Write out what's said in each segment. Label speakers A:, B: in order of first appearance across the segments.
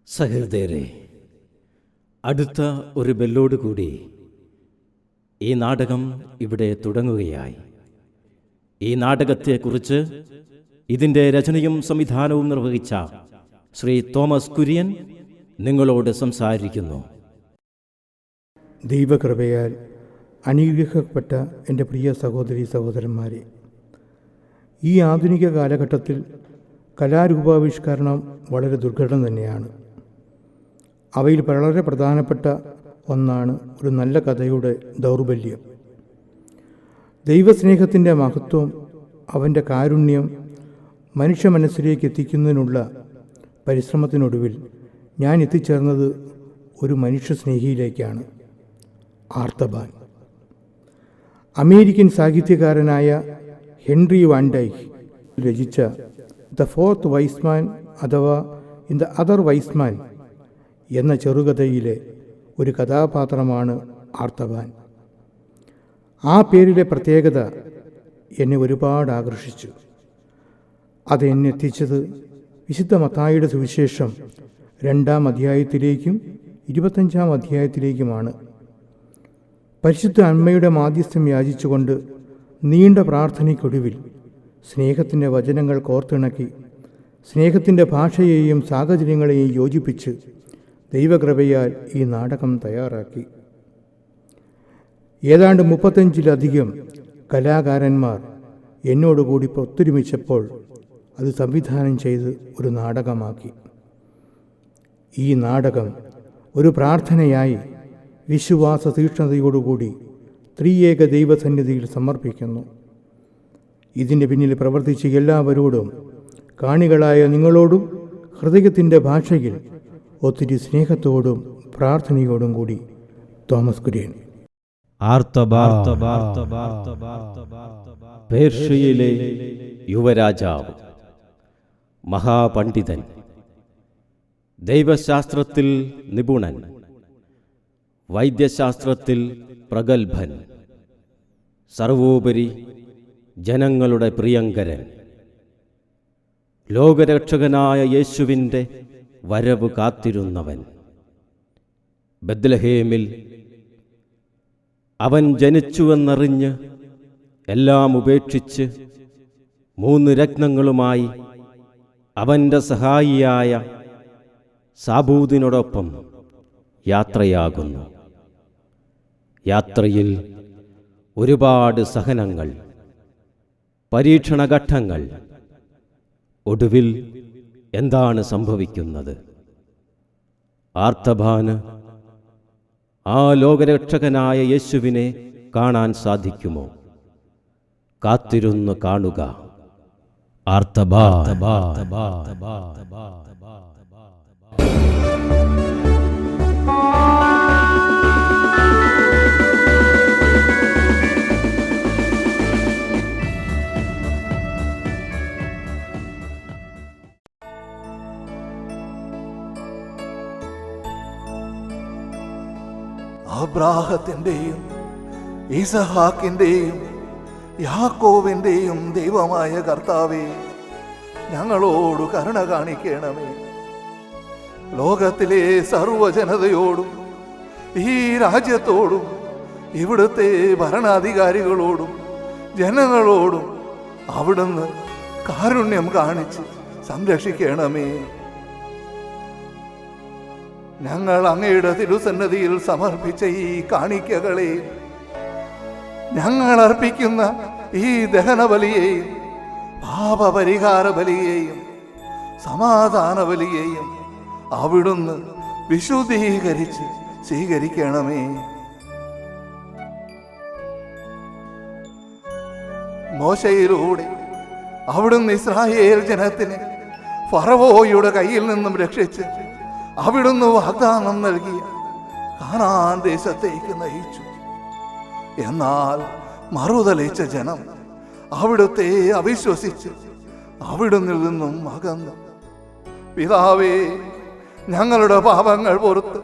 A: സഹൃദയരെ, അടുത്ത ഒരു ബെല്ലോടുകൂടി ഈ നാടകം ഇവിടെ തുടങ്ങുകയായി. ഈ നാടകത്തെക്കുറിച്ച് ഇതിൻ്റെ രചനയും സംവിധാനവും നിർവഹിച്ച ശ്രീ തോമസ് കുര്യൻ നിങ്ങളോട് സംസാരിക്കുന്നു.
B: ദൈവകൃപയാൽ അനുഗ്രഹിക്കപ്പെട്ട എൻ്റെ പ്രിയ സഹോദരീ സഹോദരന്മാരെ, ഈ ആധുനിക കാലഘട്ടത്തിൽ കലാരൂപാവിഷ്കരണം വളരെ ദുർഘടം തന്നെയാണ്. അവയിൽ വളരെ പ്രധാനപ്പെട്ട ഒന്നാണ് ഒരു നല്ല കഥയുടെ ദൗർബല്യം. ദൈവസ്നേഹത്തിൻ്റെ മഹത്വം, അവൻ്റെ കാരുണ്യം മനുഷ്യ മനസ്സിലേക്ക് എത്തിക്കുന്നതിനുള്ള പരിശ്രമത്തിനൊടുവിൽ ഞാൻ എത്തിച്ചേർന്നത് ഒരു മനുഷ്യസ്നേഹിയിലേക്കാണ്, ആർത്തബാൻ. അമേരിക്കൻ സാഹിത്യകാരനായ ഹെൻറി വാൻ ഡൈക്ക് രചിച്ച ദ ഫോർത്ത് വൈസ്മാൻ അഥവാ ഇൻ ദ അതർ വൈസ്മാൻ എന്ന ചെറുകഥയിലെ ഒരു കഥാപാത്രമാണ് ആർത്തബാൻ. ആ പേരിലെ പ്രത്യേകത എന്നെ ഒരുപാട് ആകർഷിച്ചു. അത് എന്നെ എത്തിച്ചത് വിശുദ്ധ മത്തായിയുടെ സുവിശേഷം 2-ാം അധ്യായത്തിലേക്കും 25-ാം അധ്യായത്തിലേക്കുമാണ്. പരിശുദ്ധ അമ്മയുടെ മാധ്യസ്ഥം യാചിച്ചുകൊണ്ട് നീണ്ട പ്രാർത്ഥനയ്ക്കൊടുവിൽ സ്നേഹത്തിൻ്റെ വചനങ്ങൾ കോർത്തിണക്കി സ്നേഹത്തിൻ്റെ ഭാഷയെയും സാഹചര്യങ്ങളെയും യോജിപ്പിച്ച് ദൈവകൃപയാൽ ഈ നാടകം തയ്യാറാക്കി. ഏതാണ്ട് 35-ലധികം കലാകാരന്മാർ എന്നോടുകൂടി ഒത്തൊരുമിച്ചപ്പോൾ അത് സംവിധാനം ചെയ്ത് ഒരു നാടകമാക്കി. ഈ നാടകം ഒരു പ്രാർത്ഥനയായി വിശ്വാസ തീക്ഷ്ണതയോടുകൂടി ത്രിയേക ദൈവസന്നിധിയിൽ സമർപ്പിക്കുന്നു. ഇതിൻ്റെ പിന്നിൽ പ്രവർത്തിച്ച എല്ലാവരോടും, കാണികളായ നിങ്ങളോടും ഹൃദയത്തിൻ്റെ ഭാഷയിൽ ഒത്തിരി സ്നേഹത്തോടും പ്രാർത്ഥനയോടും കൂടി തോമസ് കുര്യൻ.
A: പേർഷ്യയിലെ യുവരാജാവ്, മഹാപണ്ഡിതൻ, ദൈവശാസ്ത്രത്തിൽ നിപുണൻ, വൈദ്യശാസ്ത്രത്തിൽ പ്രഗത്ഭൻ, സർവോപരി ജനങ്ങളുടെ പ്രിയങ്കരൻ, ലോകരക്ഷകനായ യേശുവിൻ്റെ വരവ് കാത്തിരുന്നവൻ. ബത്ലഹേമിൽ അവൻ ജനിച്ചുവെന്നറിഞ്ഞ് എല്ലാം ഉപേക്ഷിച്ച് 3 രത്നങ്ങളുമായി അവൻ്റെ സഹായിയായ സാബൂദിനോടൊപ്പം യാത്രയാകുന്നു. യാത്രയിൽ ഒരുപാട് സഹനങ്ങൾ, പരീക്ഷണഘട്ടങ്ങൾ. ഒടുവിൽ എന്താണ് സംഭവിക്കുന്നത്? ആർത്തബാന് ആ ലോകരക്ഷകനായ യേശുവിനെ കാണാൻ സാധിക്കുമോ? കാത്തിരുന്ന് കാണുക. ആർത്തബാൻ.
C: അബ്രാഹത്തിൻ്റെയും ഇസഹാക്കിൻ്റെയും യാക്കോബിൻ്റെയും ദൈവമായ കർത്താവേ, ഞങ്ങളോട് കരുണ കാണിക്കണമേ. ലോകത്തിലെ സർവ്വജനതയോടും ഈ രാജ്യത്തോടും ഇവിടുത്തെ ഭരണാധികാരികളോടും ജനങ്ങളോടും അവിടുന്ന് കാരുണ്യം കാണിച്ച് സംരക്ഷിക്കണമേ. ഞങ്ങൾ അങ്ങയുടെ തിരുസന്നിധിയിൽ സമർപ്പിച്ച ഈ കാണിക്കകളെ, ഞങ്ങൾ അർപ്പിക്കുന്ന ഈ ദഹനബലിയെയും പാപപരിഹാര ബലിയെയും സമാധാന ബലിയെയും അവിടുന്ന് വിശുദ്ധീകരിച്ച് സ്വീകരിക്കണമേ. മോശയിലൂടെ അവിടുന്ന് ഇസ്രായേൽ ജനത്തിനെ ഫറവോയുടെ കയ്യിൽ നിന്നും രക്ഷിച്ച് അവിടുന്ന് വാഗ്ദാനം നൽകിയ കാനാൻ ദേശത്തേക്ക് നയിച്ചു. എന്നാൽ മറുതലിച്ച ജനം അവിടുത്തെ അവിശ്വസിച്ച് അവിടുന്നിൽ നിന്നും അകന്നു. പിതാവേ, ഞങ്ങളുടെ പാപങ്ങൾ പൊറുത്ത്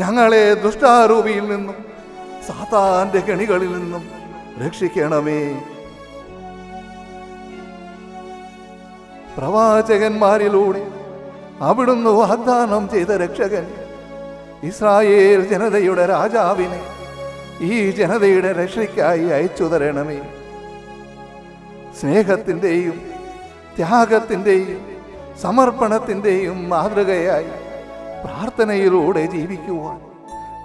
C: ഞങ്ങളെ ദുഷ്ടാരൂപിയിൽ നിന്നും സാത്താന്റെ കെണികളിൽ നിന്നും രക്ഷിക്കണമേ. പ്രവാചകന്മാരിലൂടെ അവിടുന്ന് വാഗ്ദാനം ചെയ്ത രക്ഷകൻ ഇസ്രായേൽ ജനതയുടെ രാജാവിനെ ഈ ജനതയുടെ രക്ഷയ്ക്കായി അയച്ചു തരണമേ. സ്നേഹത്തിൻ്റെയും ത്യാഗത്തിൻ്റെയും സമർപ്പണത്തിൻ്റെയും മാതൃകയായി പ്രാർത്ഥനയിലൂടെ ജീവിക്കുവാൻ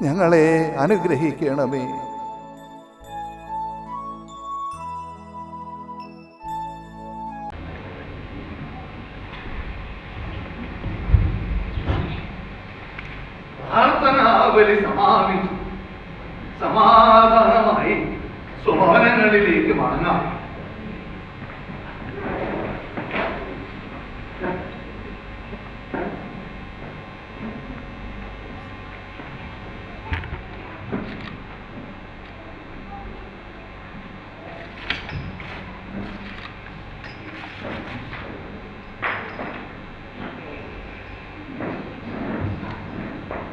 C: ഞങ്ങളെ അനുഗ്രഹിക്കണമേ. പ്രാർത്ഥനാവലി സമാപിച്ചു. സമാധാനമായി സ്വഭവനങ്ങളിലേക്ക് മടങ്ങാം.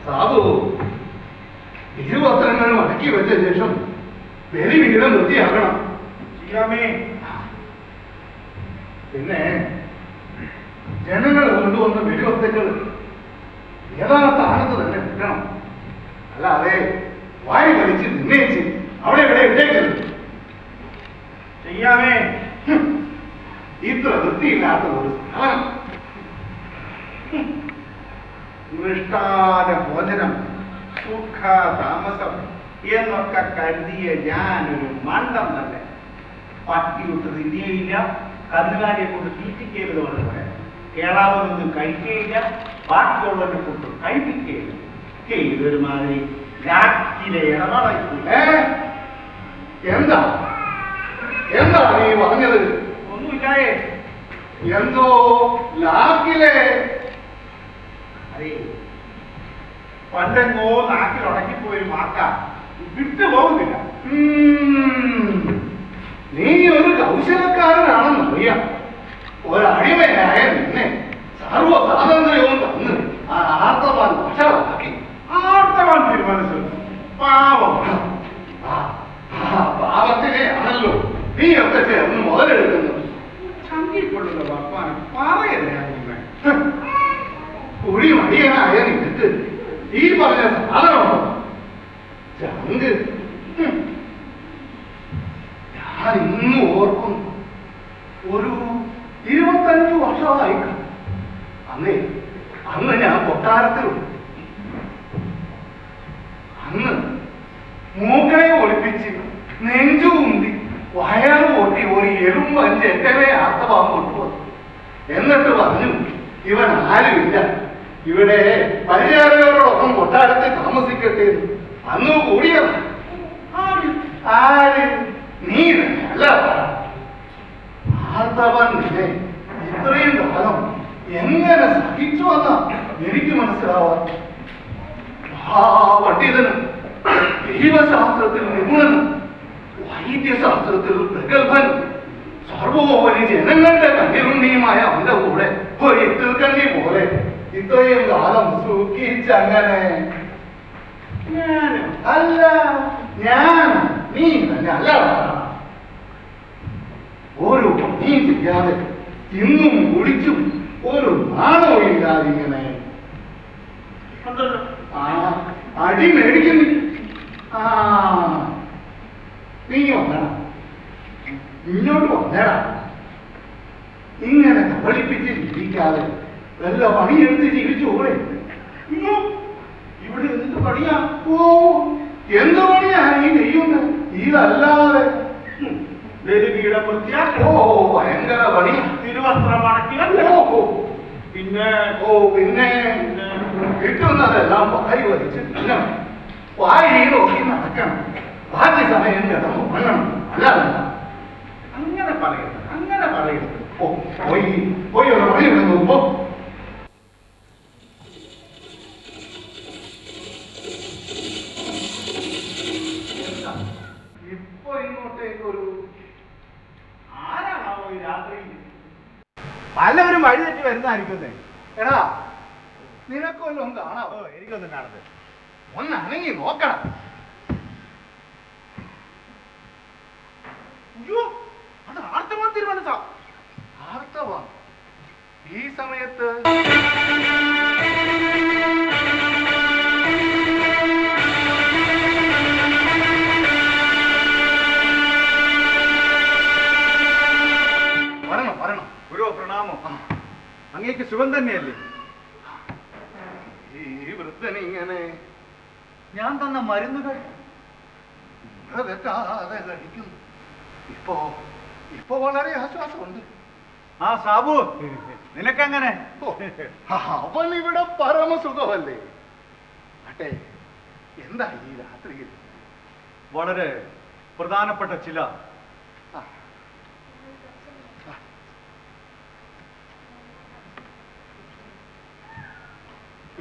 C: സാധു ഇരുവസ്ത്രങ്ങൾ മടക്കി വെച്ച ശേഷം ബലിപീഠം വൃത്തിയാക്കണം. ചെയ്യാമേ. പിന്നെ ജനങ്ങൾ കൊണ്ടുവന്ന വെടിവസ്തുക്കൾ യഥാ സ്ഥാനത്ത് തന്നെ വെക്കണം. അല്ലാതെ വായി വലിച്ച് നിന്നയിച്ച് അവിടെ ഇവിടെ ഇട്ടേക്കരുത്. ചെയ്യാമേ. ഇത്ര വൃത്തിയില്ലാത്ത ഒരു സ്ഥലം.
D: മൃഷ്ടാന ഭോജനം സുഖ താമസം എന്നൊക്കെ കരുതിയ ഞാനൊരു മണ്ടം തന്നെ. പട്ടിയിട്ട് തിന്നുകയില്ല, കന്നുകാലിയെ കൊണ്ട് തീറ്റിക്കരുത് എന്ന് പറയാം. കേളാവൊന്നും കഴിക്കുകയില്ല, ബാക്കിയുള്ളവരെ കൊണ്ട് കഴിപ്പിക്കുകയില്ല. ഇതൊരുമാതിരി രാത്രിയിലെ ഇടപാടായിട്ടില്ല.
C: എന്താ എന്താ നീ പറഞ്ഞത്?
D: ഒന്നുമില്ലായേ.
C: എന്തോ ലാക്കിലെ
D: പണ്ടെങ്ങോ നാട്ടിൽ ഉടക്കിപ്പോയൊരു മാക്ക വിട്ടുപോകുന്നില്ല.
C: നീ ഒരു കൗശലക്കാരനാണെന്നറിയാം. ഒരടിമയായ നിന്നെ സർവ സ്വാതന്ത്ര്യവും തന്ന് ആ ആർത്തവാൻ വഷളാക്കി.
D: ആർത്തവാൻ തീരുമാനിച്ചു. പാവം.
C: പാവത്തിനെ ആണല്ലോ നീ ഒക്കെ ചേർന്ന് മുതലെടുക്കുന്നത്.
D: ചങ്കിക്കൊള്ളുന്ന വർത്താനം പറയല്ലേ.
C: കുഴി മടിയനായ നിന്നിട്ട് ഈ പറഞ്ഞ സാധനമാണോ ചങ്ക്? ഞാൻ ഇന്ന് ഓർക്കുന്നു, ഒരു 25 വർഷമായി അന്ന് ഞാൻ കൊട്ടാരത്തിലുണ്ട്. അന്ന് മൂക്കനെ ഒളിപ്പിച്ച് നെഞ്ചുമുന്തി വയറ് പൊട്ടി ഒരു എലുമ്പഞ്ച് എട്ടനെ ആർത്തവാൻ കൊണ്ടുവന്നു. എന്നിട്ട് പറഞ്ഞു, ഇവൻ ആരുമില്ല, ഇവിടെ പരിചാരകരോടൊപ്പം കൊട്ടാരത്തിൽ താമസിക്കട്ടെ. അന്ന് കൂടിയത് ആര്? നീ തന്നെ അല്ല. ആർത്തവൻ നിന്നെ ഇത്രയും കാലം എങ്ങനെ സഹിച്ചു വന്ന എനിക്ക് മനസ്സിലാവാൻ. പണ്ഡിതനും ദൈവശാസ്ത്രത്തിൽ നിപുണനും വൈദ്യശാസ്ത്രത്തിൽ പ്രഗത്ഭൻ സർവോപരി ജനങ്ങളുടെ കണ്ണിലുണ്ണിയുമായ അവന്റെ കൂടെ ഒരു ഇത്തിൽ കണ്ണി പോലെ ഇത്രയും കാലം സുഖിച്ചങ്ങനെ. അല്ല ഞാൻ, നീ തന്നെ അല്ല. ഒരു പണിയും ചെയ്യാതെ തിന്നും കുടിച്ചും ഒരു നാണവും ഇല്ലാതെ ഇങ്ങനെ അടി മേടിക്കുന്നു. നീ വന്നടാ, ഇങ്ങോട്ട് വന്നടാ. ഇങ്ങനെ കബളിപ്പിച്ച് ജീവിക്കാതെ വല്ല പണിയെടുത്ത് ജീവിച്ചുകൂടെ?
D: ഇവിടെ എന്ത് പണിയാ?
C: ഓ, എന്ത് പണിയാ നീ ചെയ്യുന്നത്? ഇതല്ലാതെ
D: ബലിപീഠം വൃത്തിയാക്കണം.
C: ഓ, ഭയങ്കര പണി.
D: തിരുവസ്ത്രം മടക്കി.
C: ഓ,
D: പിന്നെ
C: കിട്ടുന്നതെല്ലാം വായി വലിച്ച് തിന്നണം, വായി നോക്കി നടക്കണം, ബാക്കി സമയം കിടന്നു വരണം. അല്ലാതെ
D: അങ്ങനെ പറയരുത്, അങ്ങനെ പറയരുത്.
C: പോയി ഒരു പണി ഇവിടെ നോക്കുമ്പോ ഇപ്പൊ ഇങ്ങോട്ടേക്കൊരു
D: ആരാണാവോ ഈ രാത്രി? പലവരും വഴി തെറ്റി വരുന്നതായിരിക്കുന്നേ.
C: എടാ, നിനക്കൊല്ലം കാണാവോ?
D: എനിക്കൊന്നും കാണുന്നത്.
C: ഒന്ന് അനങ്ങി നോക്കണം.
D: അയ്യോ, അത് ആർത്തവാൻ തീരുമാനിച്ച.
C: ആർത്തവാ? ഈ സമയത്ത് വരണം.
D: ഗുരു പ്രണാമോ. അങ്ങേക്ക് സുഖം തന്നെയല്ലേ?
C: ഈ വൃദ്ധനിങ്ങനെ
D: ഞാൻ തന്ന മരുന്നുകൾ
C: തെറ്റാതെ കഴിക്കുന്നു. ഇപ്പൊ വളരെ ആശ്വാസമുണ്ട്.
D: ആ സാബു, നിനക്കെങ്ങനെ?
C: അവൻ ഇവിടെ പരമസുഖമല്ലേ? അട്ടെ, എന്താ ഈ രാത്രിയിൽ?
D: വളരെ പ്രധാനപ്പെട്ട ചില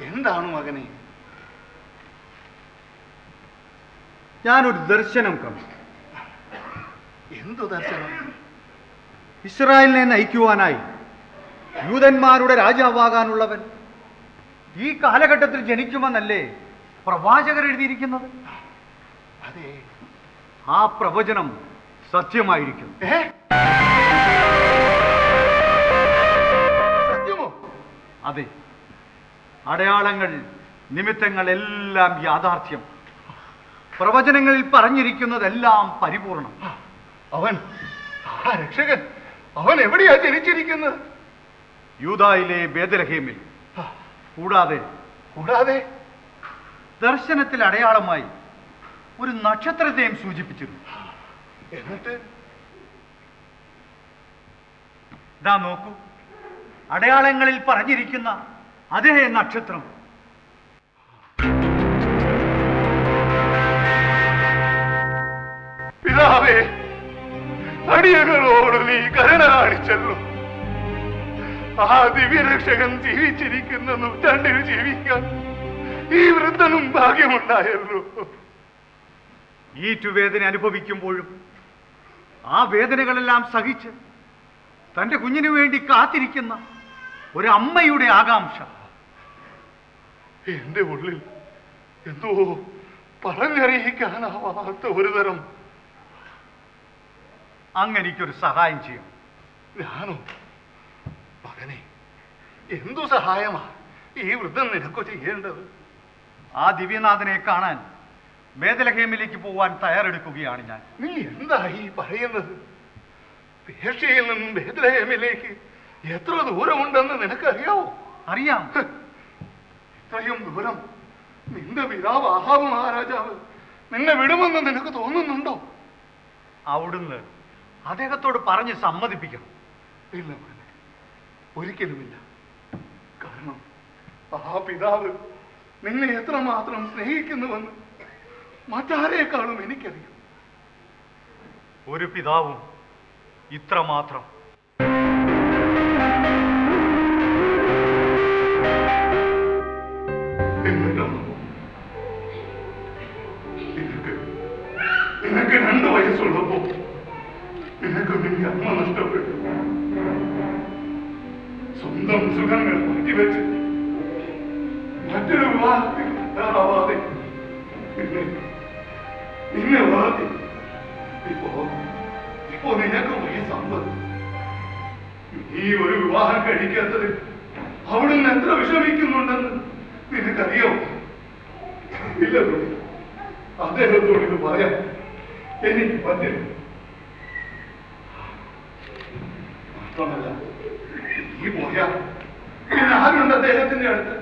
C: എന്താണ് മകനെ?
D: ഞാനൊരു ദർശനം കണ്ടു.
C: എന്തു ദർശനം?
D: ഇസ്രായേലിനെ നയിക്കുവാനായി യൂതന്മാരുടെ രാജാവാകാനുള്ളവൻ ഈ കാലഘട്ടത്തിൽ ജനിക്കുമെന്നല്ലേ പ്രവാചകർ എഴുതിയിരിക്കുന്നത്?
C: അതെ,
D: ആ പ്രവചനം സത്യമായിരിക്കും.
C: സത്യമോ?
D: അതെ, അടയാളങ്ങൾ, നിമിത്തങ്ങൾ എല്ലാം യാഥാർത്ഥ്യം. പ്രവചനങ്ങളിൽ പറഞ്ഞിരിക്കുന്നതെല്ലാം പരിപൂർണം.
C: അവൻ രക്ഷകൻ, അവൻ എവിടെയാ ജനിച്ചിരിക്കുന്നത്?
D: യൂദായിലെ ബേത്ലഹേമിൽ. കൂടാതെ ദർശനത്തിൽ അടയാളമായി ഒരു നക്ഷത്രത്തെയും സൂചിപ്പിച്ചിരുന്നു.
C: എന്നിട്ട്
D: ഇതാ നോക്കൂ, അടയാളങ്ങളിൽ പറഞ്ഞിരിക്കുന്ന അതേ നക്ഷത്രം.
C: പിതാവേ, അടിയകളോട് നീ കരുണ കാണിച്ചല്ലോ. ആ ദിവ്യരക്ഷകൻ ജീവിച്ചിരിക്കുന്ന നൂറ്റാണ്ടിൽ ജീവിക്കാൻ ഈ വൃദ്ധനും ഭാഗ്യമുണ്ടായല്ലോ.
D: ഈറ്റുവേദന അനുഭവിക്കുമ്പോഴും ആ വേദനകളെല്ലാം സഹിച്ച് തന്റെ കുഞ്ഞിനു വേണ്ടി കാത്തിരിക്കുന്ന ഒരു അമ്മയുടെ ആകാംക്ഷ.
C: എന്റെ ഉള്ളിൽ എന്തോ പറഞ്ഞറിയിക്കാനാവാത്ത ഒരു തരം.
D: അങ്ങനെയൊരു സഹായം ചെയ്യും.
C: ഞാനോ? മകനെ, എന്തു സഹായമാ ഈ വൃദ്ധൻ നിനക്കു ചെയ്യേണ്ടത്?
D: ആ ദിവ്യനാഥനെ കാണാൻ ബേത്ലഹേമിലേക്ക് പോവാൻ തയ്യാറെടുക്കുകയാണ് ഞാൻ.
C: നീ എന്താ ഈ പറയുന്നത്? പേർഷ്യയിൽ നിന്നും ബേത്ലഹേമിലേക്ക് എത്ര ദൂരമുണ്ടെന്ന് നിനക്കറിയാവോ?
D: അറിയാം.
C: ഇത്രയും ദൂരം നിന്റെ പിതാവ് ആഹാബ് മഹാരാജാവ് നിന്നെ വിടുമെന്ന് നിനക്ക് തോന്നുന്നുണ്ടോ?
D: അവിടുന്ന് അദ്ദേഹത്തോട് പറഞ്ഞ് സമ്മതിപ്പിക്കണം.
C: ഇല്ല മോനെ, ഒരിക്കലുമില്ല. കാരണം ആ പിതാവ് നിന്നെ എത്രമാത്രം സ്നേഹിക്കുന്നുവെന്ന് മറ്റാരേക്കാളും എനിക്കറിയാം.
D: ഒരു പിതാവും ഇത്രമാത്രം.
C: എന്നിട്ടാണ് നിനക്ക് 2 വയസ്സുള്ളപ്പോ നിനക്ക് നിന്റെ അമ്മ നഷ്ടപ്പെട്ടു. സ്വന്തം സുഖങ്ങൾ മാറ്റിവെച്ച് മറ്റൊരു വിവാഹത്തിൽ തയ്യാറാവാതെ നിന്നെ വളർത്തി. ഇപ്പോ നിനക്ക് വലിയ സമ്പത്ത്. നീ ഒരു വിവാഹം കഴിക്കാത്തത് അവിടുന്ന് എത്ര വിഷമിക്കുന്നുണ്ടെന്ന് നിനക്കറിയോ? ഇല്ലല്ലോ, അദ്ദേഹത്തോട് ഇത് പറയാൻ എനിക്ക് പറ്റില്ല. മാത്രമല്ല, ഈ പോയാ പിന്നെ ആരുണ്ട് അദ്ദേഹത്തിന്റെ അടുത്ത്?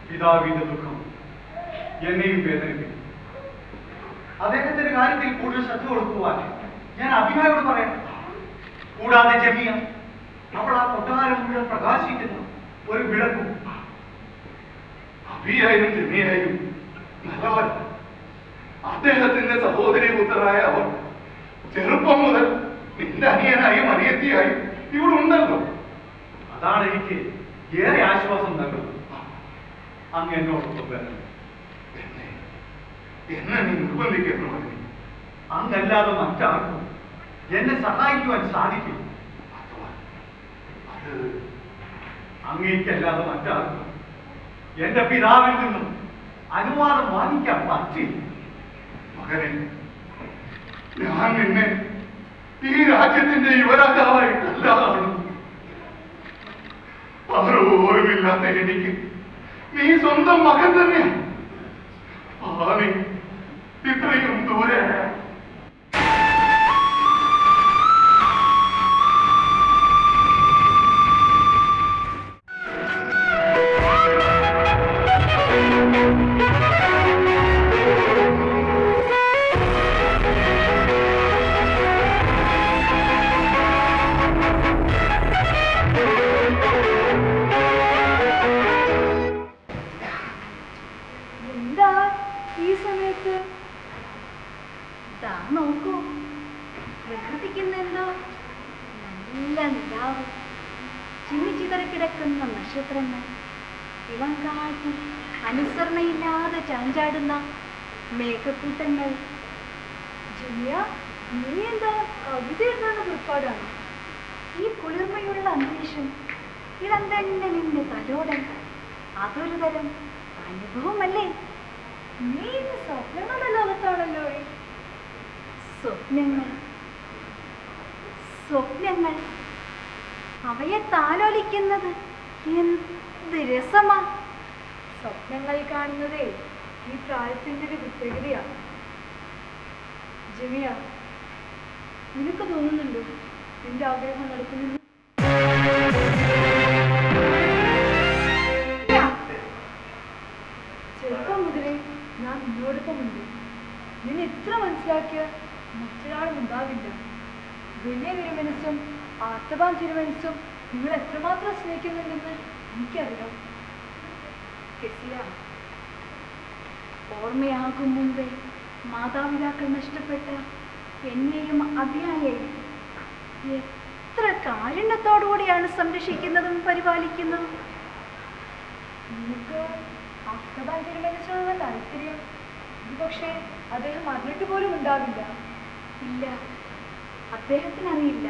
D: പിതാവിന്റെ ദുഃഖം എന്നെയും വേദനിപ്പിക്കും. അദ്ദേഹത്തിന്റെ കാര്യത്തിൽ കൂടുതൽ ശ്രദ്ധ കൊടുക്കുവാൻ ഞാൻ അഭിമാനോട് പറയാം. കൂടാതെ ജമിയ, അവൾ ആ കൊട്ടാരം മുഴുവൻ പ്രകാശിക്കുന്ന ഒരു വിളക്കും.
C: അഭിയായും ജമിയായും നല്ലവൻ. അദ്ദേഹത്തിന്റെ സഹോദരി പുത്രരായ അവർ ചെറുപ്പം മുതൽ നിന്റെ അനിയനായും അനിയത്തിയായും ഇവിടെ ഉണ്ടല്ലോ.
D: അതാണ് എനിക്ക് ഏറെ ആശ്വാസം നൽകുന്നത്. അങ്ങ് എന്നോടൊപ്പം വരണം.
C: എന്നെ നീ നിർബന്ധിക്കുന്നു.
D: അങ്ങല്ലാതെ മറ്റാർക്കും എന്നെ സഹായിക്കുവാൻ സാധിക്കും. അങ്ങേക്കല്ലാതെ മറ്റാർക്കും എന്റെ പിതാവിൽ നിന്നും അനുവാദം വാങ്ങിക്കാൻ പറ്റില്ല.
C: മകനെ, ഞാൻ നിന്നെ ഈ രാജ്യത്തിന്റെ യുവരാജാവായിട്ടല്ല കാണുന്നു. ആരോരുമില്ലാത്ത എനിക്ക് നീ സ്വന്തം മകൻ തന്നെ. നീ ഇത്രയും ദൂരെ.
E: എന്താ ഈ സമയത്ത്? നോക്കൂ, പ്രകൃതിക്കുന്നെന്തോ നല്ല നിലാവ്, ചിന്നിച്ചിതറി കിടക്കുന്ന നക്ഷത്രങ്ങൾ, ഇളം കാറ്റിൽ അനുസരണയില്ലാതെ ചാഞ്ചാടുന്ന മേഘക്കൂട്ടങ്ങൾ. ജമിയ, നീ എന്താ കവിത എഴുതാനുള്ള പുറപ്പാടാണ്? ഈ കുളിർമയുള്ള അന്തരീക്ഷം, ഇളം തന്നെ നിന്നെ തലോടൻ, അതൊരു തരം അനുഭവമല്ലേ? നീ ഇന്ന് സ്വപ്നങ്ങളുടെ ലോകത്താണല്ലോ. സ്വപ്നങ്ങൾ, സ്വപ്നങ്ങൾ, അവയെ താലോലിക്കുന്നത് എന്ത് രസമാ! സ്വപ്നങ്ങൾ കാണുന്നതേ ഈ പ്രായത്തിൻ്റെ ഒരു പ്രത്യേകതയാണ്. ജമിയ, നിനക്ക് തോന്നുന്നുണ്ടോ നിന്റെ ആഗ്രഹം നടക്കുമെന്ന്? ചെറുപ്പം മുതലേ ഞാൻ നിന്നോടൊപ്പമുണ്ട്. നിന്നെ എത്ര മനസ്സിലാക്കിയ മറ്റൊരാളും ഉണ്ടാവില്ല. വലിയ തിരുമനസ്സും ആർത്തവാൻ തിരുമനസ്സും നിങ്ങൾ എത്രമാത്രം സ്നേഹിക്കുന്നുണ്ടെന്ന് എനിക്കറിയാം. ഓർമ്മയാകും മുമ്പേ മാതാപിതാക്കൾ നഷ്ടപ്പെട്ട എന്നെയും അഭിയായെയും എത്ര കാരുണ്യത്തോടുകൂടിയാണ് സംരക്ഷിക്കുന്നതും പരിപാലിക്കുന്നതും. നിനക്ക് ആർത്തവാൻ തിരുമനസ്സുള്ള താല്പര്യം പക്ഷേ അദ്ദേഹം അറിഞ്ഞിട്ട് പോലും ഉണ്ടാവില്ല. ഇല്ല, അദ്ദേഹത്തിനറിയില്ല.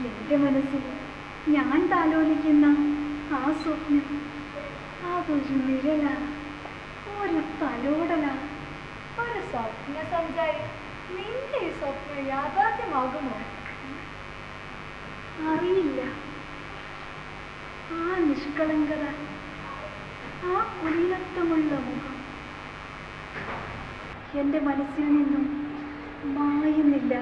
E: എൻ്റെ മനസ്സിൽ ഞാൻ താലോലിക്കുന്ന ആ സ്വപ്നം അതൊരു നിഴലാണ്, ഒരു തലോടലാണ്, ഒരു സ്വപ്ന സഞ്ചാരി. നിന്റെ ഈ സ്വപ്നം യാഥാർത്ഥ്യമാകുമോ? അറിയില്ല. ആ നിഷ്കളങ്കത, ആ കുലീനത്വമുള്ള മുഖം എൻ്റെ മനസ്സിൽ നിന്നും മായുന്നില്ല.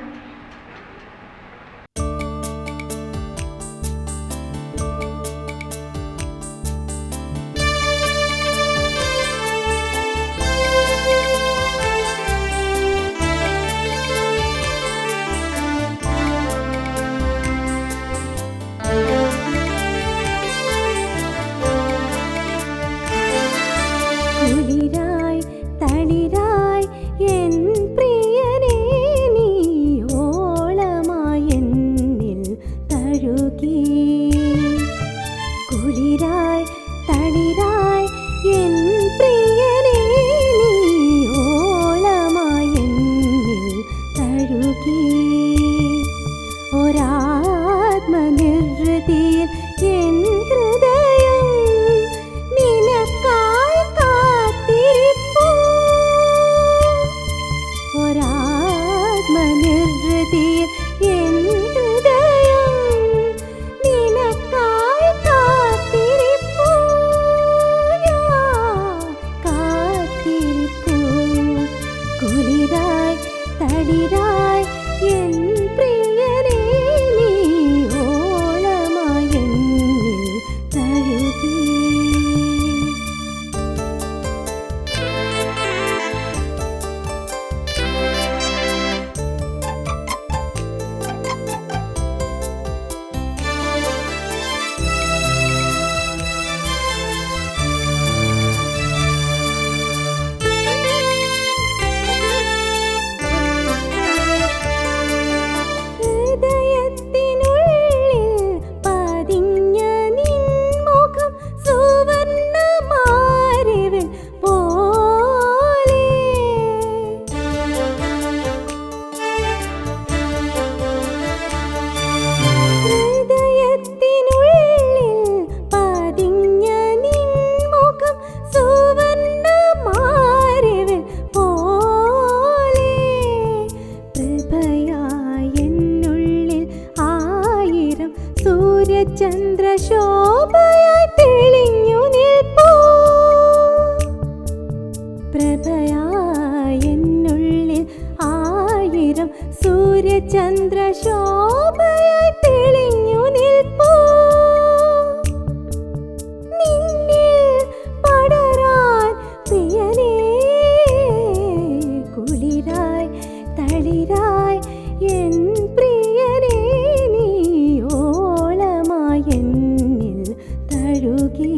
F: തഴുകി.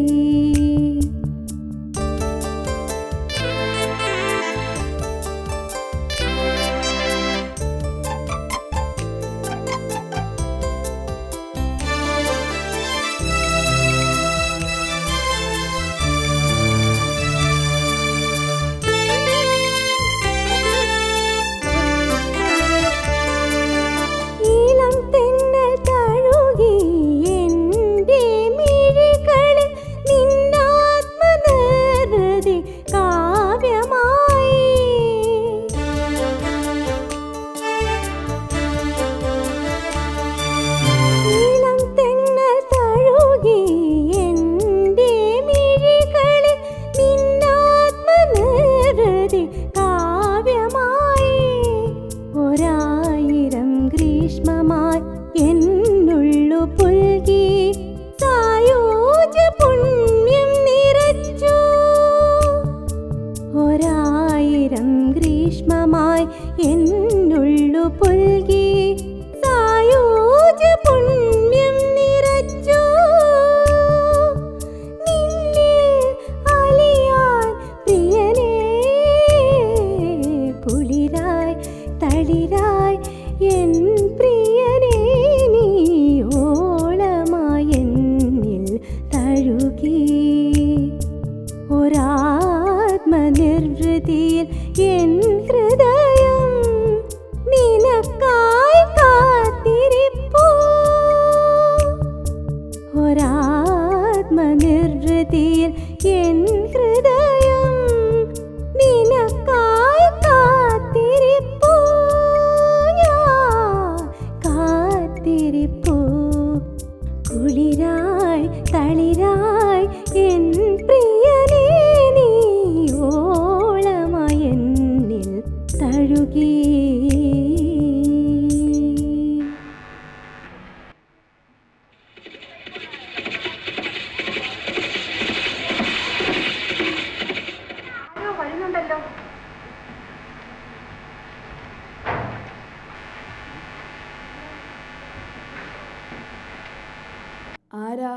G: ആരാ?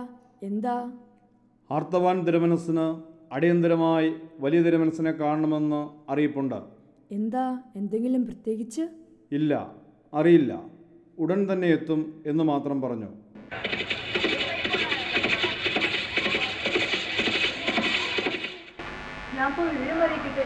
G: എന്താ?
H: ആർത്തവാൻ തിരുമനസ്സിന് അടിയന്തരമായി വലിയ തിരുമനസ്സിനെ കാണണമെന്ന് അറിയിപ്പുണ്ട്.
G: എന്താ? എന്തെങ്കിലും പ്രത്യേകിച്ച്?
H: ഇല്ല, അറിയില്ല. ഉടൻ തന്നെ എത്തും എന്ന് മാത്രം പറഞ്ഞു.
E: ഞാൻ പോയി വിവരം അറിയിക്കട്ടെ.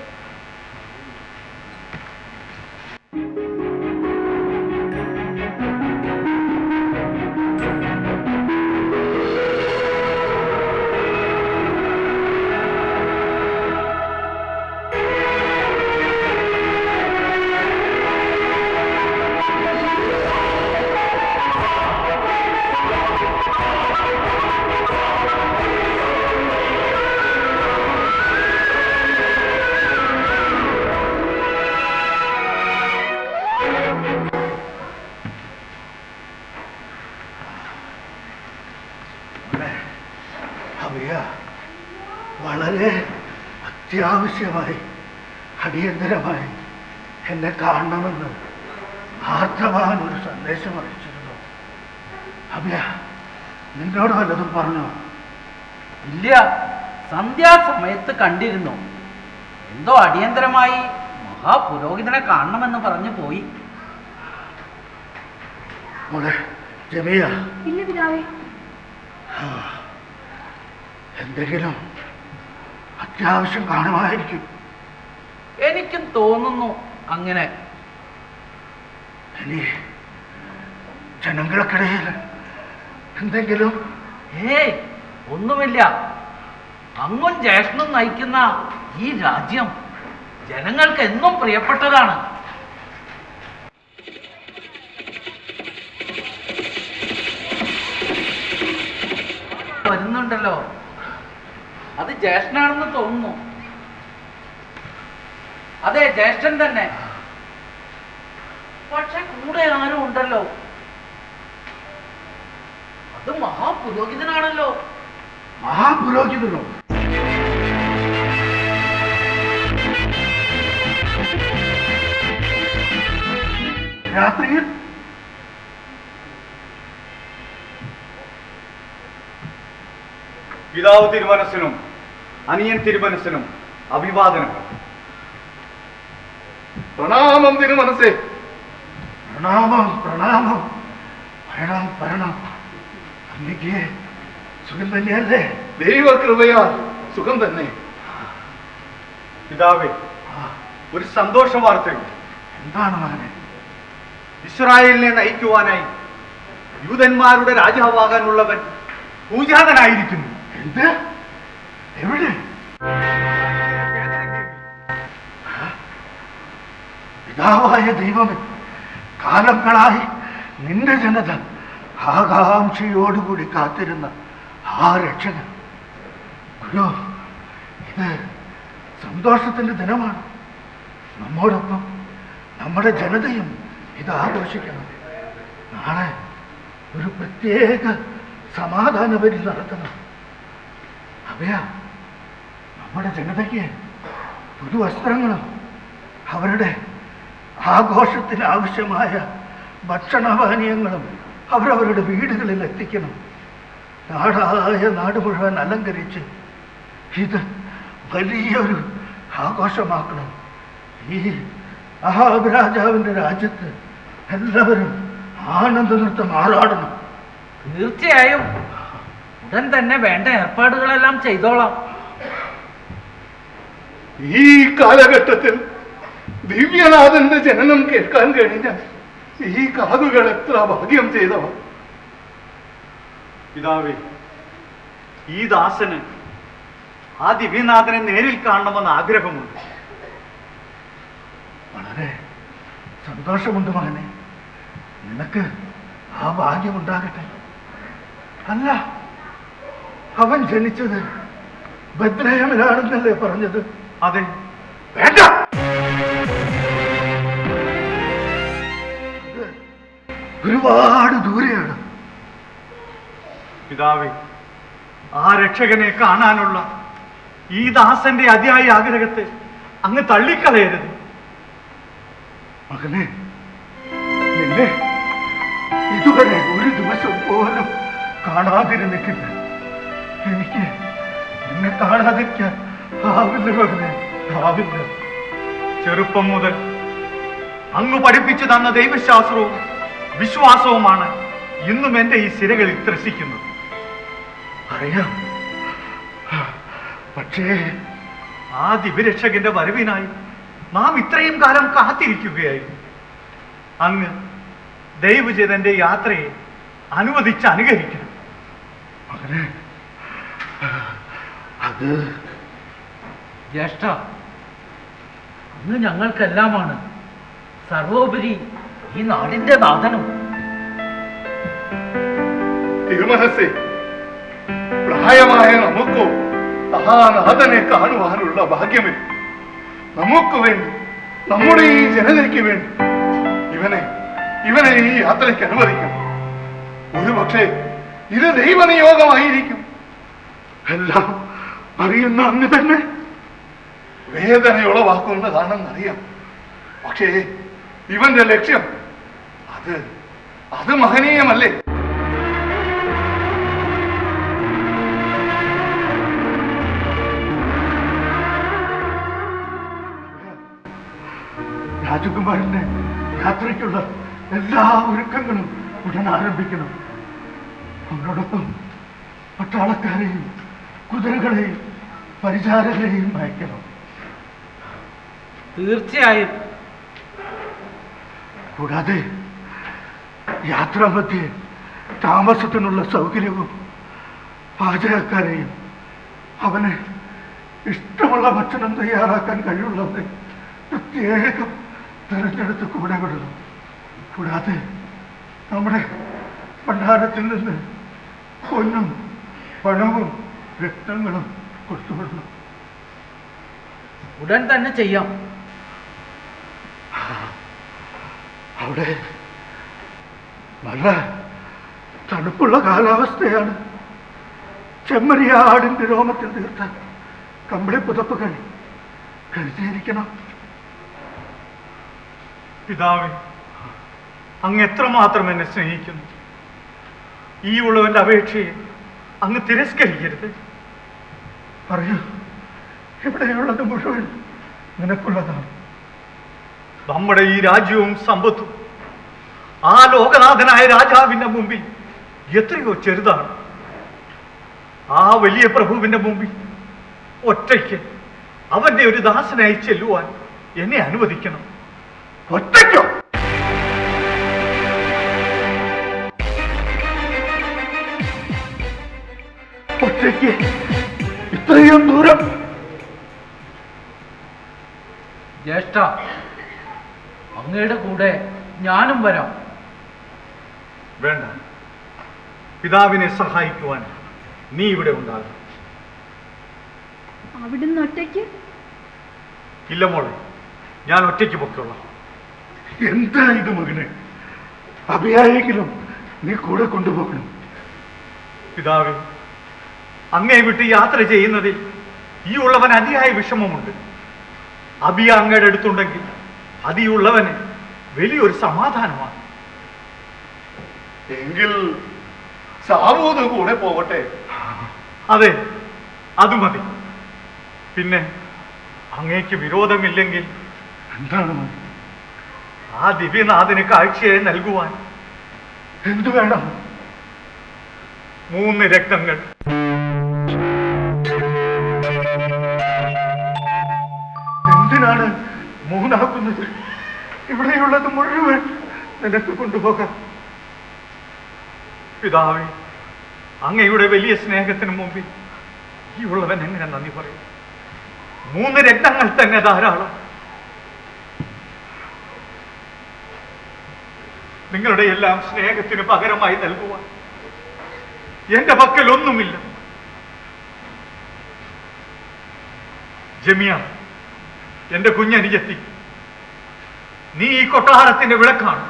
C: വളരെ അത്യാവശ്യമായി അടിയന്തരമായി എന്നെ കാണണമെന്ന് ആർത്തവാൻ ഒരു സന്ദേശം അറിയിച്ചിരുന്നു. അഭയ, നിന്നോട് വല്ലതും പറഞ്ഞോ?
I: ഇല്ല, സന്ധ്യാസമയത്ത് കണ്ടിരുന്നു. എന്തോ അടിയന്തരമായി മഹാപുരോഹിതനെ കാണണമെന്ന് പറഞ്ഞു പോയി.
C: മോളെ ജമിയ.
E: ഇല്ല പിതാവേ.
C: എന്തെങ്കിലും അത്യാവശ്യം കാണുമായിരിക്കും.
I: എനിക്കും തോന്നുന്നു അങ്ങനെ.
C: ഇനി ജനങ്ങൾക്കിടയിൽ എന്തെങ്കിലും?
I: ഏയ്, ഒന്നുമില്ല. അങ്ങും ജ്യേഷ്ഠനും നയിക്കുന്ന ഈ രാജ്യം ജനങ്ങൾക്ക് എന്നും പ്രിയപ്പെട്ടതാണ്. വരുന്നുണ്ടല്ലോ, അത് ജ്യേഷ്ഠനാണെന്ന് തോന്നുന്നു. അതെ, ജ്യേഷ്ഠൻ തന്നെ. പക്ഷെ കൂടെ ആരും ഉണ്ടല്ലോ. അത് മഹാപുരോഹിതനാണല്ലോ.
C: മഹാപുരോഹിതനോ? രാത്രിയിൽ?
D: പിതാവ് തിരുമനസ്സിനും അനിയൻ തിരുമനസ്സിനും അഭിവാദനങ്ങൾ.
C: പ്രണാമം തിരുമനസ്സേ. പ്രണാമം പ്രണാമം. വരണം വരണം. അമ്മയ്ക്ക് സുഖം തന്നെയല്ലേ? ദൈവകൃപയാൽ സുഖം തന്നെ.
D: പിതാവേ, ഒരു സന്തോഷ വാർത്തയുണ്ട്.
C: എന്താണ് മകനെ?
D: ഇസ്രായേലിനെ നയിക്കുവാനായി യൂതന്മാരുടെ രാജാവാകാനുള്ളവൻ പൂജാതനായിരിക്കുന്നു.
C: എന്ത്? എവിടെ? പിതാവായ ദൈവമേ, കാലങ്ങളായി നിന്റെ ജനത ആകാംക്ഷയോടുകൂടി കാത്തിരുന്ന ആ രക്ഷകൻ. ഗുരു, ഇത് സന്തോഷത്തിന്റെ ദിനമാണ്. നമ്മോടൊപ്പം നമ്മുടെ ജനതയും ഇത് ആഘോഷിക്കണം. നാളെ ഒരു പ്രത്യേക സമാധാന ബലി നടത്തണം. അവയാ നമ്മുടെ ജനതയ്ക്ക് പുതുവസ്ത്രങ്ങളും അവരുടെ ആഘോഷത്തിന് ആവശ്യമായ ഭക്ഷണപാനീയങ്ങളും അവരവരുടെ വീടുകളിൽ എത്തിക്കണം. നാടായ നാട് മുഴുവൻ അലങ്കരിച്ച് ഇത് വലിയൊരു ആഘോഷമാക്കണം. ഈ അഹാബ് രാജാവിൻ്റെ രാജ്യത്ത് എല്ലാവരും ആനന്ദ നൃത്തം ആറാടണം.
I: തീർച്ചയായും ഉടൻ തന്നെ വേണ്ട ഏർപ്പാടുകളെല്ലാം ചെയ്തോളാം.
C: ഈ കാലഘട്ടത്തിൽ ദിവ്യനാഥന്റെ ജനനം കേൾക്കാൻ കഴിഞ്ഞ ഈ കാതുകൾ എത്ര ഭാഗ്യം ചെയ്തവ.
D: പിതാവേ, ഈ ദാസന് ആ ദിവ്യനാഥനെ നേരിൽ കാണണമെന്ന് ആഗ്രഹമുണ്ട്.
C: വളരെ സന്തോഷമുണ്ട് മകനെ. നിനക്ക് ആ ഭാഗ്യമുണ്ടാകട്ടെ. അല്ല, അവൻ ജനിച്ചത് ബത്ലഹേമിലാണെന്നല്ലേ പറഞ്ഞത്?
D: അതെ.
C: വേണ്ട, ഒരുപാട് ദൂരെയാണ്.
D: പിതാവേ, ആ രക്ഷകനെ കാണാനുള്ള ഈ ദാസന്റെ അതിയായ ആഗ്രഹത്തെ അങ്ങ് തള്ളിക്കളയരുത്.
C: മകനെ, നിന്നെ ഇതുവരെ ഒരു ദിവസം പോലും കാണാതിരുന്നിട്ടില്ല. എനിക്ക് നിന്നെ കാണാതിരിക്കാൻ ആവില്ല മകനെ, ആവില്ല.
D: ചെറുപ്പം മുതൽ അങ്ങ് പഠിപ്പിച്ചു തന്ന ദൈവശാസ്ത്രവും വിശ്വാസവുമാണ് ഇന്നും എന്റെ ഈ സിരകളിൽ ത്രസിക്കുന്നത്.
C: അറിയാം, പക്ഷേ
D: ആ ദിവ്യരക്ഷകന്റെ വരവിനായി നാം ഇത്രയും കാലം കാത്തിരിക്കുകയായിരുന്നു. അങ്ങ് ദൈവജനന്റെ യാത്രയെ അനുവദിച്ച് അനുകരിക്കണം.
C: മകനെ, അത്
I: ജ്യേഷ്ഠ, അങ്ങ് ഞങ്ങൾക്കെല്ലാമാണ്. സർവോപരി ഈ നാടിന്റെ നാഥനും.
C: തിരുമനസ്സേ, പ്രായമായ നമുക്കോ ആ നാഥനെ കാണുവാനുള്ള ഭാഗ്യമില്ല. നമുക്ക് വേണ്ടി, നമ്മുടെ ഈ ജനതയ്ക്ക് വേണ്ടി ഇവനെ ഈ യാത്രയ്ക്ക് അനുവദിക്കണം. ഒരുപക്ഷെ ഇത് ദൈവനിയോഗമായിരിക്കും. എല്ലാം അറിയുന്ന അങ്ങ് തന്നെ വേദനയുളവാക്കുന്നതാണെന്നറിയാം. പക്ഷേ ഇവന്റെ ലക്ഷ്യം അത് മഹനീയമല്ലേ? രാജകുമാരന്റെ യാത്രയ്ക്കുള്ള എല്ലാ ഒരുക്കങ്ങളും ഉടൻ ആരംഭിക്കണം. അവരോടൊപ്പം പട്ടാളക്കാരെയും കുതിരകളെയും പരിചാരകരെയും അയക്കണം.
I: തീർച്ചയായും.
C: കൂടാതെ യാത്രാമധ്യേ താമസത്തിനുള്ള സൗകര്യവും പാചകക്കാരെയും അവന് ഇഷ്ടമുള്ള ഭക്ഷണം തയ്യാറാക്കാൻ കഴിവുള്ളവരെ പ്രത്യേകം തെരഞ്ഞെടുത്ത് കൂടെ വിടണം. കൂടാതെ നമ്മുടെ ഭണ്ഡാരത്തിൽ നിന്ന് പൊന്നും പണവും രക്തങ്ങളും കൊടുത്തുവിടണം.
I: ഉടൻ തന്നെ ചെയ്യാം.
C: അവിടെ നല്ല തണുപ്പുള്ള കാലാവസ്ഥയാണ്. ചെമ്മരിയാടിന്റെ രോമത്തിൽ തീർത്ത കമ്പിളി പുതപ്പുകൾ കരുതിയിരിക്കണം.
D: പിതാവേ, അങ്ങ് എത്രമാത്രം എന്നെ സ്നേഹിക്കുന്നു. ഈ ഉള്ളവന്റെ അപേക്ഷയെ അങ്ങ് തിരസ്കരിക്കരുത്. പറയൂ, ഇവിടെയുള്ളത് മുഴുവൻ നിനക്കുള്ളതാണ്. നമ്മുടെ ഈ രാജ്യവും സമ്പത്തും ആ ലോകനാഥനായ രാജാവിന്റെ മുമ്പിൽ എത്രയോ ചെറുതാണ്. ആ വലിയ പ്രഭുവിന്റെ മുമ്പിൽ ഒറ്റയ്ക്ക് അവന്റെ ഒരു ദാസനായി ചെല്ലുവാൻ എന്നെ അനുവദിക്കണം. ഒറ്റയ്ക്കോ? ഒറ്റയ്ക്ക് ഇത്രയും ദൂരം?
I: ജ്യേഷ്ഠ, അങ്ങയുടെ കൂടെ ഞാനും വരാം.
D: വേണ്ട, പിതാവിനെ സഹായിക്കുവാൻ നീ ഇവിടെ ഉണ്ടാകും.
E: അവിടുന്ന് ഒറ്റയ്ക്ക്?
D: ഇല്ല മോളെ, ഞാൻ ഒറ്റയ്ക്ക് പൊക്കോളാം. എന്താ ഇത് മകനെ? അഭിയായെങ്കിലും നീ കൂടെ കൊണ്ടുപോകണം. പിതാവേ, അങ്ങേ വിട്ട് യാത്ര ചെയ്യുന്നതിൽ ഈ ഉള്ളവൻ അതിയായ വിഷമമുണ്ട്. അബിയ അങ്ങയുടെ അടുത്തുണ്ടെങ്കിൽ അത് ഈ ഉള്ളവന് വലിയൊരു സമാധാനമാണ്.
C: എങ്കിൽ സാവൂത് കൂടെ പോകട്ടെ.
D: അതെ, അത് മതി. പിന്നെ അങ്ങേക്ക് വിരോധമില്ലെങ്കിൽ
C: എന്താണ്
D: ആ ദിവ്യനാഥന് കാഴ്ചയെ നൽകുവാൻ
C: എന്തു വേണം?
D: 3 രക്തങ്ങൾ.
C: എന്തിനാണ് 3 ആക്കുന്നത്? ഇവിടെയുള്ളത് മുഴുവൻ നിനക്ക് കൊണ്ടുപോകാം.
D: പിതാവേ, അങ്ങയുടെ വലിയ സ്നേഹത്തിന് മുമ്പിൽ ഈ ഉള്ളവൻ എങ്ങനെ നന്ദി പറയും? 3 രക്തങ്ങൾ തന്നെ ധാരാളം. നിങ്ങളുടെ എല്ലാം സ്നേഹത്തിന് പകരമായി നൽകുവാൻ എന്റെ പക്കൽ ഒന്നുമില്ല. ജമിയ, എന്റെ കുഞ്ഞനുജത്തി, നീ ഈ കൊട്ടാരത്തിന്റെ വിളക്കാണ്.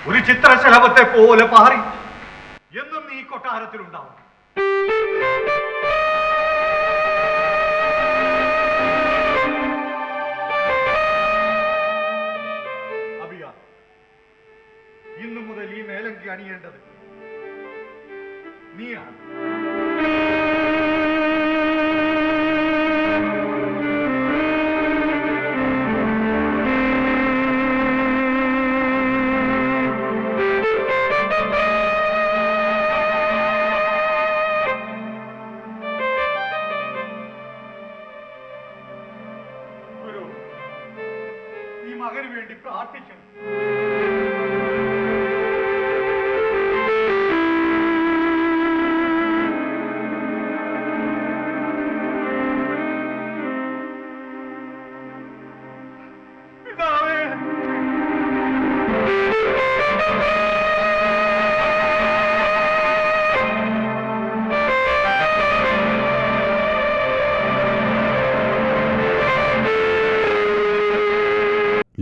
D: ഒരു ചിത്രശലഭത്തെ പോലെ പാറി എന്നും നീ ഈ കൊട്ടാരത്തിലുണ്ടാവും. അബിയ, ഇന്നു മുതൽ ഈ മേലങ്കി അണിയേണ്ടത് നീയാണ്. ഗുരു, ഈ മകന് വേണ്ടി പ്രാർത്ഥിക്കണം.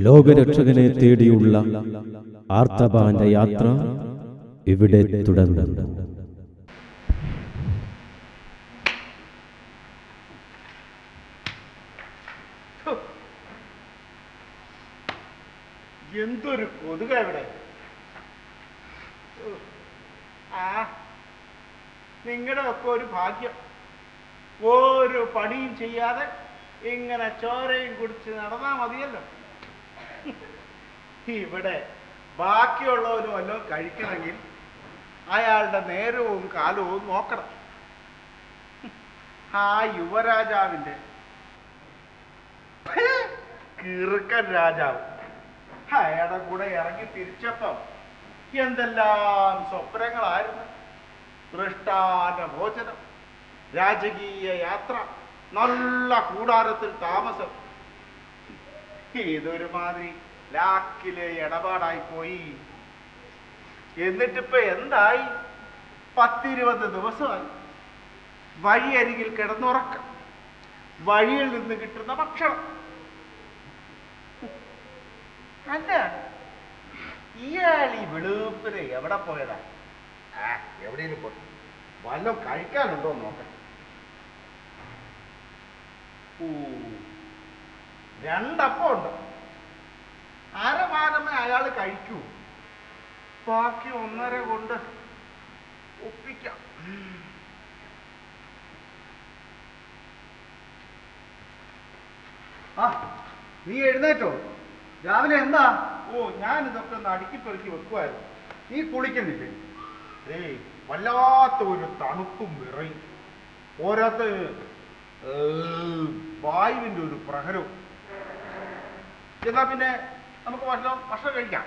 A: ലോകരക്ഷകനെ തേടിയുള്ള ആർത്തബാന്റെ യാത്ര ഇവിടെ തുടർന്നു.
C: എന്തൊരു കൊതുക ഇവിടെ! നിങ്ങളുടെ ഒക്കെ ഒരു ഭാഗ്യം. ഒരു പണിയും ചെയ്യാതെ ഇങ്ങനെ ചോരയും കുടിച്ച് നടന്നാ മതിയല്ലോ. ഇവിടെ ബാക്കിയുള്ളവരും വല്ലതും കഴിക്കണമെങ്കിൽ അയാളുടെ നേരവും കാലവും നോക്കണം. ആ യുവരാജാവിന്റെ കിറുക്കൻ രാജാവ് അയാളുടെ കൂടെ ഇറങ്ങി തിരിച്ചപ്പം എന്തെല്ലാം സ്വപ്നങ്ങളായിരുന്നു. ദൃഷ്ടാന ഭോജനം, രാജകീയ യാത്ര, നല്ല കൂടാരത്തിൽ താമസം. ഇതൊരുമാതിരി ലാക്കിലെ ഇടപാടായി പോയി. എന്നിട്ടിപ്പോ എന്തായി? 10-20 ദിവസമായി. വഴിയരികിൽ കിടന്നുറക്കം, വഴിയിൽ നിന്ന് കിട്ടുന്ന ഭക്ഷണം. അല്ല, ഇയാൾ ഈ വെളുപ്പിന് എവിടെ പോയതാ? എവിടെയും പോയി വല്ലതും കഴിക്കാനുണ്ടോ നോക്കാം. 2 അപ്പം ഉണ്ട്. അരഭാഗമേ അയാൾ കഴിക്കൂ. ബാക്കി 1.5 കൊണ്ട് ഒപ്പിക്കാം.
D: ആ നീ എഴുന്നേറ്റോ? രാവിലെ എന്താ?
C: ഓ, ഞാൻ ഇതൊക്കെ ഒന്ന് അടുക്കി പെറുക്കി വെക്കുമായിരുന്നു.
D: നീ കുളിക്കുന്നില്ലേ?
C: ഏയ്, വല്ലാത്ത ഒരു തണുപ്പും വിറയും, പോരാത്ത വായുവിന്റെ ഒരു പ്രഹരവും. എന്നാ പിന്നെ നമുക്ക് ഭക്ഷണം കഴിക്കാം.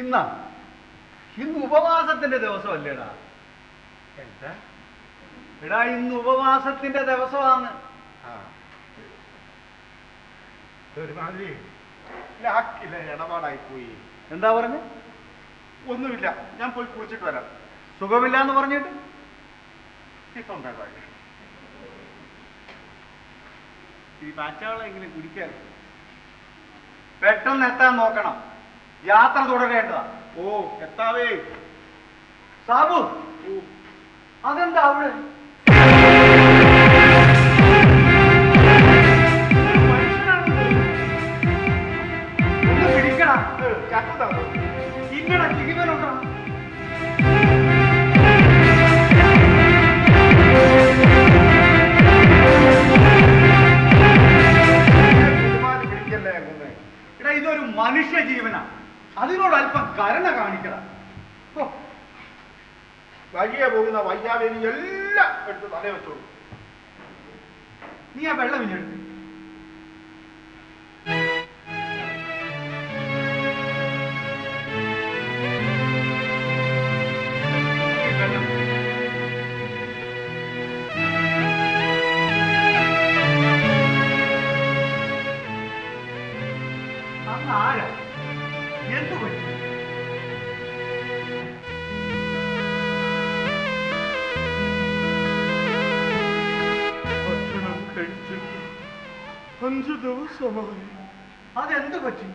D: ഇന്ന് ഉപവാസത്തിന്റെ ദിവസമല്ലേടാ?
C: എന്താ?
D: എടാ, ഇന്ന് ഉപവാസത്തിന്റെ ദിവസമാണ്.
C: ഒരുമാതിരി ലാക്കില്ല, ഇടപാടായി പോയി.
D: എന്താ പറഞ്ഞു?
C: ഒന്നുമില്ല, ഞാൻ പോയി കുളിച്ചിട്ട് വരാം.
D: സുഖമില്ലാന്ന് പറഞ്ഞിട്ട്
C: ഇപ്പം ഈ പച്ചവെള്ളം കുടിക്കാൻ
D: പെട്ടെന്ന് എത്താൻ നോക്കണം. യാത്ര തുടരേണ്ടതാ.
C: ഓ, എത്താവേ.
D: സാബു, അതെന്താ അവിടെ? ഒന്ന് പിടിക്കടാ. ഇല്ലടാ, ജീവനുണ്ടോ? എടാ, ഇതൊരു മനുഷ്യ ജീവനാ. അതിനോട് അല്പം കരുണ കാണിക്കണം.
C: വഴിയെ പോകുന്ന വയ്യാവേലി എല്ലാം എടുത്ത് തലേ വെച്ചോളൂ.
D: നീ ആ വെള്ളം ഇല്ലെടുത്ത്. അന്ന് ആരാ? എന്തു പറ്റി?
C: ഭക്ഷണം കഴിച്ചിട്ട് 5 ദിവസമായി.
D: അതെന്തു പറ്റി?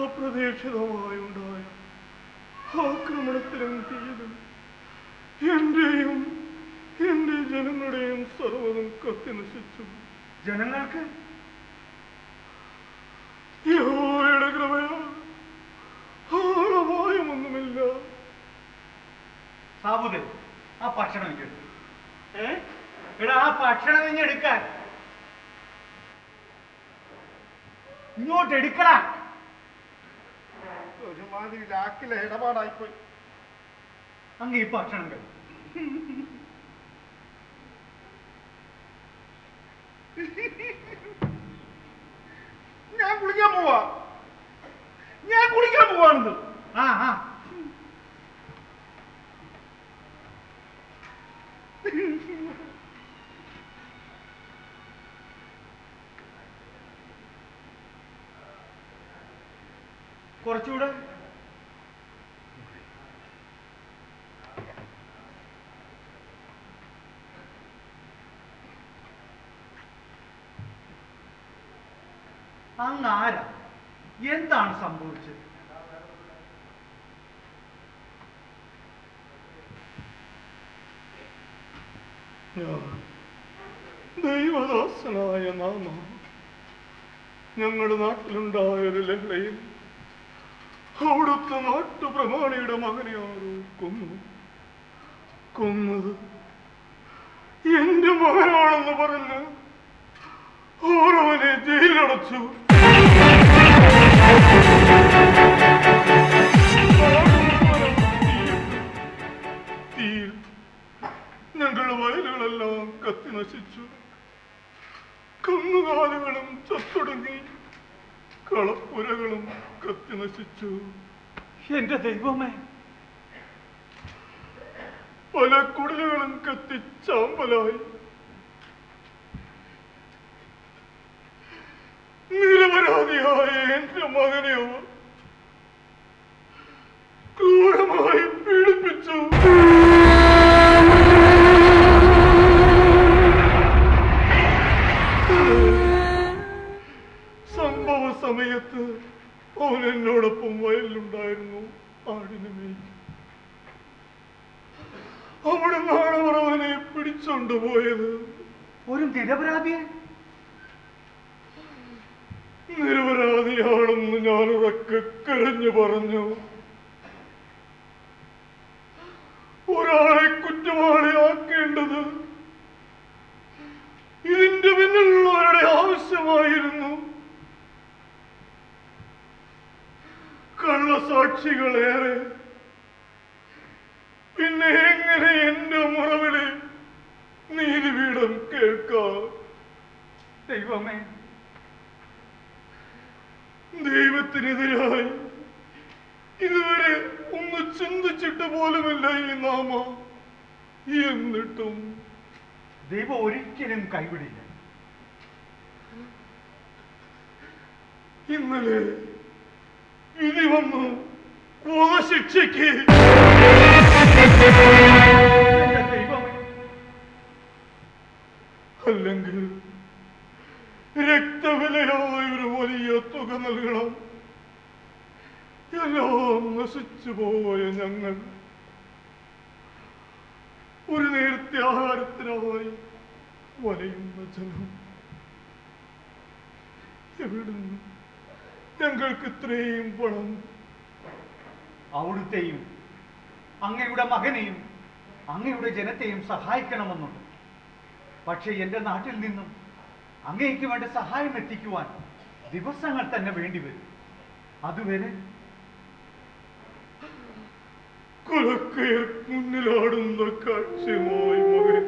C: അപ്രതീക്ഷിതമായുണ്ടായ ആക്രമണത്തിലും തീയിലും എന്റെയും എന്റെ ജനങ്ങളുടെയും സർവ്വതും കത്തിനശിച്ചു.
D: ജനങ്ങൾക്ക്
C: യഹോവയുടെ കൃപയാൽ ആളപായമൊന്നുമില്ല.
D: സാബുദേ, ആ ഭക്ഷണം ഇങ്ങെടുക്കും. എടാ, ആ ഭക്ഷണം ഇങ്ങെടുക്കാൻ. ഇങ്ങോട്ട് എടുക്കടാ.
C: ഒരുമാതിരി ലാക്കിലെ ഇടപാടായിപ്പോയി.
D: അങ്ങ് ഈ ഭക്ഷണം കഴിക്കും.
C: ഞാൻ കുളിക്കാൻ പോവാണെന്ന്.
D: ആ ആ കുറച്ചുകൂടെ. അങ്ങ് ആരാ? എന്താണ് സംഭവിച്ചത്?
C: ദൈവദാസനായ നാമ ഞങ്ങളുടെ നാട്ടിലുണ്ടായൊരു ലഹളയിൽ അവിടുത്തെ നാട്ടുപ്രമാണിയുടെ മകനെ ആരോ കൊന്നത് എന്റെ മകനാണെന്ന് പറഞ്ഞ് ഓരോവനെ ജയിലടച്ചു. തീയിൽ ഞങ്ങളുടെ വയലുകളെല്ലാം കത്തി നശിച്ചു. കന്നുകാലികളും ചത്തൊടുങ്ങി, കളപ്പുരകളും കത്തി നശിച്ചു.
D: എന്റെ ദൈവമേ,
C: പല കുടിലുകളും കത്തി ചാമ്പലായി. നിരപരാധിയായ എന്റെ മകനെ അവർ ക്രൂരമായി പീഡിപ്പിച്ചു. സംഭവ സമയത്ത് അവൻ എന്നോടൊപ്പം വയലിലുണ്ടായിരുന്നു, ആടിനെ മേയ്ക്കും. അവിടെ നാളവർ അവനെ പിടിച്ചോണ്ടുപോയത്.
D: ഒരു നിരപരാധിയെ?
C: നിരപരാധിയാണെന്ന് ഞാൻ ഉറക്കെ കരഞ്ഞു പറഞ്ഞു. ഒരാളെ കുറ്റവാളിയാക്കേണ്ടത് ഇതിന്റെ പിന്നിലുള്ളവരുടെ ആവശ്യം പ്രശ്നമായിരുന്നു. കള്ളസാക്ഷികളേറെ. പിന്നെ എങ്ങനെ എന്റെ മുറവിളി നീതിപീഠം കേൾക്കാം?
D: ദൈവമേ,
C: ദൈവത്തിനെതിരായി ഇതുവരെ ഒന്ന് ചിന്തിച്ചിട്ട് പോലുമില്ല ഈ നാമ. എന്നിട്ടും
D: ദൈവം ഒരിക്കലും കൈവിടില്ല.
C: ഇന്നലെ വിധി വന്നു വധശിക്ഷയ്ക്ക്.
D: ദൈവമേ,
C: അല്ലെങ്കിൽ രക്തവിലയായ ഒരു വലിയ തുക നൽകണം. എല്ലാം നശിച്ചു പോയ ഞങ്ങൾ ഒരു നേരത്തെ ആഹാരത്തിനായി വലയുന്ന ജനം. എവിടുന്ന് ഞങ്ങൾക്ക് ഇത്രയും പണം?
D: അവിടുത്തെയും അങ്ങയുടെ മകനെയും അങ്ങയുടെ ജനത്തെയും സഹായിക്കണമെന്നുണ്ട്. പക്ഷേ എന്റെ നാട്ടിൽ നിന്നും അങ്ങേക്ക് വേണ്ട സഹായം എത്തിക്കുവാൻ ദിവസങ്ങൾ തന്നെ വേണ്ടിവരും. അതുവരെ
C: കുലക്കയർ മുന്നിലാടുന്ന കാഴ്ചയുമായി മകൻ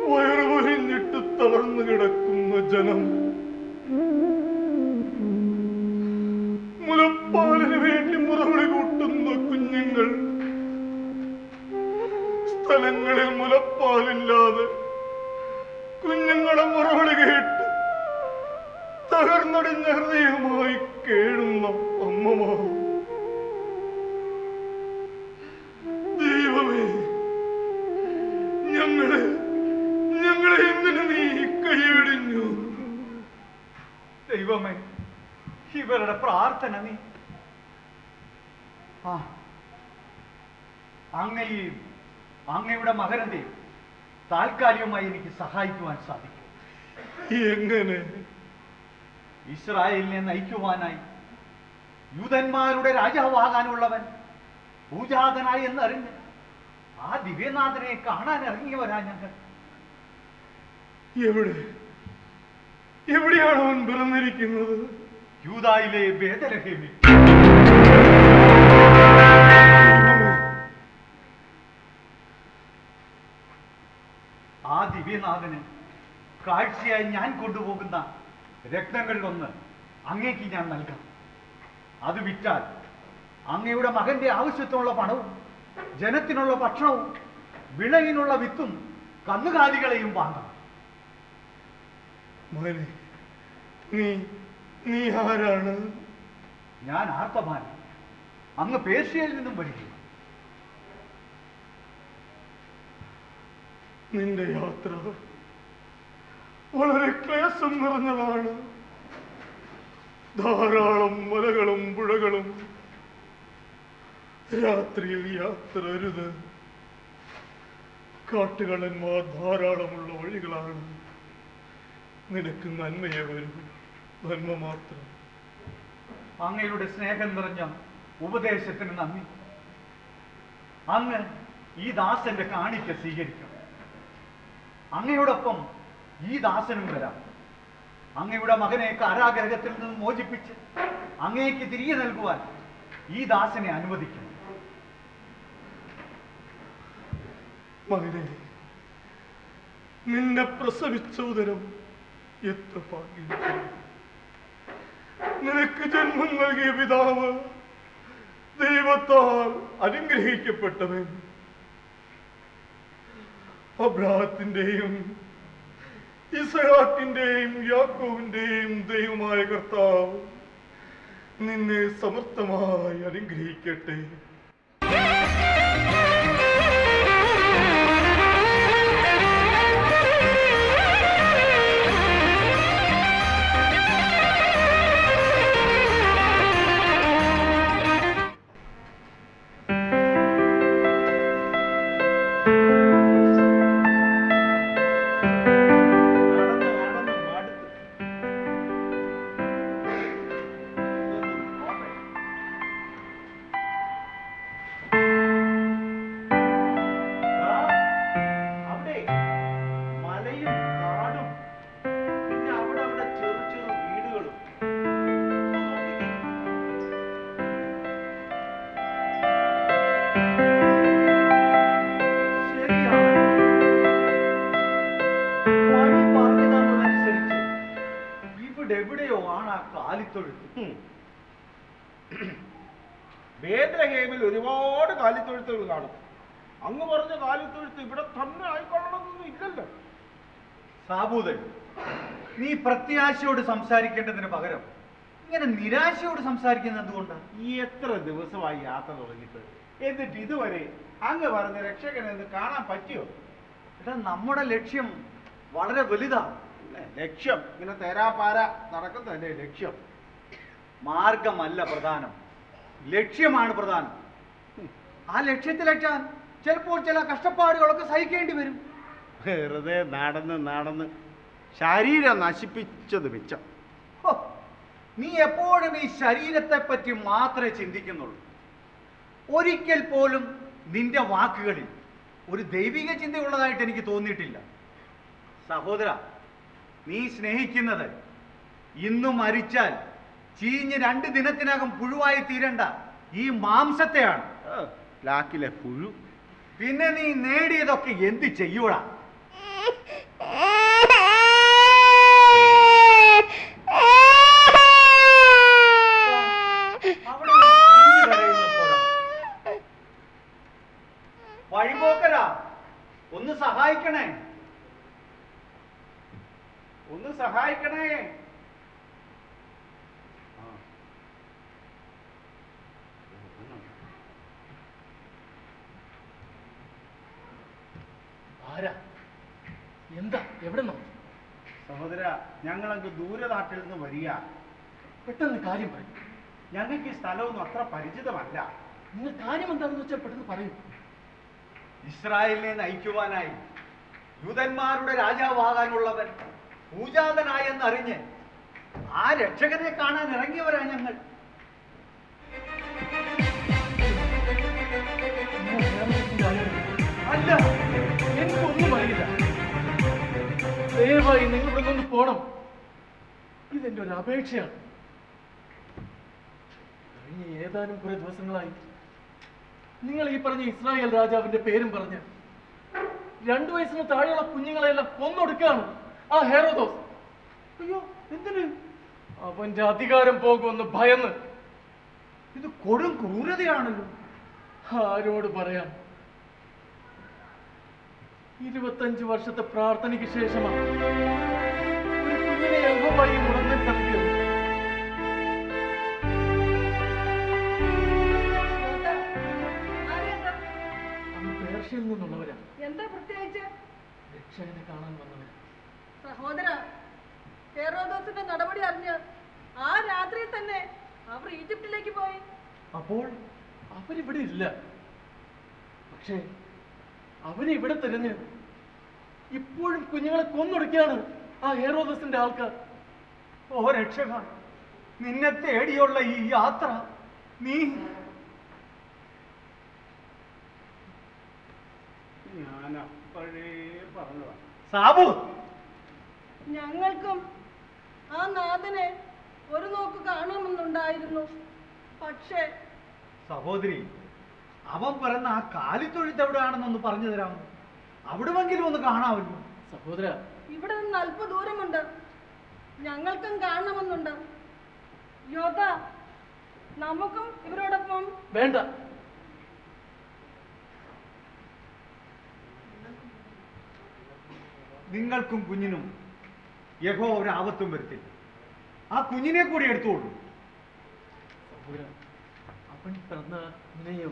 C: വയറുവരിഞ്ഞിട്ട് തളർന്നു കിടക്കുന്ന ജനം. മുലപ്പാലിന് വേണ്ടി മുറവിളി കൂട്ടുന്ന കുഞ്ഞുങ്ങൾ. സ്ഥലങ്ങളിൽ മുലപ്പാലില്ലാതെ കുഞ്ഞുങ്ങളെ മുറവിളി കേട്ട് തകർന്നടിഞ്ഞ ഹൃദയമായി കേഴുന്ന അമ്മമാർ. ദൈവമേ, ഞങ്ങളെ എന്തിനു നീ കൈവെടിഞ്ഞു?
D: ദൈവമേ, ഇവരുടെ പ്രാർത്ഥന നീ അങ്ങയെയും അങ്ങയുടെ മകനെയും താൽക്കാലികമായി എനിക്ക് സഹായിക്കുവാൻ സാധിക്കും.
C: എങ്ങനെ?
D: ഇസ്രായേലിനെ നയിക്കുവാനായി യൂതന്മാരുടെ രാജാവാകാനുള്ളവൻ പൂജാതനായി എന്നറിഞ്ഞ് ആ ദിവ്യനാഥനെ കാണാൻ ഇറങ്ങിയവരാ ഞങ്ങൾ.
C: എവിടെയാണ് അവൻ പിറന്നിരിക്കുന്നത്?
D: യൂദായിലെ ബേഥലഹേമിൽ. ആ ദിവ്യനാഥന് കാഴ്ചയായി ഞാൻ കൊണ്ടുപോകുന്ന രത്നങ്ങളിലൊന്ന് അങ്ങേക്ക് ഞാൻ നൽകാം. അത് വിറ്റാൽ അങ്ങയുടെ മകന്റെ ആവശ്യത്തിനുള്ള പണവും ജനത്തിനുള്ള ഭക്ഷണവും വിളയിനുള്ള വിത്തും കന്നുകാലികളെയും വാങ്ങാം.
C: മോനെ, നീ ആരാണ്?
D: ഞാൻ ആർത്തമാൻ, അങ്ങ് പേർഷ്യയിൽ നിന്നും വരിക.
C: നിന്റെ യാത്ര വളരെ ക്ലേശം നിറഞ്ഞതാണ്. ധാരാളം മലകളും പുഴകളും. രാത്രിയിൽ യാത്ര അരുത്. കാട്ടുകള്ളന്മാർ ധാരാളമുള്ള വഴികളാണ്. നിനക്ക് നന്മയെ വരും, നന്മ മാത്രം.
D: അങ്ങയുടെ സ്നേഹം നിറഞ്ഞ ഉപദേശത്തിന് നന്ദി. അങ്ങ് ഈ ദാസന്റെ കാണിക്ക സ്വീകരിക്കണം. അങ്ങയോടൊപ്പം ഈ ദാസനും വരാം. അങ്ങയുടെ മകനെ കാരാഗ്രഹത്തിൽ നിന്ന് മോചിപ്പിച്ച് അങ്ങേക്ക് തിരികെ നൽകുവാൻ ഈ ദാസനെ അനുവദിക്കണം.
C: മകനെ, നിന്നെ പ്രസവിച്ച ഉദരം എത്ര ഭാഗ്യം. നിനക്ക് ജന്മം നൽകിയ പിതാവ് ദൈവത്താൽ അനുഗ്രഹിക്കപ്പെട്ടവൻ. അബ്രാഹത്തിന്റെയും ഇസഹാക്കിന്റെയും യാക്കോബിന്റെയും ദൈവമായ കർത്താവ് നിന്നെ സമർത്ഥമായി അനുഗ്രഹിക്കട്ടെ.
D: അവിടെ മലയും കാടും കാലിത്തൊഴുത്ത്.
F: ബേത്ലഹേമിൽ ഒരുപാട് കാലിത്തൊഴുത്തുകൾ കാണും. അങ്ങ് പറഞ്ഞ കാലിത്തൊഴുത്ത് ഇവിടെ തന്നെ ആയിക്കൊള്ളണമെന്നൊന്നും ഇല്ലല്ലോ.
D: സാബൂതൻ, നീ പ്രത്യാശയോട് സംസാരിക്കേണ്ടതിന് പകരം ഇങ്ങനെ നിരാശയോട് സംസാരിക്കുന്നത് എന്തുകൊണ്ടാണ്?
F: ഈ എത്ര ദിവസമായി യാത്ര തുടങ്ങിയിട്ട്, എന്നിട്ട് ഇതുവരെ അങ്ങ് പറഞ്ഞ രക്ഷകനെന്ന് കാണാൻ പറ്റിയോ?
D: എടാ, നമ്മുടെ ലക്ഷ്യം വളരെ വലുതാണ്.
F: ലക്ഷ്യം ഇങ്ങനെ തേരാപാര നടക്കുന്നതല്ലേ ലക്ഷ്യം?
D: മാർഗമല്ല പ്രധാനം, ലക്ഷ്യമാണ് പ്രധാനം. ആ ലക്ഷ്യത്തിലെത്താൻ ചിലപ്പോൾ ചില കഷ്ടപ്പാടുകളൊക്കെ സഹിക്കേണ്ടി വരും.
F: വെറുതെ നടന്ന് ശരീരം നശിപ്പിച്ചത് മിച്ചം.
D: ഹോ, നീ എപ്പോഴും ഈ ശരീരത്തെ പറ്റി മാത്രമേ ചിന്തിക്കുന്നുള്ളൂ. ഒരിക്കൽ പോലും നിന്റെ വാക്കുകളിൽ ഒരു ദൈവിക ചിന്തയുള്ളതായിട്ട് എനിക്ക് തോന്നിയിട്ടില്ല. സഹോദര, നീ സ്നേഹിക്കുന്നത് ഇന്നു മരിച്ചാൽ ചീഞ്ഞ് 2 ദിനത്തിനകം പുഴുവായി തീരണ്ട ഈ മാംസത്തെയാണ്.
F: ലാക്കിലെ പുഴു.
D: പിന്നെ നീ നേടിയതൊക്കെ എന്ത് ചെയ്യൂടാ? അവിടെ ഒരു കുഞ്ഞ് കരയുന്ന സ്വരം. വഴിപോക്കരാ, ഒന്ന് സഹായിക്കണേ.
F: ഒന്ന് സഹായിക്കണേ.
I: ആരാ? എന്താ? എവിടെ നിന്നോ?
F: സഹോദര, ഞങ്ങളങ്ങ് ദൂരനാട്ടിൽ നിന്ന് വരിക.
I: പെട്ടെന്ന് കാര്യം പറയും.
F: ഞങ്ങൾക്ക് ഈ സ്ഥലമൊന്നും അത്ര പരിചിതമല്ല.
I: നിങ്ങൾ കാര്യം എന്താണെന്ന് വെച്ചാൽ പെട്ടെന്ന് പറയൂ.
D: ഇസ്രായേലിനെ നയിക്കുവാനായി യൂതന്മാരുടെ രാജാവാകാനുള്ളവൻ പൂജാതനായെന്നറിഞ്ഞ് ആ രക്ഷകനെ കാണാൻ ഇറങ്ങിയവരാ ഞങ്ങൾ.
I: അല്ല, എനിക്കൊന്നും അറിയില്ല. ദയവായി നിങ്ങൾ ഇവിടെ നിന്ന് പോണം. ഇതെന്റെ ഒരു അപേക്ഷയാണ്. കഴിഞ്ഞ ഏതാനും കുറെ ദിവസങ്ങളായി നിങ്ങൾ ഈ പറഞ്ഞ ഇസ്രായേൽ രാജാവിന്റെ പേരും പറഞ്ഞ് 2 വയസ്സിന് താഴെയുള്ള കുഞ്ഞുങ്ങളെല്ലാം കൊന്നൊടുക്കുകയാണ് ആ ഹെറോദോസ്. അയ്യോ, എന്തിന്? അവന്റെ അധികാരം പോകുമെന്ന് ഭയന്ന്.
D: ഇത് കൊടും ക്രൂരതയാണല്ലോ.
I: ആരോട് പറയാം? 25 വർഷത്തെ പ്രാർത്ഥനയ്ക്ക് ശേഷമാണ് ഒരു കുഞ്ഞിനെ യഹോവയായി ഉണർന്നു നൽകിയത്. അന്ന് പേർഷ്യയിൽ നിന്നുള്ളവരാ.
E: എന്താ പ്രത്യേകിച്ച്?
I: രക്ഷകനെ കാണാൻ വന്നവരാ.
E: സഹോദര, ഹെറോദോസിന്റെ നടപടി അറിഞ്ഞ് ആ രാത്രിയിൽ തന്നെ അവർ ഈജിപ്തിലേക്ക് പോയി.
I: അപ്പോൾ അവരിവിടെ ഇല്ല. പക്ഷേ അവരെ ഇവിടെ തിരഞ്ഞ് ഇപ്പോഴും കുഞ്ഞുങ്ങളെ കൊന്നൊടുക്കുകയാണ് ആ ഹെറോദസിന്റെ ആൾക്കാർ.
D: ഓ രക്ഷക, നിന്നെ തേടിയുള്ള ഈ യാത്ര നീ
F: ഞാൻ അപ്പോഴേ പറഞ്ഞതാണ്.
D: സാബു,
E: ഞങ്ങൾക്കും ആ നാഥനെ ഒരു നോക്ക് കാണണമെന്നുണ്ടായിരുന്നു. പക്ഷേ
D: സഹോദരി, അവൻ പറഞ്ഞ ആ കാലിത്തൊഴുത്ത് എവിടെയാണെന്നൊന്ന് പറഞ്ഞു തരാമോ? അവിടുമെങ്കിലും ഒന്ന് കാണാമല്ലോ.
I: സഹോദര,
E: ഇവിടെ നിന്ന് അല്പ ദൂരമുണ്ട്. ഞങ്ങൾക്കും കാണണമെന്നുണ്ട്. യോധ, നമുക്കും ഇവരോടൊപ്പം.
I: വേണ്ട.
D: നിങ്ങൾക്കും കുഞ്ഞിനും യഹോവ ഒരു ആപത്തും വരുത്തില്ല. ആ കുഞ്ഞിനെ കൂടി എടുത്തോളൂ.
I: സഹോദര, അവൻ പിറന്ന നിന്നെയോ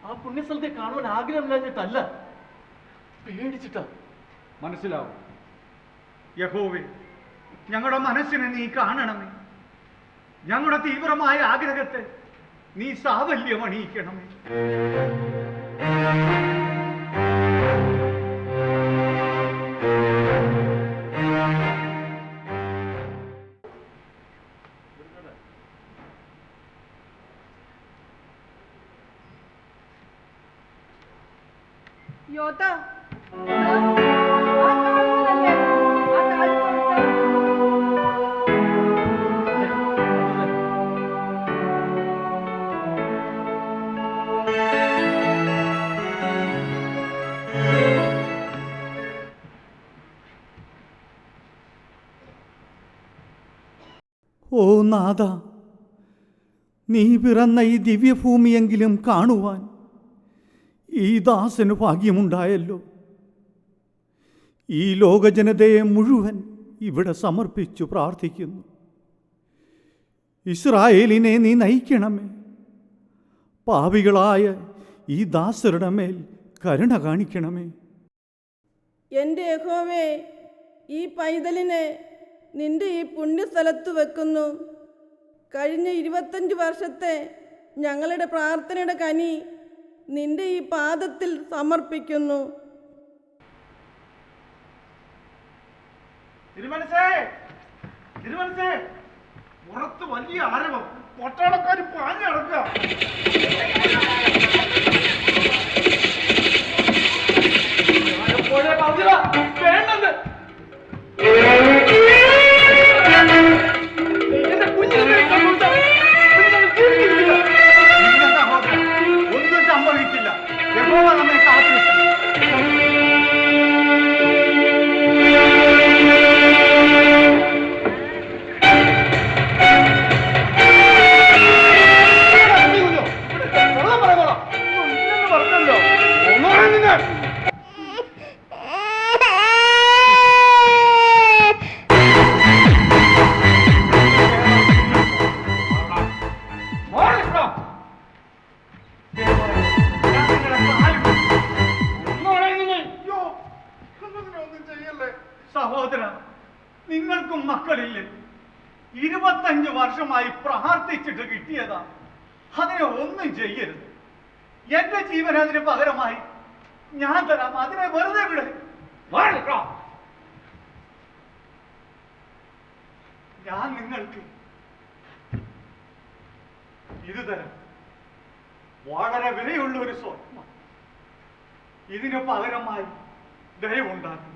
I: ആ പുണ്യസ്ഥലത്തെ കാണുവാൻ ആഗ്രഹമില്ലാഞ്ഞിട്ടല്ല, പേടിച്ചിട്ടാ.
D: മനസ്സിലാവും. യഹോവേ, ഞങ്ങളുടെ മനസ്സിനെ നീ കാണണമേ. ഞങ്ങളുടെ തീവ്രമായ ആഗ്രഹത്തെ നീ സാവല്യം അണിയിക്കണമേ.
E: യോധ, ആ കാണുന്നതല്ലേ ആ കാലിത്തൊഴുത്ത്?
J: ഓ നാഥ, നീ പിറന്ന ഈ ദിവ്യഭൂമിയെങ്കിലും കാണുവാൻ ഈ ദാസന് ഭാഗ്യമുണ്ടായല്ലോ. ഈ ലോകജനതയെ മുഴുവൻ ഇവിടെ സമർപ്പിച്ചു പ്രാർത്ഥിക്കുന്നു. ഇസ്രായേലിനെ നീ നയിക്കണമേ. പാപികളായ ഈ ദാസരുടെ മേൽ കരുണ കാണിക്കണമേ.
E: എൻ്റെ യഹോവേ, ഈ പൈതലിനെ നിന്റെ ഈ പുണ്യസ്ഥലത്ത് വെക്കുന്നു. കഴിഞ്ഞ 25 വർഷത്തെ ഞങ്ങളുടെ പ്രാർത്ഥനയുടെ കനി നിന്റെ ഈ പാദത്തിൽ സമർപ്പിക്കുന്നു.
F: തിരുമനസേ, തിരുമനസേ, പുറത്ത് വലിയ ആരവം, പട്ടാളക്കാർ പാഞ്ഞടക്കുക.
I: വേണ്ടത്
D: ഒന്നും സംഭവിക്കില്ല. യഹോവ നമ്മെ കാത്തിരിക്കും.
F: പറഞ്ഞല്ലോ, ഒന്നോടെ നിങ്ങൾ
D: സഹോദര, നിങ്ങൾക്കും മക്കളില്ലേ? 25 വർഷമായി പ്രാർത്ഥിച്ചിട്ട് കിട്ടിയതാ. അതിനെ ഒന്നും ചെയ്യരുത്. എന്റെ ജീവൻ അതിന് പകരമായി ഞാൻ തരാം. അതിനെ വെറുതെ വിടെ. ഞാൻ നിങ്ങൾക്ക് ഇത് തരാം. വളരെ വിലയുള്ള ഒരു സ്വർണം. ഇതിന് പകരമായി ദയവുണ്ടാകും.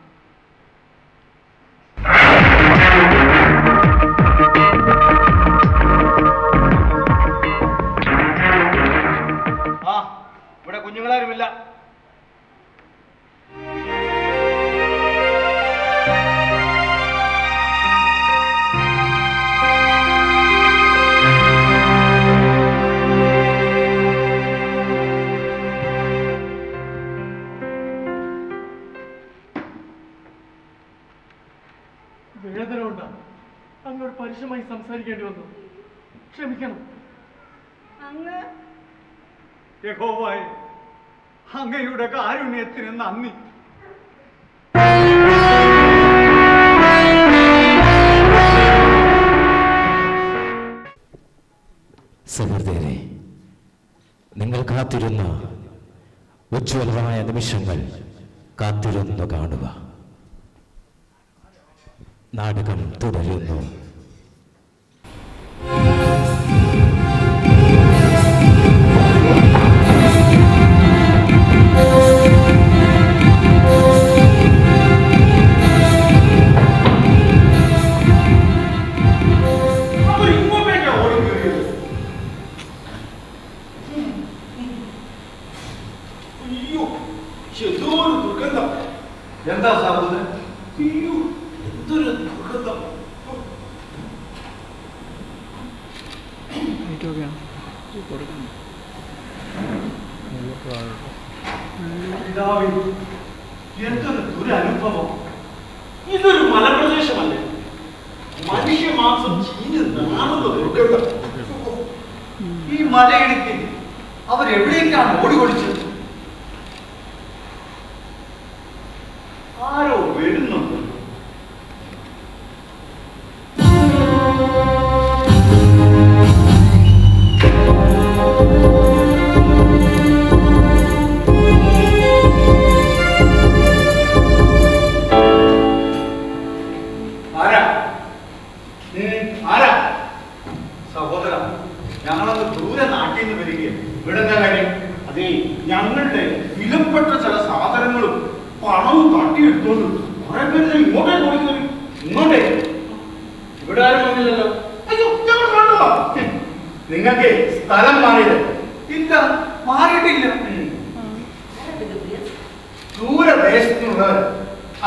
F: ഇവിടെ കുഞ്ഞുങ്ങളാരുമില്ല.
I: വേദന ഉണ്ടാകും. അങ്ങോട്ട് പരുഷമായി സംസാരിക്കേണ്ടി വന്നു. ക്ഷമിക്കണം.
E: അങ്ങ്
D: യഹോവേ, അങ്ങയുടെ കാരുണ്യത്തിന് നന്ദി.
A: സഹോദരരെ, നിങ്ങൾ കാത്തിരുന്ന ഉജ്ജ്വലമായ നിമിഷങ്ങൾ കാത്തിരുന്നു കാണുക. നാടകം തുടരുന്നു.
D: എന്താ സഹോദരൻ?
F: എന്തൊരു ദുർഗന്ധം.
D: എന്തൊരു ദുരനുഭവം.
F: ഇതൊരു മലപ്രദേശമല്ലേ? മനുഷ്യ മാംസം ചീഞ്ഞ് നാളുന്ന ദുർഗന്ധം.
D: ഈ മലയിടുക്കിൽ അവരെവിടേക്കാണ് ഓടി ഒളിച്ചത്? ആരോ വരുന്നുണ്ട്. സഹോദര, ഞങ്ങളത് ദൂരെ നാട്ടിൽ നിന്ന് വരികയാണ്.
F: ഇവിടെ എന്താ കാര്യം? അതെ, ഞങ്ങളുടെ വിലപ്പെട്ട ചില സാധനങ്ങളും പണവും തട്ടിയെടുത്തോണ്ട് കുറെ പേര് ഇങ്ങോട്ടേക്ക് ഓടിക്കുന്നു. ഇങ്ങോട്ടേ ഇവിടെ ആരും വന്നില്ലല്ലോ. അയ്യോ, ഞങ്ങൾ കണ്ടോ?
C: നിങ്ങൾക്ക് സ്ഥലം മാറിയത്
D: ഇല്ല, മാറിയിട്ടില്ല.
C: ദൂരദേശത്തുനിന്നുള്ളവർ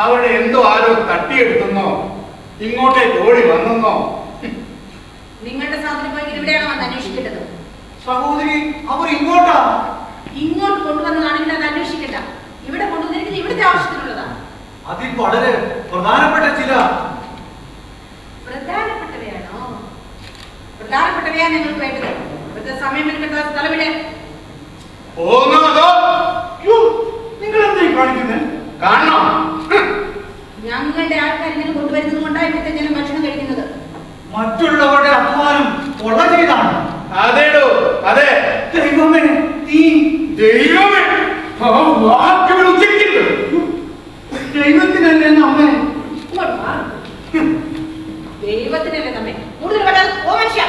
C: അവിടെ എന്തോ ആരോ തട്ടിയെടുത്തെന്നോ ഇങ്ങോട്ടേക്ക് ഓടി വന്നെന്നോ
K: ഇവിടെയാണോ വന്ന് അന്വേഷിക്കേണ്ടത്?
D: സഹോദരി, അവർ ഇങ്ങോട്ടാ.
K: ഇങ്ങോട്ട് കൊണ്ടുവന്നതാണെങ്കിൽ അത് അന്വേഷിക്കണ്ട. ഇവിടെ കൊണ്ടുവന്നിരിക്കുന്നത് ഇവിടുത്തെ ആവശ്യത്തിനുള്ളതാണ്.
D: അതിൽ വളരെ പ്രധാനപ്പെട്ട ചില
K: പ്രധാനപ്പെട്ടവയാണോ? പ്രധാനപ്പെട്ടവയാ ഞങ്ങൾക്ക് വേണ്ടത്. ഇവിടുത്തെ സമയം എടുക്കേണ്ട സ്ഥലമിടെ
F: നിങ്ങൾ എന്താ കാണിക്കുന്നത്? കാണണം.
K: ഞങ്ങളുടെ ആൾക്കാർ ഇങ്ങനെ കൊണ്ടുവരുന്നത് കൊണ്ടാണ് ഇവിടുത്തെ ജനം ഭക്ഷണം കഴിക്കുന്നത്.
D: മറ്റുള്ളവരുടെ അധ്വാനം കൊള്ള ചെയ്താണ്.
F: അതേടോ, അതെ.
D: ദൈവമേ,
F: ദൈവമേ,
D: ദൈവത്തിനല്ലേ നമ്മെ.
K: ദൈവത്തിനല്ലേ നമ്മെ. കൂടുതൽ മനുഷ്യ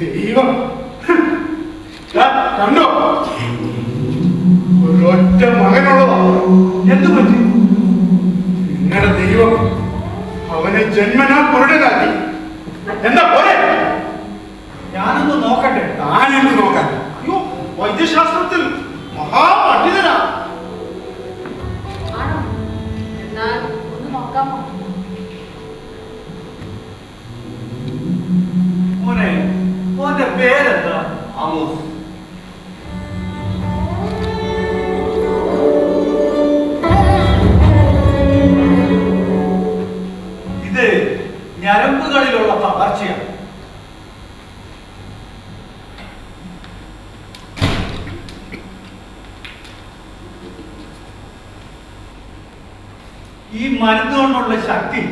F: ദൈവം കണ്ടോ? ഒരൊറ്റ മകനുള്ളതാ.
D: എന്തു പറ്റി?
F: നിങ്ങളുടെ ദൈവം അവനെ ജന്മനാ കുരുടനാക്കി. എന്താ പോലെ?
D: ഞാനൊന്ന് നോക്കട്ടെ.
F: താനെന്ന് നോക്കാൻ? അയ്യോ, വൈദ്യശാസ്ത്രത്തിൽ മഹാപണ്ഡിതനാ.
K: ആണോ? എന്നാൽ ഒന്ന് നോക്കാമോ?
D: മോനെ, മോന്റെ പേരെന്താ?
F: ആമോസ്.
D: ഇത് ഞരമ്പുകളിലുള്ള തകർച്ചയാണ്. ഈ മരുന്ന് കൊണ്ടുള്ള ശക്തി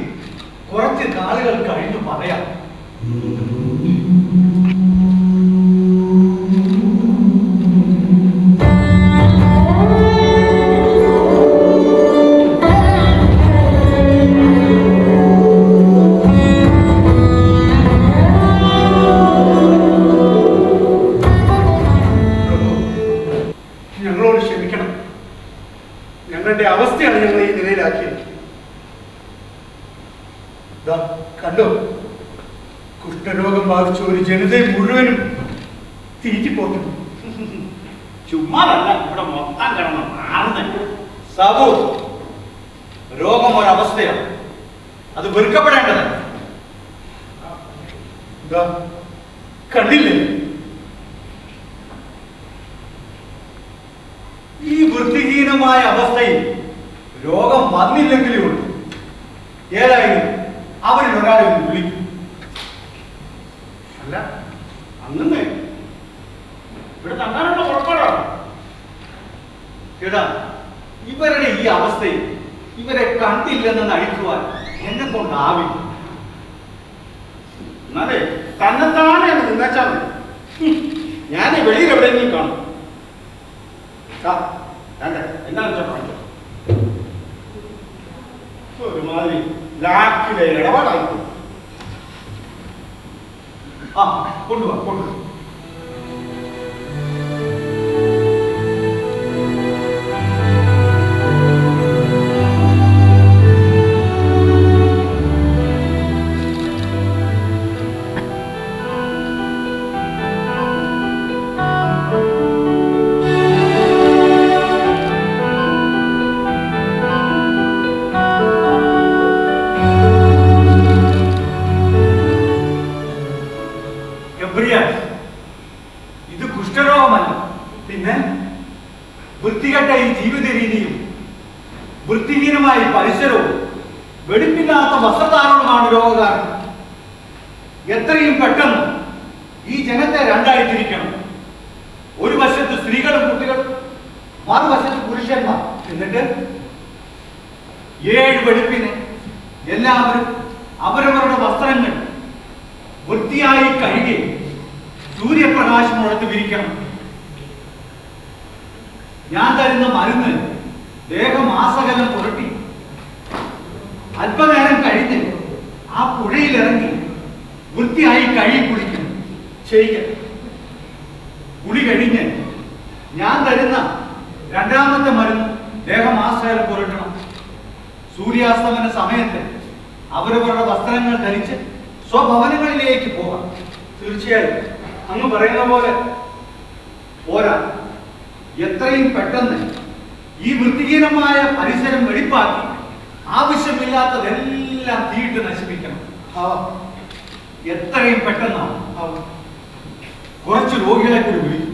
D: കുറച്ച് നാളുകൾ കഴിഞ്ഞു പറയാം.
F: ഞങ്ങളോട് ക്ഷമിക്കണം. ഞങ്ങളുടെ അവസ്ഥയാണ് ഞങ്ങൾ ഈ നിലയിലാക്കിയത്. കണ്ടോ, കുഷ്ഠരോഗം ബാധിച്ച ഒരു ജനതയെ മുഴുവനും തീറ്റിപ്പോട്ടു.
D: ചുമ്മാതല്ല, ഇവിടെ മൊത്തം കിടന്ന് മാറുന്നുണ്ട്. സാബു, രോഗം ഒരവസ്ഥയാണ്, അത് വെറുക്കപ്പെടേണ്ടതാണ്.
F: കണ്ടില്ലേ,
D: ഈ വൃത്തിഹീനമായ അവസ്ഥയിൽ രോഗം വന്നില്ലെങ്കിലേ ഉള്ളൂ. ഏതായാലും അവരിൽ ഒരാളെ ഒന്ന് വിളിക്കും.
F: അല്ല അങ്ങനെ ഇവിടെ തങ്ങാനുള്ള പുറപ്പാടാണ്.
D: എടാ, ഇവരുടെ ഈ അവസ്ഥയിൽ ഇവരെ കണ്ടില്ലെന്ന് നടിക്കുവാൻ എന്നെ കൊണ്ടാവില്ല.
F: എന്നാലേ തന്നെത്താനെ നിന്നച്ചാൽ മതി. ഞാൻ വെളിയിൽ എവിടെയെങ്കിലും കാണും. എന്നാ ഒരുമാതിരി ലാക്കിലെ ഇടപാടായി.
D: ആ, കൊണ്ടുപോവാ കൊണ്ടുപോവാ. ഇത് കുഷ്ഠരോഗമല്ല, പിന്നെ വൃത്തികെട്ട ഈ ജീവിത രീതിയും വൃത്തിഹീനമായ പരിസരവും വെടിപ്പില്ലാത്ത വസ്ത്രധാരണവുമാണ് രോഗകാരണം. എത്രയും പെട്ടെന്ന് ഈ ജനത്തെ രണ്ടായി തിരിക്കണം. ഒരു വശത്ത് സ്ത്രീകളും കുട്ടികളും, മറുവശത്ത് പുരുഷന്മാർ. എന്നിട്ട് 7 വെളുപ്പിന് എല്ലാവരും അവരവരുടെ വസ്ത്രങ്ങൾ വൃത്തിയായി കഴുകി സൂര്യപ്രകാശമുള്ളത്ത് വിരിക്കണം. ഞാൻ തരുന്ന മരുന്ന് ദേഹമാസകലം പുരട്ടി അല്പനേരം കഴിഞ്ഞ് ആ പുഴയിലിറങ്ങി വൃത്തിയായി കഴുകി കുളിക്കണം. ചെയ്യണം. കുളി കഴിഞ്ഞ് ഞാൻ തരുന്ന 2ാമത്തെ മരുന്ന് ദേഹമാസകലം പുരട്ടണം. സൂര്യാസ്തമന സമയത്ത് അവരവരുടെ വസ്ത്രങ്ങൾ ധരിച്ച് സ്വഭവനങ്ങളിലേക്ക് പോകാം. തീർച്ചയായും അങ്ങ് പറയുന്ന പോലെ പോരാ, എത്രയും പെട്ടെന്ന് ഈ വൃത്തിഹീനമായ പരിസരം വെടിപ്പാക്കി ആവശ്യമില്ലാത്തതെല്ലാം തീയിട്ട് നശിപ്പിക്കണം. എത്രയും പെട്ടെന്നാണ് കുറച്ച് രോഗികളെ കൂടി വിളിക്കും.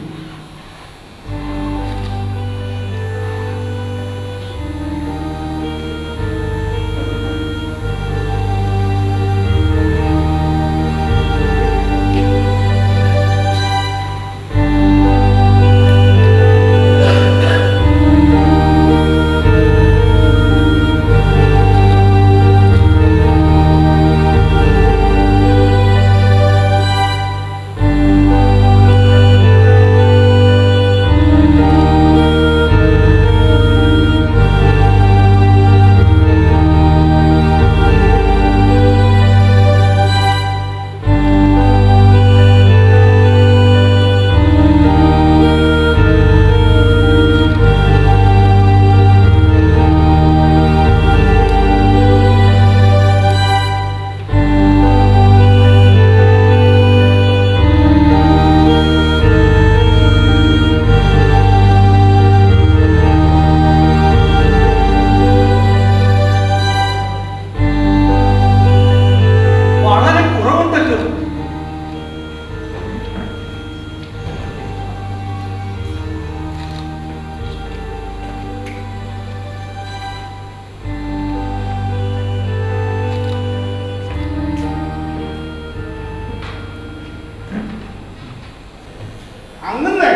F: അങ്ങനെ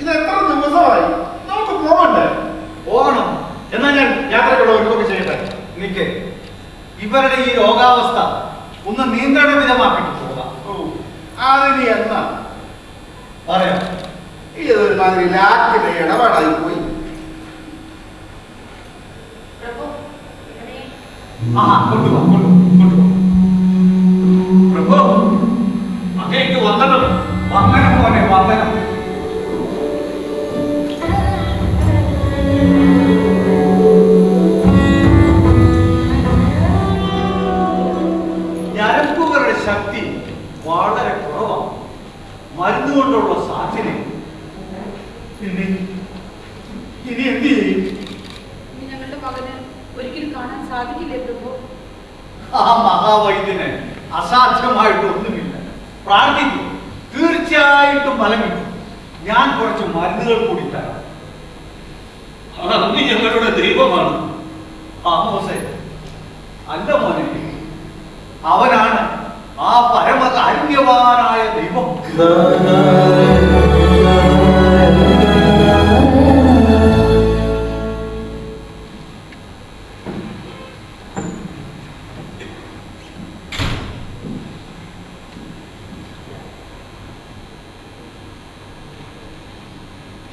F: ഇത് എത്ര ദിവസമായി? നമുക്ക് പോകണ്ടേ?
D: പോകണം. എന്നാൽ ഞാൻ യാത്രയ്ക്കുള്ള ഒരുക്കൊക്കെ ചെയ്യട്ടെ. നിക്ക്, ഇവരുടെ ഈ രോഗാവസ്ഥ ഒന്ന് നിയന്ത്രണ വിധമാക്കിട്ട് പോകാം.
F: അതിന് എന്നാ
D: പറയാം.
F: ഇതൊരു മാതിരി ലാക്കിന്റെ ഇടപാടായി പോയി.
D: കൊണ്ടുപോ. പ്രഭു, അങ്ങേക്ക് വന്ദനം. വന്ദനം പോലെ വന്ദനം. ഞരമ്പുകളുടെ ശക്തി വളരെ കുറവാണ്. മരുന്ന് കൊണ്ടുള്ള സാധ്യത ഇനി എന്ത് ചെയ്യും?
K: ഞങ്ങളുടെ മകന് ഒരിക്കലും കാണാൻ സാധിക്കില്ലേ പ്രഭു?
D: ആ മഹാവൈദ്യന് അസാധ്യമായിട്ടൊന്നുമില്ല. പ്രാർത്ഥിക്കും, തീർച്ചയായിട്ടും ഫലം കിട്ടും. ഞാൻ കുറച്ച് മരുന്നുകൾ കൂടി തരാം.
F: അങ്ങ് ഞങ്ങളുടെ ദൈവമാണ്.
D: ആ മോസേ, അല്ല മോനെ, അവനാണ് ആ പരമകാരുണ്യവാനായ ദൈവം.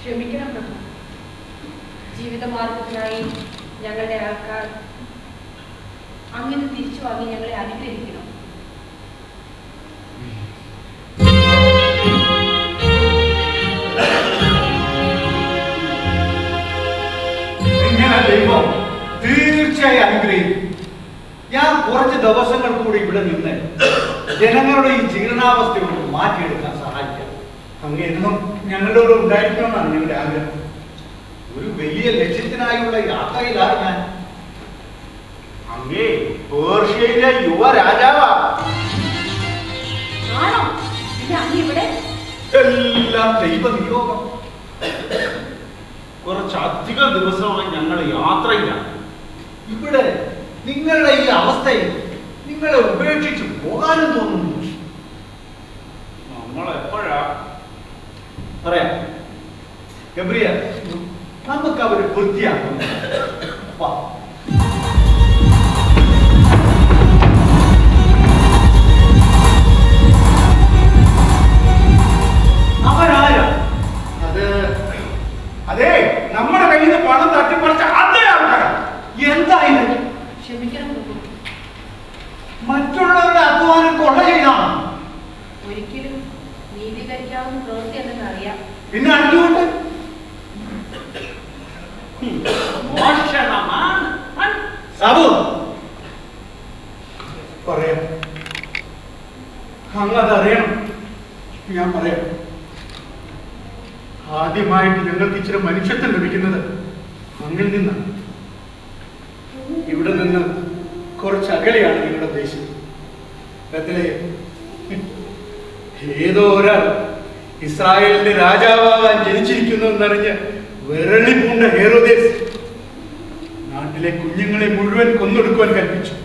K: ക്ഷമിക്കണം പ്രഭു. ജീവിതമാർഗത്തിനായി ഞങ്ങളുടെ ആൾക്കാർ അങ്ങനെ തിരിച്ചു വാങ്ങി ഞങ്ങളെ അനുഗ്രഹിക്കണം.
D: ഇങ്ങനെ ദൈവം തീർച്ചയായും അനുഗ്രഹിക്കും. ഞാൻ കുറച്ച് ദിവസങ്ങൾ കൂടി ഇവിടെ നിന്ന് ജനങ്ങളുടെ ഈ ജീർണാവസ്ഥയോട് മാറ്റിയെടുക്കാൻ സഹായിക്കാം.
F: അങ്ങ് എന്നും ഞങ്ങളുടെ കൂടെ ഉണ്ടായിരിക്കണമെന്നാണ് ഞങ്ങളുടെ ആഗ്രഹം.
D: ഒരു വലിയ ലക്ഷ്യത്തിനായുള്ള യാത്രയിലാണ് ഞാൻ.
F: അങ്ങേ പേർഷ്യയിലെ യുവരാജാവാ.
K: ആണോ? പിന്നെ അങ്ങ് ഇവിടെ?
F: എല്ലാം ദൈവനിയോഗം. കുറച്ചധികം ദിവസമായി ഞങ്ങൾ യാത്രയിലാണ്.
D: ഇവിടെ നിങ്ങളുടെ ഈ അവസ്ഥയിൽ നിങ്ങളെ ഉപേക്ഷിച്ച് പോകാനും തോന്നുന്നു.
F: നമ്മൾ എപ്പോഴാ
D: പറയാം ഗബ്രിയേൽ, നമുക്ക് അവര് വൃത്തിയാക്കുന്നു. വാ. അവരാരാ?
F: അതെ, നമ്മുടെ കയ്യിൽ നിന്ന് പണം തട്ടിപ്പറിച്ച അതേ ആൾക്കാരാ.
D: എന്തായാലും
K: ക്ഷമിക്കണം പ്രഭു.
D: മറ്റുള്ളവരുടെ അധ്വാനം കൊള്ള ചെയ്താണ്.
K: ഒരിക്കലും നീതീകരിക്കാവുന്ന പ്രവൃത്തിയല്ലെന്ന് അറിയാം.
D: പിന്നെ അറിഞ്ഞുകൊണ്ട്
F: മോഷണമാണ്.
D: സാബു
F: പറയാം, അങ്ങതറിയണം. ഞാൻ പറയാം. ആദ്യമായിട്ട് ഞങ്ങൾക്ക് ഇച്ചിരി മനുഷ്യത്വം ലഭിക്കുന്നത് അങ്ങിൽ നിന്നാണ്. ഇവിടെ നിന്ന് കുറച്ച് അകലെയാണ് നിങ്ങളുടെ ദേശം.
C: ഏതോ ഒരാൾ ഇസ്രായേലിന്റെ രാജാവാകാൻ ജനിച്ചിരിക്കുന്നു എന്നറിഞ്ഞ് വിരളി പൂണ്ട ഹെരോദേസ് നാട്ടിലെ കുഞ്ഞുങ്ങളെ മുഴുവൻ കൊന്നൊടുക്കുവാൻ കൽപ്പിച്ചു.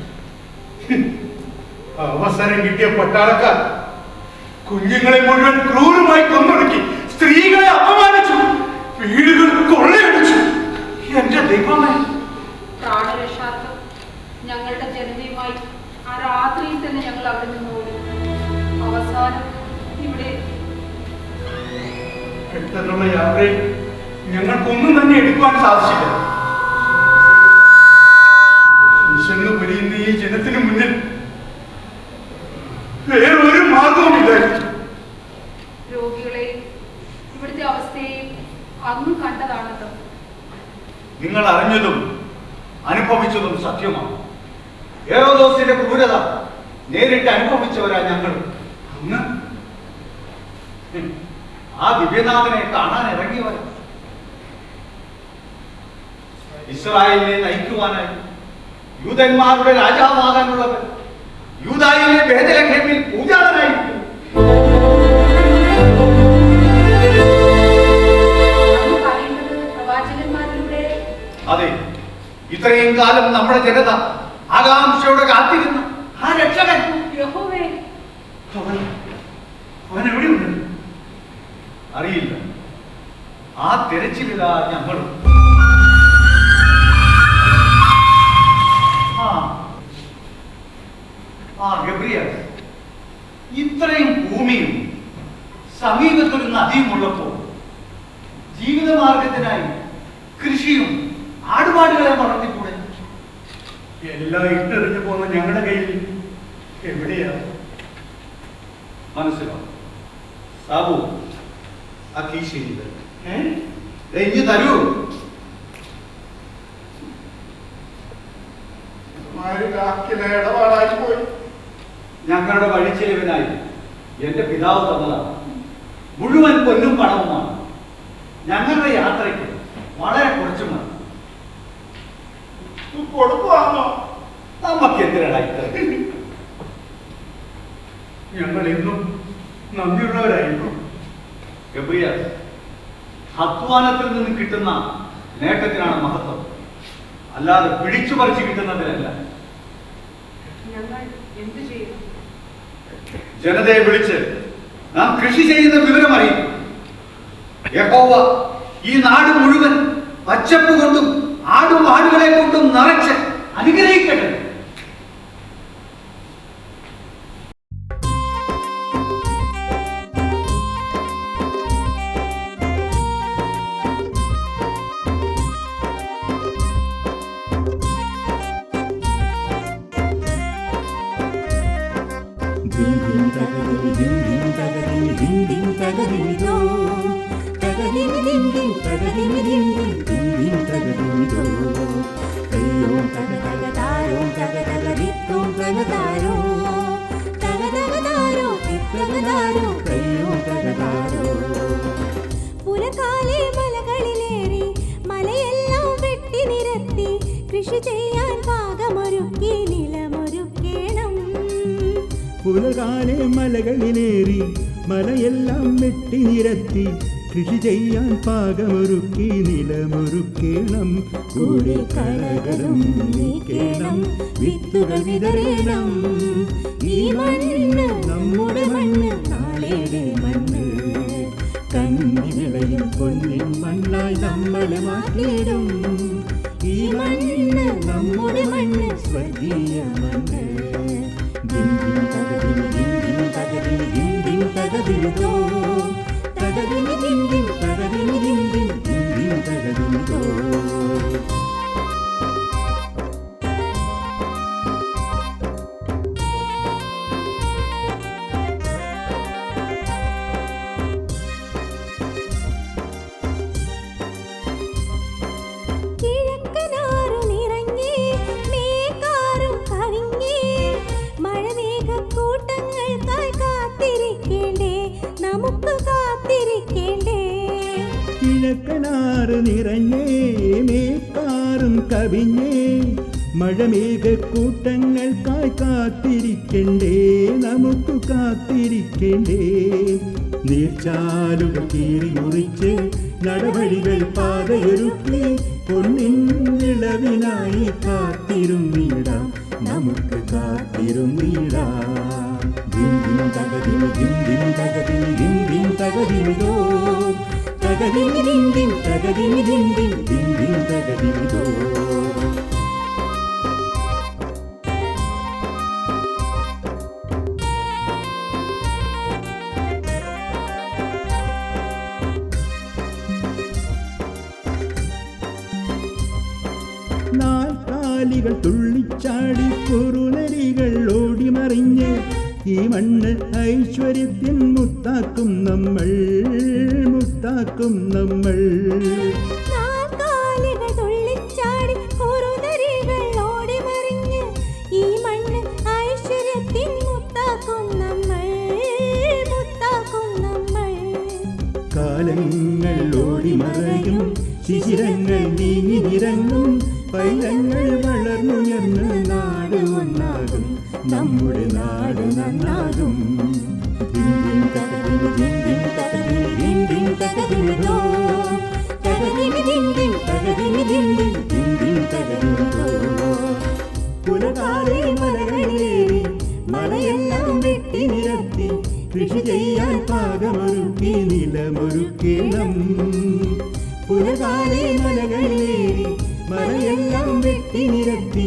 C: അവസരം കിട്ടിയ പട്ടാളക്കാർ കുഞ്ഞുങ്ങളെ മുഴുവൻ ക്രൂരമായി കൊന്നൊടുക്കി, സ്ത്രീകളെ അപമാനിച്ചു, വീടുകൾ കൊള്ളയടിച്ചു. എന്റെ ദൈവമേ!
K: പ്രാണരക്ഷാർത്ഥം ഞങ്ങളുടെ ജനതയുമായി ആ രാത്രിയിൽ തന്നെ ഞങ്ങൾ അവിടെ നിന്ന് ഓടി. അവസാനം ഇവിടെ
C: പെട്ടെന്നുള്ള യാത്രയിൽ ഞങ്ങൾക്കൊന്നും തന്നെ എടുക്കുവാൻ സാധിച്ചില്ല. വിശന്നു പിരിയുന്ന ഈ ജനത്തിനു മുന്നിൽ വേറൊരു മാർഗവുമില്ലായിരുന്നു.
K: രോഗികളെയും ഇവിടുത്തെ അവസ്ഥയെയും അന്ന് കണ്ടതാണല്ലോ.
F: നിങ്ങൾ അറിഞ്ഞതും അനുഭവിച്ചതും സത്യമാണ്. ഹെരോദോസിന്റെ ക്രൂരത നേരിട്ട് അനുഭവിച്ചവരാ ഞങ്ങൾ. അന്ന് ആ ദിവ്യനാഥനെ കാണാൻ ഇറങ്ങിയവർ. ഇസ്രായേലിനെ നയിക്കുവാനായി യൂതന്മാരുടെ രാജാവാകാനുള്ളവർ യൂദായിലെ ബേഥലഹേമിൽ പൂജാതനായിരിക്കും. അതെ, ഇത്രയും കാലം നമ്മുടെ ജനത ആകാംക്ഷയോടെ കാത്തിരുന്നു ആ രക്ഷകൻ. അവൻ എവിടെയുണ്ട് അറിയില്ല. ആ തിരച്ചിലിതാ ഞങ്ങളും. ഗബ്രിയേൽ, ഇത്രയും ഭൂമിയും സമീപത്തൊരു നദിയുമുള്ളപ്പോൾ ജീവിതമാർഗത്തിനായി കൃഷിയും ആടുപാടുകളെ വളർത്തിക്കൂടെ?
C: എല്ലാം ഇട്ടെറിഞ്ഞു പോകുന്ന ഞങ്ങളുടെ കയ്യിൽ എവിടെയാ?
F: മനസ്സിലാവും സാബു, ആ കീശയിൽ ഇഞ്ഞു തരൂ.
C: ഇടപാടായിപ്പോയി.
F: ഞങ്ങളുടെ വഴിച്ചെലവിനായി എന്റെ പിതാവ് തന്നതാണ്. മുഴുവൻ പൊന്നും പണവുമാണ്. ഞങ്ങളുടെ യാത്രയ്ക്ക് വളരെ കുറച്ചു മതി.
C: കൊടുക്കുവാണോ?
F: നമുക്ക് എന്തിനാ?
C: ഞങ്ങൾ എന്നും നന്ദിയുള്ളവരായിരുന്നു.
F: ഗബ്രിയേൽ, അധ്വാനത്തിൽ നിന്ന് കിട്ടുന്ന നേട്ടത്തിനാണ് മഹത്വം, അല്ലാതെ പിടിച്ചു പറിച്ചു കിട്ടുന്നതിനല്ല. ജനതയെ വിളിച്ച് നാം കൃഷി ചെയ്യുന്ന വിവരം അറിയിക്കും. യഹോവ ഈ നാട് മുഴുവൻ പച്ചപ്പ് കൊണ്ടും ആടും ആടുകളെ കൊണ്ടും നിറച്ച് അനുഗ്രഹിക്കട്ടെ.
L: പുലകാലെ മലകളിലേറി മലയെല്ലാം വെട്ടി നിരത്തി കൃഷി ചെയ്യാൻ പാകമൊരുക്കി നിലമൊരുക്കേണം.
J: പുലകാലെ മലകളിലേറി മലയെല്ലാം വെട്ടി നിരത്തി കൃഷി ചെയ്യാൻ പാകമൊരുക്കി നിലമൊരുക്കേണം.
L: കൂടെ കളകളും നീക്കേണം, വിത്തുകൾ വിതറേണം. ഈ മണ്ണ് നമ്മുടെ മണ്ണ്, നാളെയുടെ മണ്ണ്. കന്നി വിളയും പൊന്നിൻ മണ്ണായി നമ്മളെ മാറ്റിയിടും. ഈ മണ്ണ് നമ്മുടെ മണ്ണ്, സ്വർഗീയ മണ്ണ്. ദിൻ തകതിന് ദിൻ തകതിന് ദിൻ തകതിനോ തകതിന് ദിൻ തകതിന് ദിൻ തകതിനോ. കിഴക്കനാറു നിറഞ്ഞേ മേഘാറും കവിഞ്ഞേ, മഴമേഘക്കൂട്ടങ്ങൾക്കായി കാത്തിരിക്കേണ്ടേ, നമുക്ക് കാത്തിരിക്കേണ്ടേ.
J: കിഴക്കനാറ് നിറഞ്ഞേ മേഘാറും കവിഞ്ഞേ, മഴമേഘക്കൂട്ടങ്ങൾക്കായി കാത്തിരിക്കണ്ടേ, നമുക്ക് കാത്തിരിക്കണ്ടേ. നീർച്ചാലുകൾ കീറി മുറിച്ച് നടവഴികൾ പാതയൊരുക്കി പൊന്നിൻ വിളവിനായി കാത്തിരുന്നിടാം, നമുക്ക് കാത്തിരുന്നിടാം. ദിൻ തകതിമി ദിൻ തകതിമി ദിൻ തകതിമിതോ, തകതിമി ദിൻ തകതിമി ദിൻ തകതിമിതോ. നാൽക്കാലികൾ തുള്ളിച്ചാടി കുറുനരികൾ ഓടിമറിഞ്ഞ് ഈ മണ്ണ് ഐശ്വര്യത്തിൻ മുത്താക്കും നമ്മൾ, മുത്താക്കും നമ്മൾ.
L: നാൽക്കാലികൾ തുള്ളിച്ചാടി കുറുനരികൾ ഓടിമറിഞ്ഞ് ഈ മണ്ണ് ഐശ്വര്യത്തിൻ മുത്താക്കും നമ്മൾ, മുത്താക്കും നമ്മൾ.
J: കാലങ്ങൾ ഓടിമറയും ശിശിരങ്ങൾ നീങ്ങിനിറങ്ങും, പൈലങ്ങൾ വളർന്നുയർന്ന് നാട് ഒന്നാകും, നമ്മുടെ നാട് നന്നാകും. ദിൻ തകതിമി ദിൻ തകതിമി തകതിമിതോ, തകതിമി ദിൻ തകതിമി ദിൻ തകതിമിതോ. പുലകാലേ മലകളേറി മലയെല്ലാം വെട്ടി നിരത്തി കൃഷി ചെയ്യാൻ പാകമൊരുക്കി നിലമൊരുക്കേണം. പുലകാലേ മലകളേറി മലയെല്ലാം വെട്ടി നിരത്തി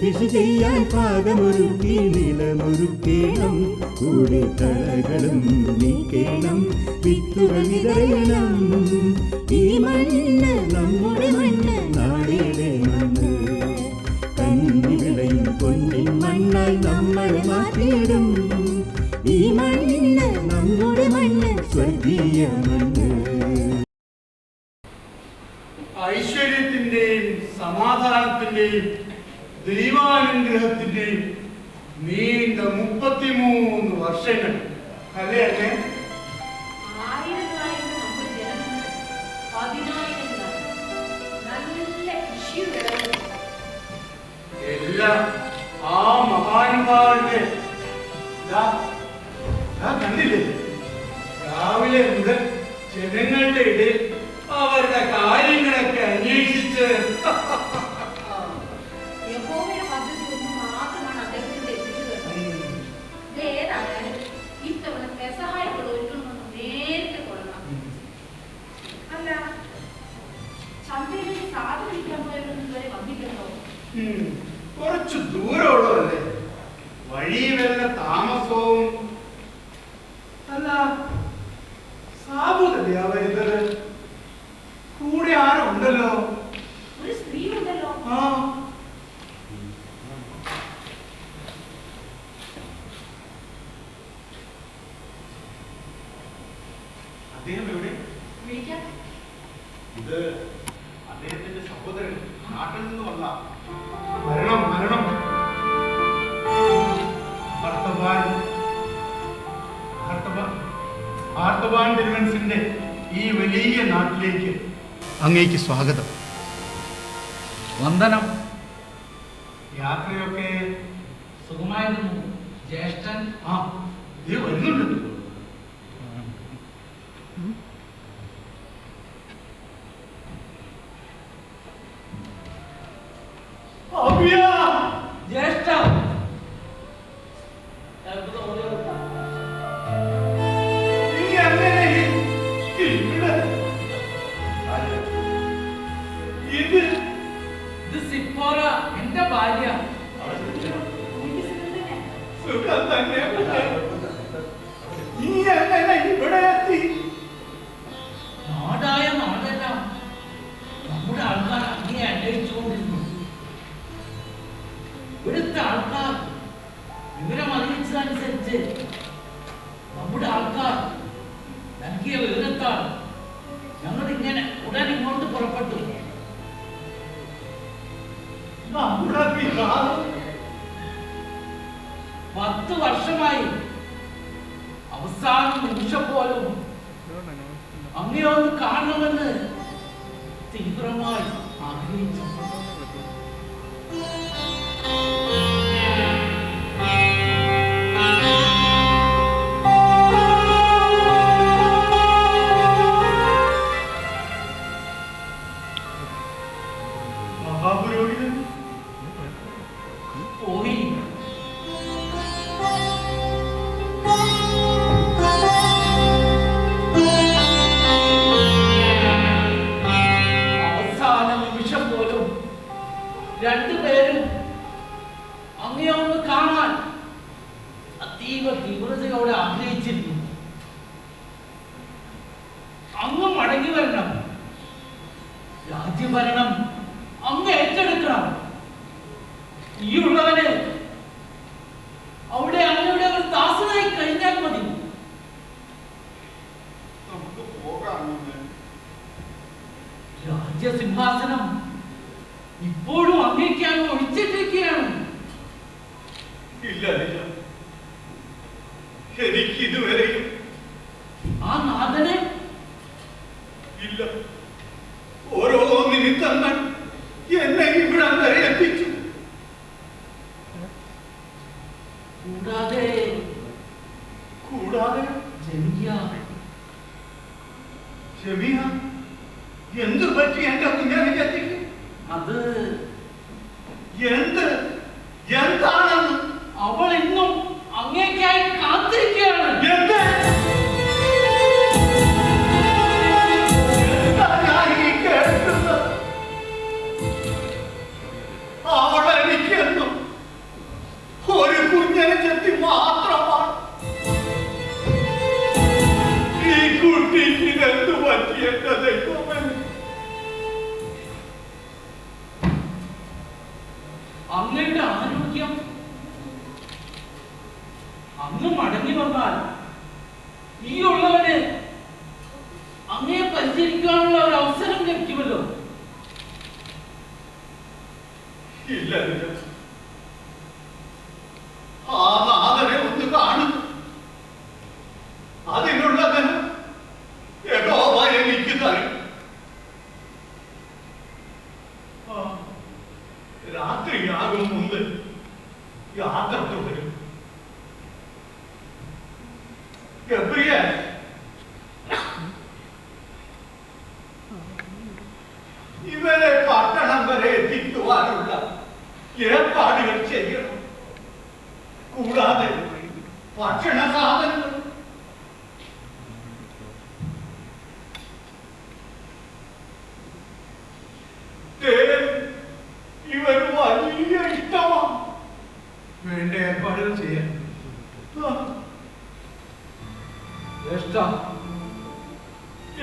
J: കൃഷി ചെയ്യാൻ പാകമൊരുക്കി നിലമൊരുക്കേണം. കൂടെ കളകളും നീക്കേണം, വിത്തുകൾ വിതറയണം. ഈ മണ്ണ് നമ്മുടെ മണ്ണ്, നാടിയുടെ മണ്ണ്. കന്നി വിളയും പൊന്നിൻ മണ്ണായി നമ്മൾ മാറ്റിയിടും. ഈ മണ്ണ് നമ്മുടെ മണ്ണ്, സ്വർഗീയ മണ്ണ്.
F: ഐശ്വര്യത്തിന്റെയും സമാധാനത്തിന്റെയും ദൈവാനുഗ്രഹത്തിന്റെയും നീണ്ട 33 വർഷങ്ങൾ അല്ലേ അല്ലേ?
K: ആയിരങ്ങളായിട്ട് നമ്മുടെ ജനങ്ങൾ 10,000 നല്ല കൃഷി
F: എല്ലാം ആ മഹാനുഭാവന്റെ കണ്ടില്ലേ, രാവിലെ മുതൽ ജനങ്ങളുടെ ഇടയിൽ അവരുടെ കാര്യങ്ങളൊക്കെ അന്വേഷിച്ച്
K: യഹോവയുടെ പദ്ധതി ഒന്ന് മാത്രമാണ് അദ്ദേഹത്തിന്റെ എത്തിച്ചത്. ഏതായാലും ഇത്തവണ പെസഹായ്ക്കുള്ള ഒരുക്കണമെന്ന് നേരത്തെ കൊള്ളണം. അല്ല, ചന്തയിലേക്ക് സാധനം വിൽക്കാൻ പോയവരൊന്നും ഇതുവരെ വന്നിട്ടുണ്ടോ?
F: കുറച്ച് ദൂരമുള്ളതല്ലേ, വഴി വല്ല താമസവും. അല്ല, സാബുതല്ലേ വരുന്നത്? കൂടെ ആരും ഉണ്ടല്ലോ,
K: ഒരു സ്ത്രീ ഉണ്ടല്ലോ.
F: അദ്ദേഹം എവിടെ?
K: വിളിക്കാം.
F: ഇത് അദ്ദേഹത്തിന്റെ സഹോദരൻ നാട്ടിൽ നിന്ന് വന്ന മരണം മരണം ആർത്തവാൻ തിരുവൻസിന്റെ ഈ വലിയ നാട്ടിലേക്ക് അങ്ങേക്ക് സ്വാഗതം.
M: വന്ദനം.
F: യാത്രയൊക്കെ
M: സുഖമായിരുന്നു ജ്യേഷ്ഠൻ.
F: ഇത് വരുന്നുണ്ട്.
M: ജ്യേഷ്ഠ എന്റെ ഭാര്യ. നാടായ നാടെല്ലാം നമ്മുടെ ആൾക്കാർ അങ്ങേ അന്വേഷിച്ചുകൊണ്ടിരുന്നു. ഇവിടുത്തെ ആൾക്കാർ വിവരം അറിയിച്ചതനുസരിച്ച് നമ്മുടെ ആൾക്കാർ നൽകിയ വിവരത്താൽ ഞങ്ങൾ ഇങ്ങനെ ഉടൻ ഇങ്ങോട്ട് പുറപ്പെട്ടു. 10 വർഷമായി അവസാന നിമിഷം പോലും അങ്ങനെയൊന്ന് കാണണമെന്ന് തീവ്രമായി ആഗ്രഹിച്ചു.
F: മഹാപുരോഹിതൻ
M: പോയി. അവസാന നിമിഷം പോലും രണ്ടുപേരും അങ്ങയൊന്ന് കാണാൻ അതീവ തീവ്രതയോടെ ആഗ്രഹിച്ചിരുന്നു. അങ്ങ് മടങ്ങി വരണം, രാജ്യഭരണം അങ്ങ് ഏറ്റെടുക്കണം. ഈയുള്ളവന് അവിടെ അങ്ങയുടെ ഒരു ദാസനായി കഴിഞ്ഞാൽ മതി.
F: നമുക്ക് പോകാം.
M: രാജ്യസിംഹാസനം ഇപ്പോഴും അങ്ങേക്കാണ് ഒഴിച്ചിട്ടിരിക്കുകയാണ്.
F: ഇല്ല, എനിക്ക് ഇതുവരെയും
M: ആ നാഥനെ
F: ഇല്ല. ഓരോ നിമിത്തങ്ങൾ എന്നെ ഇവിടം വരെ എത്തിച്ചു.
M: കൂടാതെ
F: ജമിയ എന്ത് പറ്റി എന്റെ കുഞ്ഞാലിക്ക്?
M: അത്
F: എന്താണെന്ന്
M: അവൾ ഇന്നും അങ്ങേക്കായി കാത്തിരിക്കുകയാണ്.
F: അവളെനിക്കെന്നും ഒരു കുഞ്ഞനുജത്തി മാത്രമാണ്. ഈ കുട്ടിക്ക് ഇതെന്ത് പറ്റി എന്റെ ദൈവമേ?
M: അങ്ങയുടെ ആരോഗ്യം അങ്ങ് മടങ്ങി വന്നാൽ ഈ ഉള്ളവന് അങ്ങയെ പരിചരിക്കാനുള്ള ഒരു അവസരം ലഭിക്കുമല്ലോ.
F: ഇല്ല, ആ നാഥനെ ഒന്ന് കാണും. അതിനുള്ളതിന് യഹോവ എനിക്ക് തരും. രാത്രിയാകും മുമ്പ് യാത്ര തുടരും. ഗബ്രിയേൽ, ഇവരെ പട്ടണം വരെ എത്തിക്കുവാനുള്ള ഏർപ്പാടുകൾ ചെയ്യണം. കൂടാതെ ഭക്ഷണ സാധനങ്ങൾ ഇവർ വലിയ ഇഷ്ടമാണ്. വേണ്ട ഏർപ്പാടുകൾ ചെയ്യാൻ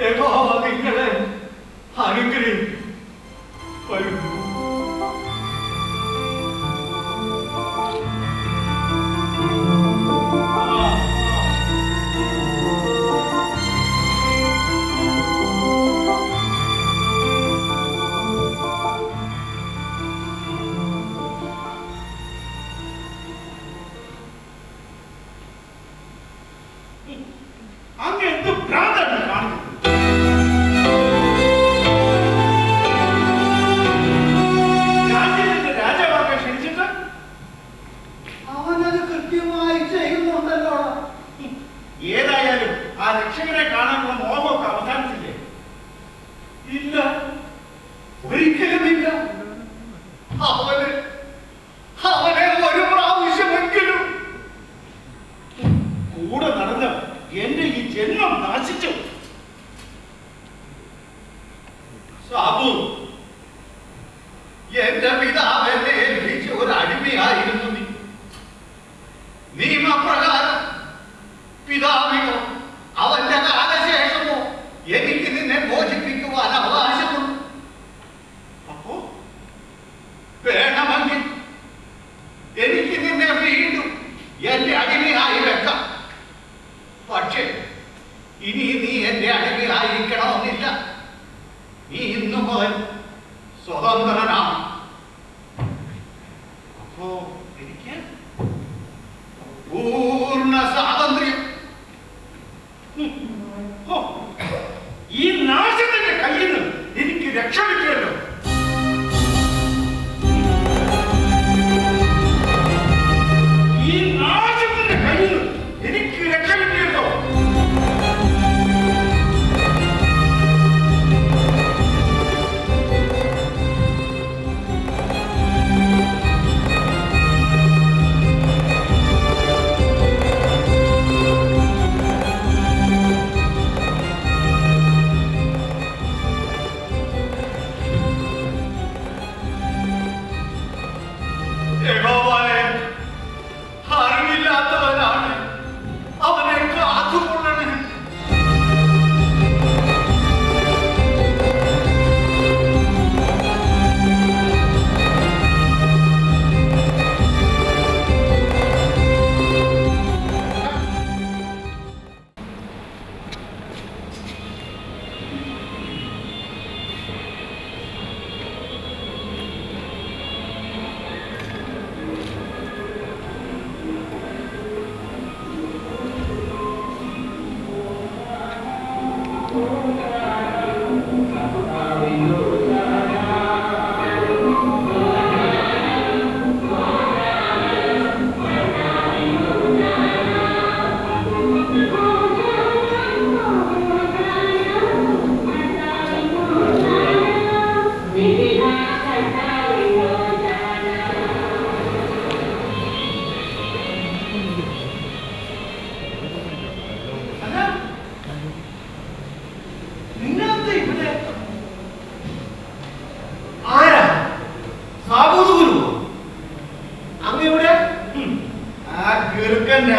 F: യഹോവ നിങ്ങളെ അനുഗ്രഹിക്കും. വരൂ. അങ്ങ് എന്ത് ഭ്രാന്താണ് കാണിക്കുന്നത്? രാജാവാക്കാൻ ക്ഷണിച്ചിട്ട് അവനത് കൃത്യമായി ചെയ്യുന്നുണ്ടല്ലോ. ഏതായാലും ആ രക്ഷകനെ കാണാനുള്ള മോഹമൊക്കെ അവസാനിച്ചില്ലേ? ഇല്ല, ഒരിക്കലുമില്ല. അവനെ ഒരു പ്രാവശ്യമെങ്കിലും കൂടെ നടന്ന് എന്റെ ഈ ജന്മം നാശിച്ചു. സാബു, എന്റെ പിതാവ് എന്നെ ഏൽപ്പിച്ച ഒരു അടിമയായിരുന്നു നീ. നിയമപ്രകാരം പിതാവിനോ അവന്റെ കാലശേഷമോ എനിക്ക് നിന്നെ മോചിപ്പിക്കുവാൻ അവകാശമുണ്ട്. അപ്പോ വേണമെങ്കിൽ എനിക്ക് നിന്നെ വീണ്ടും എന്റെ അടിമയായി വെക്കാം. പക്ഷേ ഇനി നീ എന്റെ അടിമയായിരിക്കണമെന്നില്ല. നീ ഇന്നു മുതൽ സ്വതന്ത്രനാണ്. അപ്പോ എനിക്ക് പൂർണ്ണ സ്വാതന്ത്ര്യം. ഈ നാശത്തിന്റെ കയ്യിൽ നിന്ന് എനിക്ക് രക്ഷ കിട്ടിയല്ലോ. ഈ നാശത്തിന്റെ കയ്യിൽ നിന്ന് എനിക്ക് രക്ഷ കിട്ടിയല്ലോ.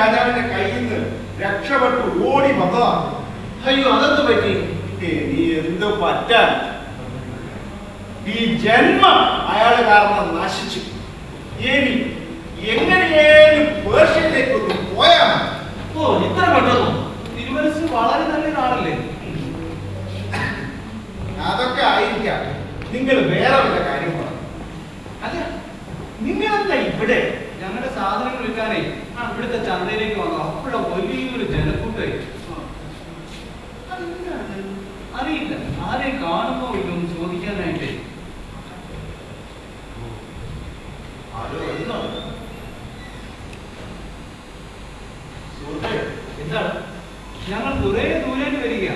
F: രാജാവിന്റെ കയ്യിൽ നിന്ന് രക്ഷപ്പെട്ടു ഓടി വന്നതാ.
C: അയ്യോ, അതെന്ത് പറ്റി?
F: നീ എന്ത് പറ്റാൻ? ഈ ജന്മം അയാള് കാരണം നശിച്ചു. ഇനി എങ്ങനെയേലും പേർഷ്യയിലേക്ക് ഒന്ന് പോയാ.
C: ഓ, ഇത്ര പെട്ടെന്നോ? തിരുമനസ് വളരെ നല്ലൊരാളല്ലേ?
F: അതൊക്കെ ആയിരിക്കാം. നിങ്ങൾ വേറെ വല്ല കാര്യം പറ.
C: അല്ല, നിങ്ങളെന്താ ഇവിടെ? ഞങ്ങളുടെ സാധനങ്ങൾ വിൽക്കാനേ ഇവിടുത്തെ ചന്തയിലേക്ക് വന്നു. അപ്പോഴാ വലിയൊരു ജനക്കൂട്ടായി. അറിയില്ല, ആരെയും കാണുമ്പോ ഇതൊന്ന് ചോദിക്കാനായിട്ട്. എന്താണ്? ഞങ്ങൾ കുറെ ദൂരേക്ക് വരിക.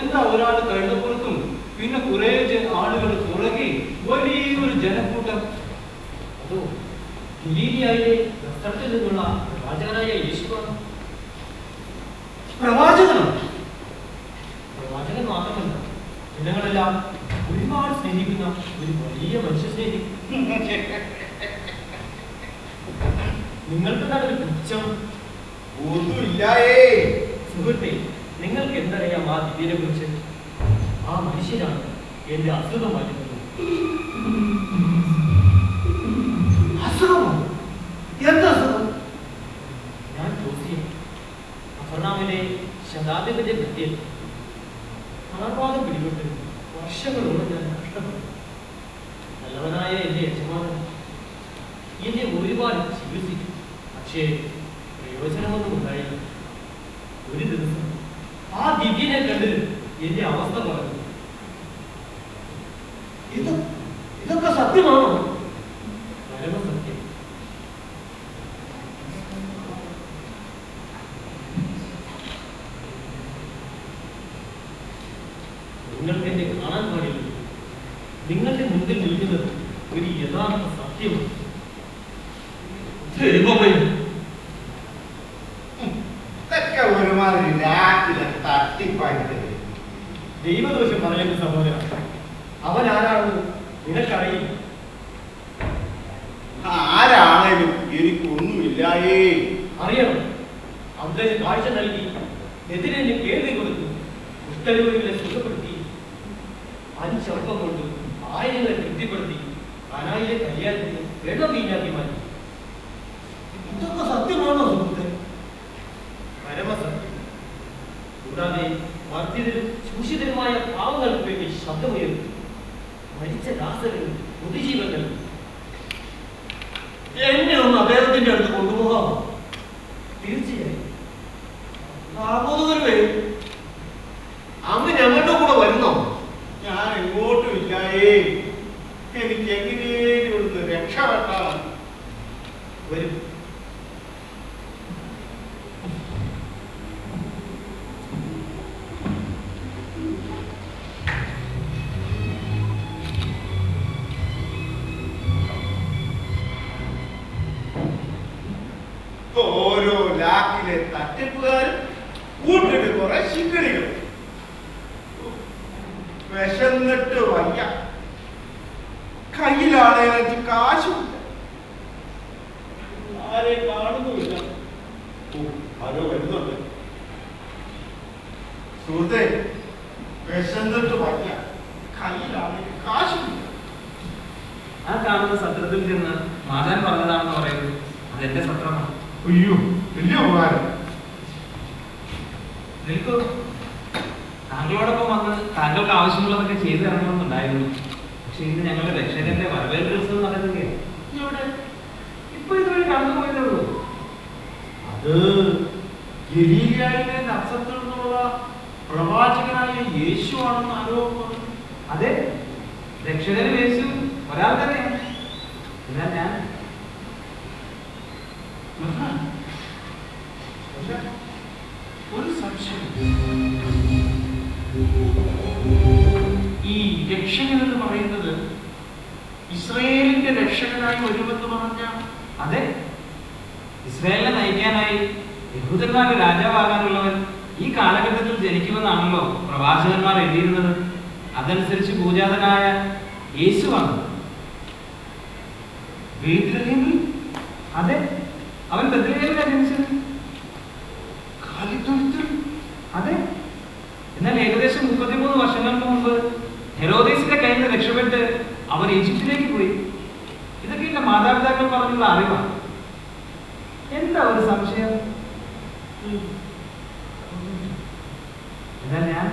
C: എന്താ ഒരാൾ കഴുതപ്പുറത്തും പിന്നെ കുറെ ആളുകൾ പുറകെ വലിയൊരു ജനക്കൂട്ടം.
I: അതോ ഗലീലിയായിലെ നസ്രത്തിൽ നിന്നുള്ള പ്രവാചകനായ യേശുവാണ്.
C: പ്രവാചകനോ?
I: പ്രവാചകൻ മാത്രമല്ല, ജനങ്ങളെല്ലാം ഒരുപാട് സ്നേഹിക്കുന്ന ഒരു വലിയ മനുഷ്യ സ്നേഹി. നിങ്ങൾക്ക് നല്ലൊരു പുച്ഛം
F: ഒന്നുമില്ലായേ.
I: സുഹൃത്തെ, നിങ്ങൾക്ക് എന്തറിയാം ആ ദിവ്യനെ കുറിച്ച്? ആ മനുഷ്യനാണ് എന്റെ അസുഖം മാറ്റുന്നത്.
C: അസുഖമോ? എന്താ അസുഖം?
I: ഞാൻ ജോസിയം, അഫർനാമിലെ ശതാധിപന്റെ വൃത്തിയിൽ ആർവാദം പിടിപെട്ട് വർഷങ്ങളോളം ഞാൻ കഷ്ടപ്പെട്ടു. നല്ലവനായ എന്റെ യജമാനൻ എന്നെ ഒരുപാട് ചികിത്സിച്ചു. പക്ഷേ പ്രയോജനമൊന്നും ഉണ്ടായില്ല. ഒരു ദിവസം ആ ദിവ്യനെ കണ്ട് എന്റെ അവസ്ഥ പറഞ്ഞു.
C: ഇതൊക്കെ സത്യമാണോ?
I: പരമസത്യം. നിങ്ങൾക്ക് എന്നെ കാണാൻ പാടില്ല. നിങ്ങളുടെ മുൻപിൽ നിൽക്കുന്നത് ഒരു യഥാർത്ഥ സത്യമാണ്.
F: ഇതൊക്കെ ഒരുമാതിരി രാത്രി തട്ടിപ്പായിട്ട്.
I: ദൈവദോഷം പറയേണ്ട സഹോദരൻ, അവൻ ആരാണെന്ന് നിനക്കറിയില്ല.
F: ആരാണേലും എനിക്കൊന്നുമില്ലായേ.
I: അറിയണം. അന്തന് കാഴ്ച നൽകി, എതിരെ കേൾവി കൊടുത്തു, കുഷ്ഠരോഗികളെ സുഖപ്പെടുത്തി, 5 അപ്പം കൊണ്ട് ആയിരങ്ങളെ തൃപ്തിപ്പെടുത്തി, കാനായിലെ കല്യാണത്തിന് വെള്ളം വീഞ്ഞാക്കി മാറ്റി.
C: ഇതൊക്കെ സത്യമാണോ സുഹൃത്തെ?
I: പരമസത്യം. കൂടാതെ മർദ്ദിതരും ശൂഷിതരുമായ പാവങ്ങൾക്ക് വേണ്ടി ശബ്ദമുയർത്തി, മരിച്ച ദാസകൾ പുതുജീവങ്ങൾ.
C: എന്നെ ഒന്ന് അദ്ദേഹത്തിന്റെ അടുത്ത് കൊണ്ടുപോകാമോ?
I: തീർച്ചയായും.
C: അങ്ങ് ഞങ്ങളുടെ കൂടെ വരുന്നോ?
F: ഞാൻ എങ്ങോട്ടും ഇല്ലായേ. എനിക്ക് എങ്ങനെയും ഇവിടുന്ന് രക്ഷപ്പെട്ടാണ്.
I: വരും.
F: ഓരോ ലാക്കിലെ തട്ടിപ്പുകാരും കൂട്ടിട്ട് കുറെ ശിങ്കിടികൾ. വിശന്നിട്ട് വയ്യ. കയ്യിലാണ് എനിക്ക് കാശുമില്ല. ആരെ കാണുന്നുമില്ല. ആരോ വരുന്നുണ്ട്. സുഹൃത്തെ, വിശന്നിട്ട് വയ്യ. കയ്യിലാണ് കാശുമില്ല.
N: ആ കാണുന്ന സത്രത്തിൽ ചെന്ന് മാതാൻ പറഞ്ഞതാണെന്ന് പറയുന്നത് അതെന്റെ സത്രമാണ്.
F: അയ്യോ, വലിയ ഉപകാരം.
N: നിൽക്കൂ. താങ്കളോടൊപ്പം വന്ന് താങ്കൾക്ക് ആവശ്യമുള്ളതൊക്കെ ചെയ്തു തരണമെന്നുണ്ടായിരുന്നു. പക്ഷെ ഇന്ന് ഞങ്ങളുടെ രക്ഷകന്റെ വരവേൽപ്പ് ഉത്സവം നടക്കുകയാണ്. ഇപ്പൊ ഇതുവഴി കടന്നുപോയതേ ഉള്ളൂ.
F: അത് ഗലീലിയായിലെ നക്ഷത്രത്തിൽ നിന്നുള്ള പ്രവാചകനായ യേശു ആണെന്ന് ആരോപണം.
N: അതെ, രക്ഷകന് യേശു ഒരാൾ തന്നെയാണ്. എന്നാൽ ഞാൻ
F: ഒരു സംശയം. ഈ രക്ഷകൻ എന്ന് പറയുന്നത് ഇസ്രായേലിന്റെ രക്ഷകനായി വരുമെന്ന് പറഞ്ഞ?
N: അതെ, ഇസ്രായേലിനെ നയിക്കാനായി യഹൂദന്മാരുടെ രാജാവാകാനുള്ളവൻ ഈ കാലഘട്ടത്തിൽ ജനിക്കുമെന്നാണല്ലോ പ്രവാചകന്മാർ എഴുതിയിരുന്നത്. അതനുസരിച്ച് പൂജാതനായ യേശുവാണ്.
F: ബേത്ലഹേമിൽ?
N: അതെ, അവൻ ബേത്ലഹേമിലാണ് ജനിച്ചത്. ഹെരോദീസിന്റെ കയ്യിൽ നിന്ന് രക്ഷപ്പെട്ട് അവർ ഈജിപ്തിലേക്ക് പോയി. ഇതൊക്കെ എന്റെ മാതാപിതാക്കൾ പറഞ്ഞുള്ള അറിവാണ്. എന്താ ഒരു സംശയം? എന്നാൽ ഞാൻ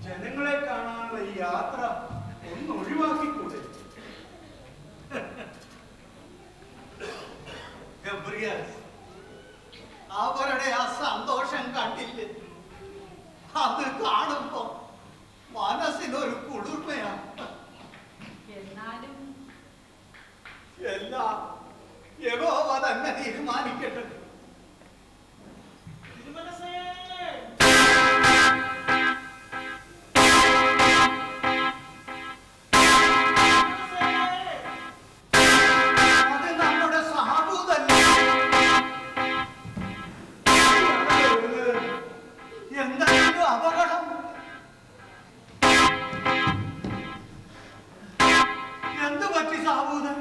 F: ജനങ്ങളെ കാണാനുള്ള ഈ യാത്ര ഒന്ന് ഒഴിവാക്കിക്കൂടെ?
O: അവരുടെ ആ സന്തോഷം കണ്ടില്ലേ? അത് കാണുമ്പോ മനസ്സിനൊരു കുളിർമയാണ്.
K: എന്നാലും
O: എല്ലാം യഹോവ തന്നെ തീരുമാനിക്കട്ടെ. അത് നമ്മുടെ സാബു തന്നെ. എന്തെങ്കിലും അപകടം? എന്ത് പറ്റി സാബൂതൻ?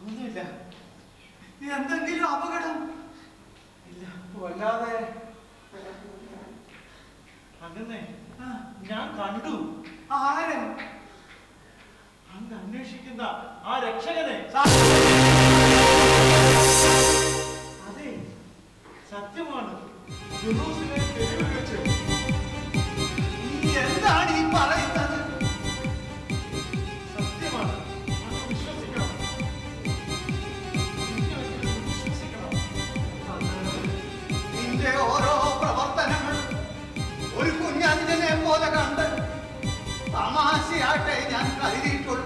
O: ഒന്നുമില്ല. എന്തെങ്കിലും അപകടം? ഇല്ല.
F: വല്ലാതെ അങ്ങനെ ഞാൻ കണ്ടു.
O: ആരെ?
F: അങ്ങ് അന്വേഷിക്കുന്ന ആ രക്ഷകനെ. അതെ, സത്യമാണ്. ജെറൂസലേം തെരുവിൽ വെച്ച്.
O: നീ എന്താണ് ഈ പറയുന്നത്?
F: സത്യമാണ്. അങ്ങ് വിശ്വസിക്കണം.
O: നിന്റെ ഓരോ പ്രവർത്തനങ്ങൾ ഒരു കുഞ്ഞഞ്ചനെ പോലെ കണ്ട് തമാശയാട്ടെ ഞാൻ കരുതിയിട്ടുള്ളൂ.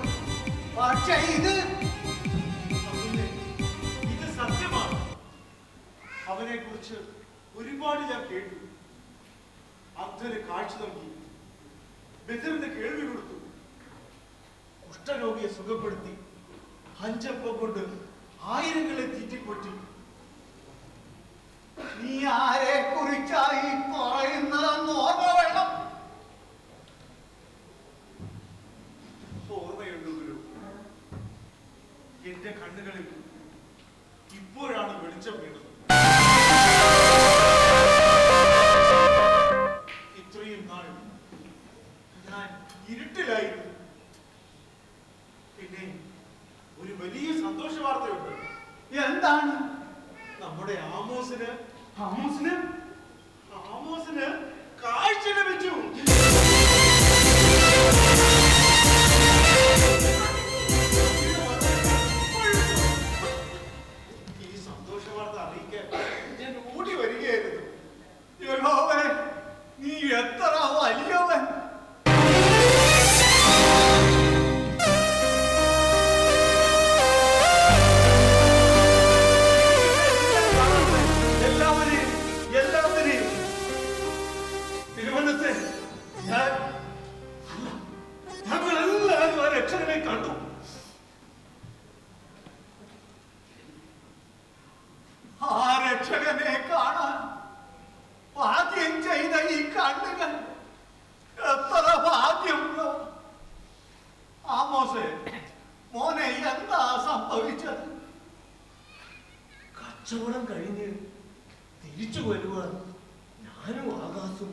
O: പക്ഷേ ഇത്
F: സത്യമാണ്. അവനെ കുറിച്ച് ഒരുപാട് ഞാൻ കേട്ടു. അന്ധന് കാഴ്ച നൽകി, ബദിറിന് കേൾവി കൊടുത്തു, കുഷ്ഠരോഗിയെ സുഖപ്പെടുത്തി, അഞ്ചപ്പം കൊണ്ട് ആയിരങ്ങളെ തീറ്റിപ്പൊറ്റി.
O: നീ ആരെ കുറിച്ചായി പറയുന്നതെന്ന് ഓർമ്മ വേണം.
F: ഓർമ്മയുണ്ട് ഗുരു. എന്റെ കണ്ണുകളിൽ ഇപ്പോഴാണ് വെളിച്ചം വീണത്. ഇത്രയും നാൾ ഞാൻ ഇരുട്ടിലായിരുന്നു. പിന്നെ ഒരു വലിയ സന്തോഷ വാർത്തയുണ്ട്.
O: എന്താണ്?
F: നമ്മുടെ ആമോസിന് കാഴ്ച ലഭിച്ചു. ഈ സന്തോഷ വാർത്ത അറിയിക്കാൻ ഞാൻ ഓടി വരികയായിരുന്നു.
O: യഹോവേ, നീ എത്ര വലിയവൻ!
F: എല്ലാവരെയും തിരുവനന്തപുരത്തെ ഞങ്ങളെല്ലാവരും ആ രക്ഷകനെ കണ്ടു.
O: ആ രക്ഷകനെ കാണാൻ ഭാഗ്യം ചെയ്ത ഈ കണ്ണുകൾ എത്ര ഭാഗ്യമുള്ളോ! ആമോസേ, മോനെ എന്താ സംഭവിച്ചത്?
F: കച്ചവടം കഴിഞ്ഞ് തിരിച്ചു വരുവാൻ ഞാനും ആകാശം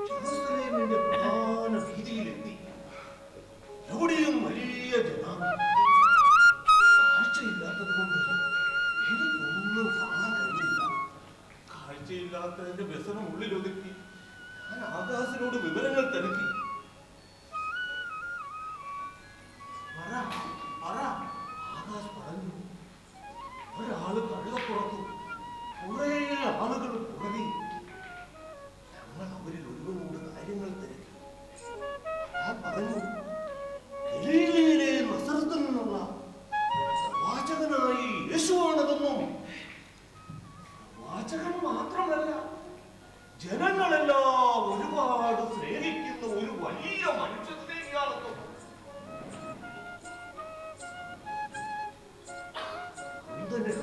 F: ജെറൂസലേമിന്റെ പ്രധാന വീതിയിലെത്തി. എവിടെയും വലിയ ജനം. കാഴ്ചയില്ലാത്തത് കൊണ്ട് എനിക്കൊന്നും കാണാൻ കഴിഞ്ഞില്ല. കാഴ്ചയില്ലാത്തതിന്റെ വ്യസനം ഉള്ളിലൊതുക്കി ഞാൻ ആകാശിനോട് വിവരങ്ങൾ തിരക്കി. ആകാശ് പറഞ്ഞു, ഒരാള് കഴുകപ്പുറത്തു, കുറെ ആളുകൾ പുറകെ. ഞങ്ങൾ അവരിൽ ഒരുവനോട് കാര്യങ്ങൾ തിരക്കി. ഞാൻ പറഞ്ഞു, ഗലീലയിലെ നസറത്തിൽ നിന്നുള്ള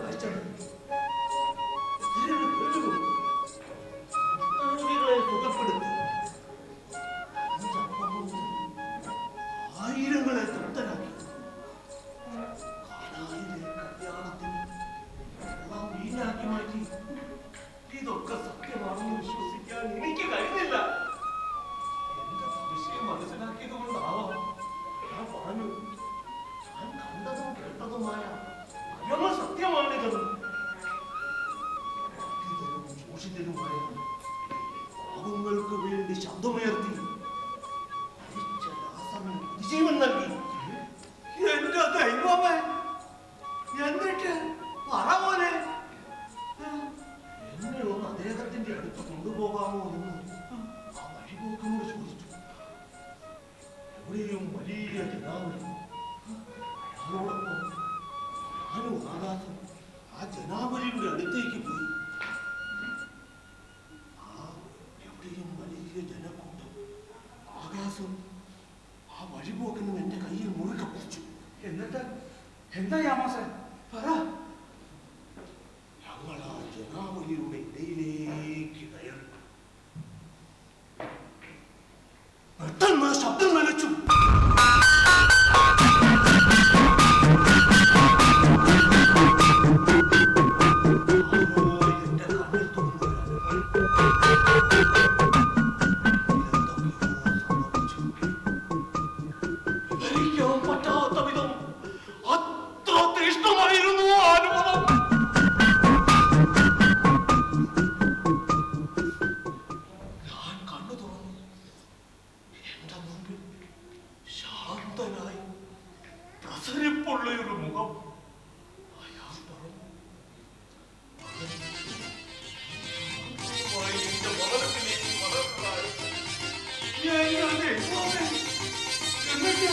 F: കാഴ്ചയാണ്. ഇതിലൊരു കേൾവി. രോഗികളെ സുഖപ്പെടുത്തി ആയിരങ്ങളെ തൃപ്തരാക്കി. കാനായിലെ കല്യാണത്തിന് എല്ലാം വീഞ്ഞാക്കി മാറ്റി. ഇതൊക്കെ സത്യമാണെന്ന് വിശ്വസിക്കാൻ എനിക്ക് കഴിയുന്നില്ല. എന്റെ വിഷയം മനസ്സിലാക്കിയത് കൊണ്ടാവാം ഞാൻ പറഞ്ഞു, ഞാൻ കണ്ടതും കേട്ടതുമായ പരമ സത്യമാണിത്. മോഷിതരുമായ പാവങ്ങൾക്ക് വേണ്ടി ശബ്ദമുയർത്തി ജീവൻ നൽകി. എന്റെ ദൈവമേ, എന്നിട്ട് പറമോനെ എന്നെ ഒന്ന് അദ്ദേഹത്തിന്റെ അടുത്ത് കൊണ്ടുപോകാമോ എന്ന് ആ വഴിപോക്കനോട് ചോദിച്ചു. എവിടെയും വലിയ ജനാവലി. അയാളോടൊപ്പം ഞാനും ആകാശം ആ ജനാവലിയുടെ അടുത്തേക്ക് പോയി. ആ എവിടെയും വലിയ ജനക്കൂട്ടം. ആകാശം ആ വഴിപോക്കനും എന്റെ കയ്യിൽ മുറുകെ പിടിച്ചു. എന്നിട്ട് എന്താ യാമാസേ പറ. ഞങ്ങൾ ആ ജനാവലിയുടെ ഇടയിലേക്ക് കയറി. പെട്ടെന്ന് ശബ്ദം നിലച്ചു. പറ്റാത്ത വിധം അത്ര തീഷ്ണമായിരുന്നു ആ അനുഭവം. ഞാൻ കണ്ണു തുറന്നു. എന്റെ മുമ്പിൽ ശാന്തനായി പ്രസരിപ്പുള്ളൊരു മുഖം. അയാൾ പറഞ്ഞു, എന്റെ ഭവനത്തിലേക്ക് വളർന്നതായി. എന്നിട്ട്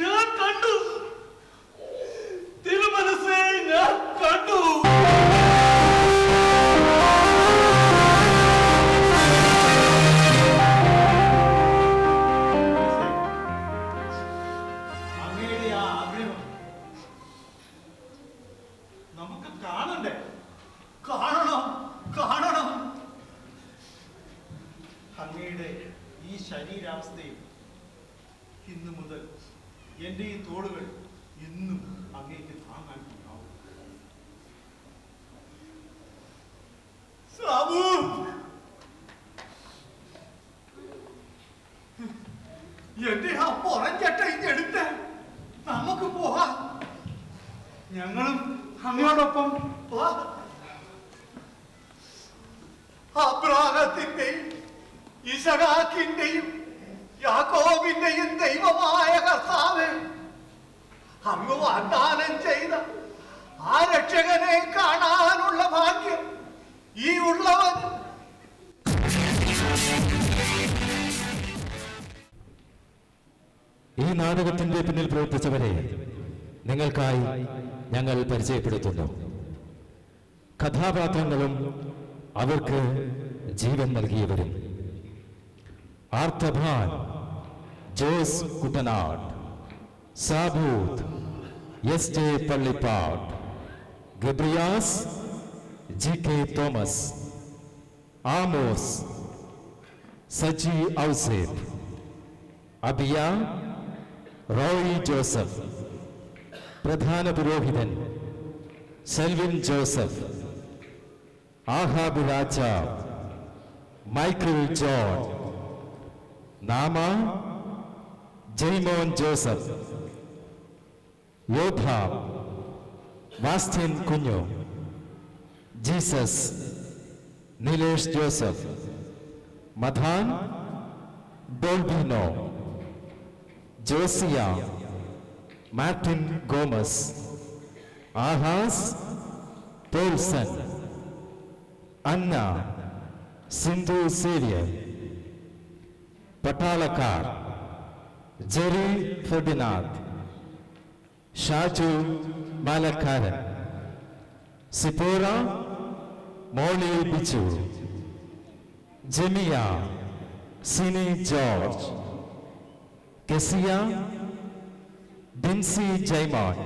F: ഞാൻ കണ്ടു തിരുമനസ്സേ, ഞാൻ കണ്ടു. അങ്ങയുടെ ആ ആഗ്രഹം നമുക്ക് കാണണ്ടേ? കാണണം, കാണണം. അങ്ങയുടെ ഈ ശരീരാവസ്ഥയിൽ ഇന്നു മുതൽ എന്റെ ഈ തോളുകൾ എന്നും അങ്ങേക്ക് താങ്ങാൻ ഉണ്ടാവും. സാബു, എന്റെ ആ പുറഞ്ചട്ട ഇഞ്ഞെടുത്ത് നമുക്ക് പോവാം. ഞങ്ങളും അങ്ങോടൊപ്പം അബ്രാഹത്തിന്റെയും ഇസഹാക്കിന്റെയും യാക്കോബിന്റെയും ദൈവമായ കർത്താവേ, അങ്ങ് വാഗ്ദാനം ചെയ്ത ആ രക്ഷകനെ കാണാനുള്ള ഭാഗ്യം ഈ ഉള്ളവൻ.
A: ഈ നാടകത്തിന്റെ പിന്നിൽ പ്രവർത്തിച്ചവരെ നിങ്ങൾക്കായി ഞങ്ങൾ പരിചയപ്പെടുത്തുന്നു. കഥാപാത്രങ്ങളും അവർക്ക് ജീവൻ നൽകിയവരും: ആർത്തഭാൻ ജോസ് കുട്ടനാട്, സാബൂത്ത് എസ് ജെ പള്ളിപ്പാട്, ഗബ്രിയാസ് G K Thomas, Amos Saji Ouseph, അബിയ റോയി ജോസഫ്, പ്രധാന പുരോഹിതൻ സെൽവിൻ ജോസഫ്, ആഹാബ് രാജാവ്, മൈക്കിൾ ജോൺ, നാമ ജെയ്മോൻ ജോസഫ്, യോധ വാസ്റ്റിൻ കുഞ്ഞു, ജീസസ് നിലേഷ് ജോസഫ്, മധാൻ Dolbino, Josiah Martin Gomez, Ahaz Paulson, Anna Sindhu Xavier, പട്ടാളക്കാർ ജെറി ഫെർഡിനാഥ്, ഷാജു മാലക്കാരൻ, സിപ്പോറ മോളി ബിജു, ജമിയ സിനി ജോർജ്, കെസിയ ഡിൻസി ജൈമോൻ,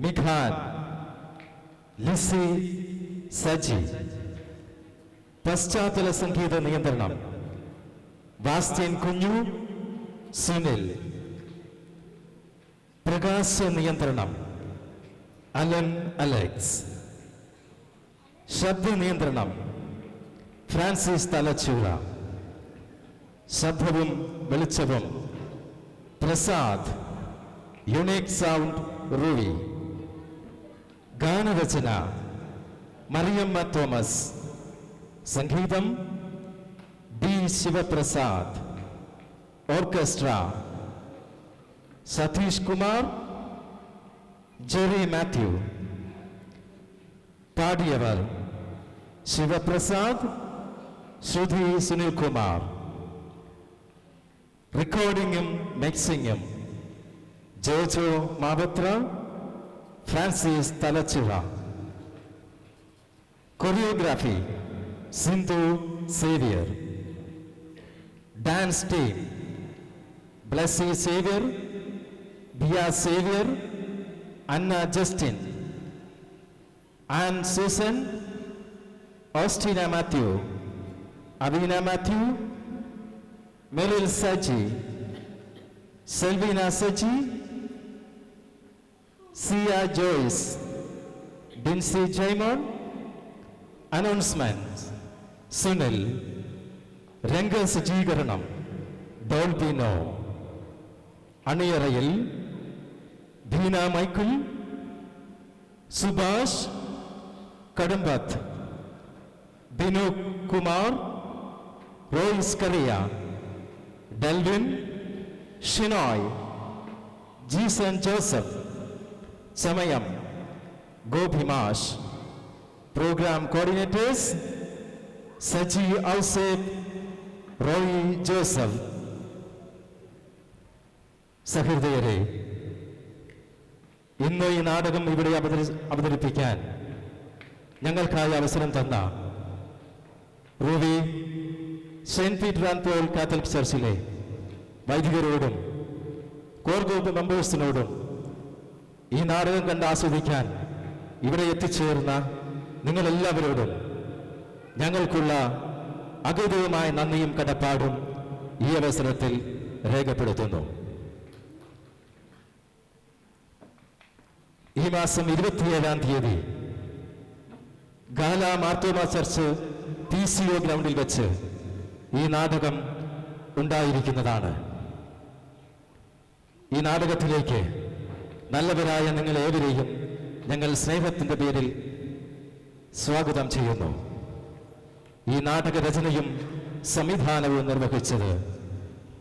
A: മിഖാൻ, ലിസി സജി. പശ്ചാത്തല സംഗീത നിയന്ത്രണം ബാസ്റ്റ്യൻ കുഞ്ഞു, സുനിൽ. പ്രകാശ നിയന്ത്രണം അലൻ അലക്സ്. ശബ്ദ നിയന്ത്രണം ഫ്രാൻസിസ് തലച്ചൂള. ശബ്ദവും വെളിച്ചവും പ്രസാദ്, യുണീക് സൗണ്ട് റൂവി. ഗാനരചന മറിയമ്മ തോമസ്. സംഗീതം ബി ശിവപ്രസാദ്. ഓർക്കസ്ട്ര സതീഷ് കുമാർ, ജെറി മാത്യു. പാടിയവർ ശിവപ്രസാദ്, ശ്രുതി സുനിൽകുമാർ. റെക്കോർഡിംഗും മിക്സിംഗും Jojo Mavathra, Francis Thalachuva. Choreography Sindhu Xavier. Dance team Blessy Xavier, Bia Xavier, Anna Justin, Ann Susan, Austina Mathew, Abeena Mathew, Meril Saji, Selvina Saji, Siya Joyce, Dincy Jaimon. Announcement Sunil. രംഗസജ്ജീകരണം ഡോൾബിനോ. അണിയറയിൽ ഭീന മൈക്കിൾ, സുഭാഷ് കടമ്പത്ത്, ബിനു കുമാർ, റോയ്സ് കറിയ, ഡെൽവിൻ, ഷിനോയ്, ജീസൺ ജോസഫ്. സമയം ഗോപിമാഷ്. Programme coordinators Saji Ouseph, Roy Joseph. സഹൃദയരെ, ഇന്ന് ഈ നാടകം ഇവിടെ അവതരിപ്പിക്കാൻ ഞങ്ങൾക്കായി അവസരം തന്ന Ruwi Saint Peter and Paul Catholic ചർച്ചിലെ വൈദികരോടും കോർ ഗ്രൂപ്പ് മെമ്പേഴ്സിനോടും ഈ നാടകം കണ്ട് ആസ്വദിക്കാൻ ഇവിടെ എത്തിച്ചേർന്ന നിങ്ങളെല്ലാവരോടും ഞങ്ങൾക്കുള്ള അഗൗരവമായ നന്ദിയും കടപ്പാടും ഈ അവസരത്തിൽ രേഖപ്പെടുത്തുന്നു. ഈ മാസം 27-ാം തീയതി ഗാല മാർത്തോമ ചർച്ച് PCO ഗ്രൗണ്ടിൽ വെച്ച് ഈ നാടകം ഉണ്ടായിരിക്കുന്നതാണ്. ഈ നാടകത്തിലേക്ക് നല്ലവരായ നിങ്ങൾ ഏവരെയും ഞങ്ങൾ സ്നേഹത്തിൻ്റെ പേരിൽ സ്വാഗതം ചെയ്യുന്നു. ഈ നാടക രചനയും സംവിധാനവും നിർവഹിച്ചത്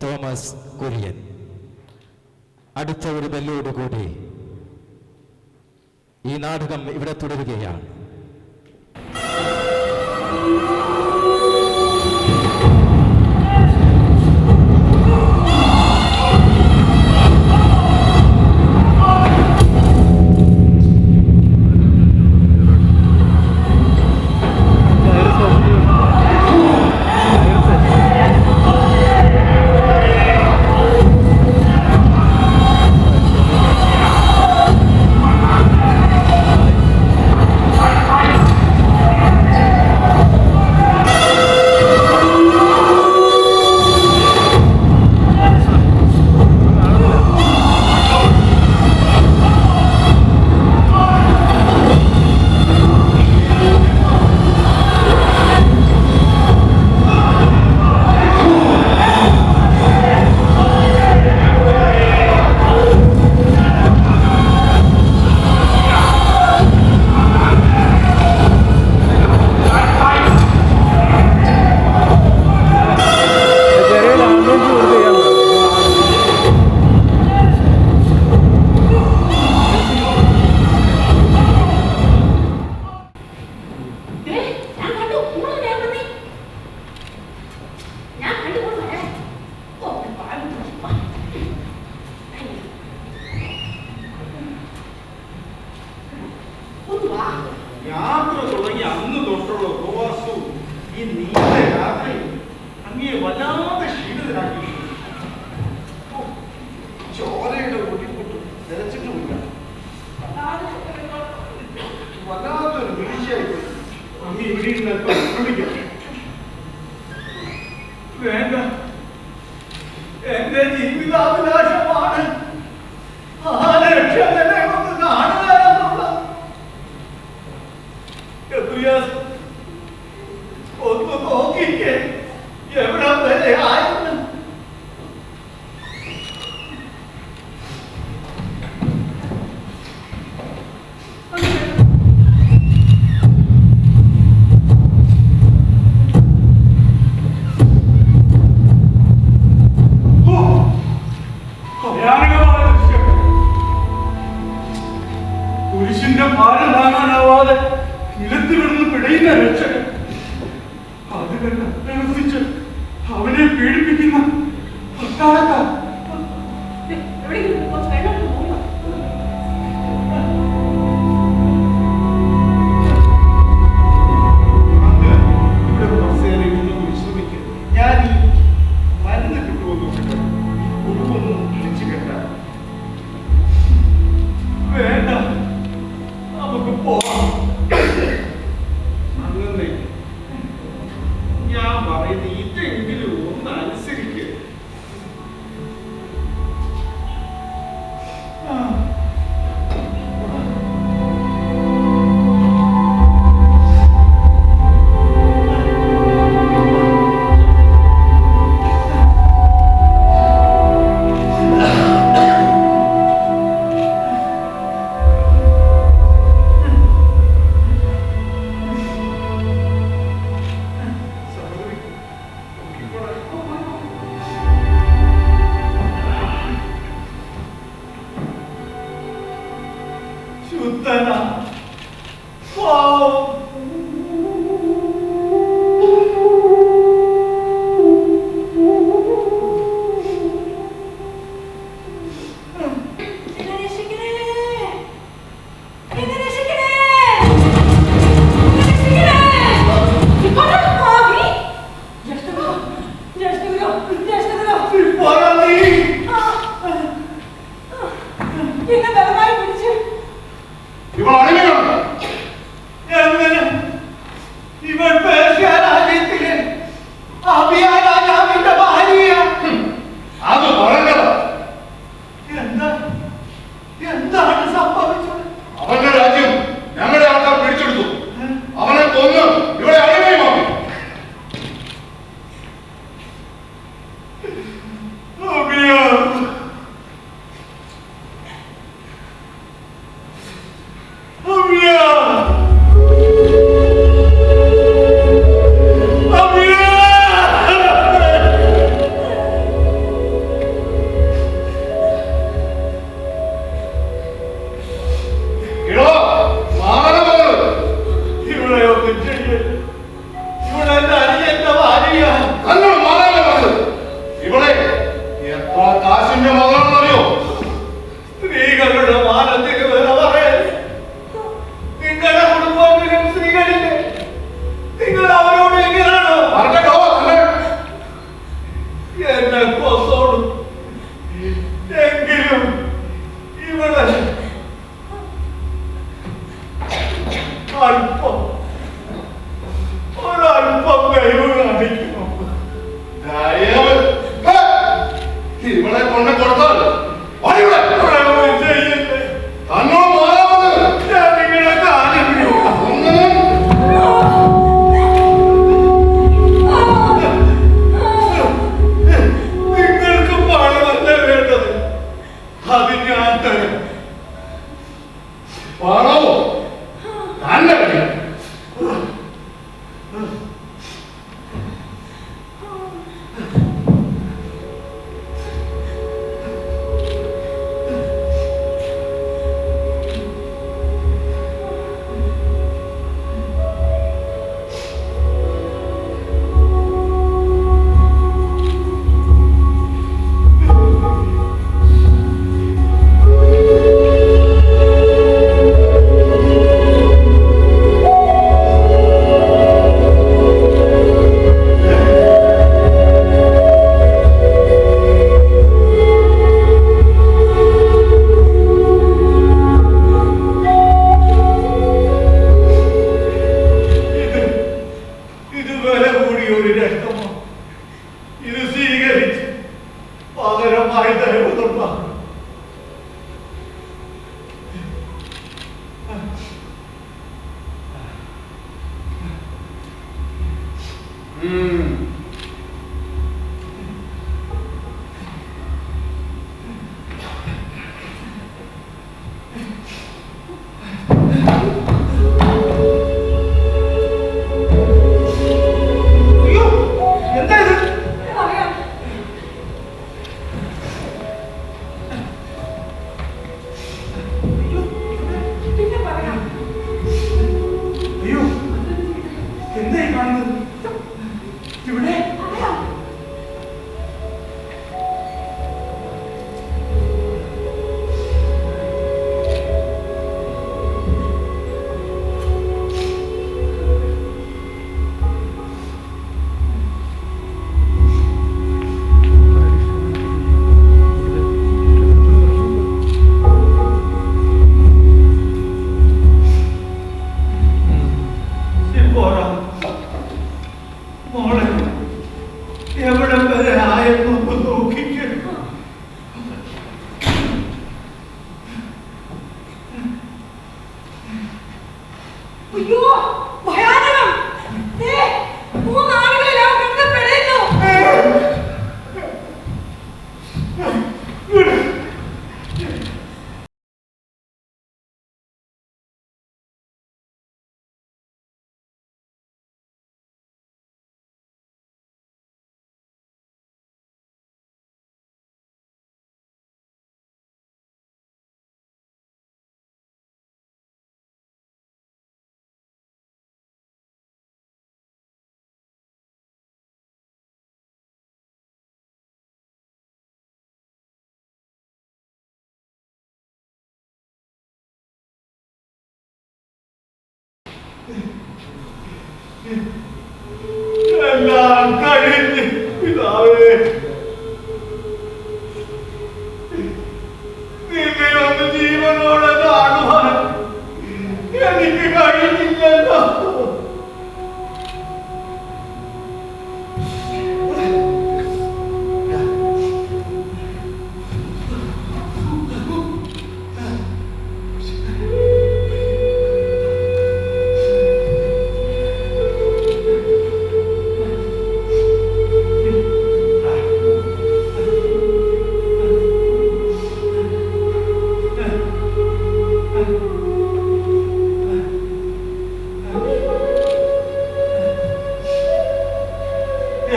A: തോമസ് കുര്യൻ. അടുത്ത ഒരു ബെല്ലോടുകൂടി ഈ നാടകം ഇവിടെ തുടരുകയാണ്.
F: യാത്ര തുടങ്ങി അന്ന് തൊട്ടുള്ള ഉപവാസവും ഈ നീണ്ട യാത്രയും അങ്ങേ വല്ലാതെ ക്ഷീണിതരാക്കി. ചോരയുടെ ഭാരം താങ്ങാനാവാതെ നിലത്ത് വിടുന്ന് പിടയുന്ന രക്ഷകൻ. അത് കണ്ട് അഭ്യസിച്ച് അവനെ പീഡിപ്പിക്കുന്ന പട്ടാളക്കാർ.
O: ഞാൻ ഈ മരുന്ന് കിട്ടുമെന്ന് ഉടുപ്പൊന്നും തിരിച്ചു കെട്ടാൻ.
F: വേണ്ട, നമുക്ക് പോവാം.
O: അങ്ങനെ ഞാൻ പറയുന്നത് ഇതെങ്കിലും ഒന്ന് അനുസരിക്കുക.
K: അയ്യോ ഭയാനകം. ദേ, മൂന്നാളുകളെല്ലാം ബന്ധപ്പെടുന്നു.
F: എല്ലാം കഴിഞ്ഞ് പിതാവേ, നിന്നെ ഒന്ന് ജീവനോടെ കാണുവാൻ എനിക്ക് കഴിഞ്ഞില്ലല്ലോ.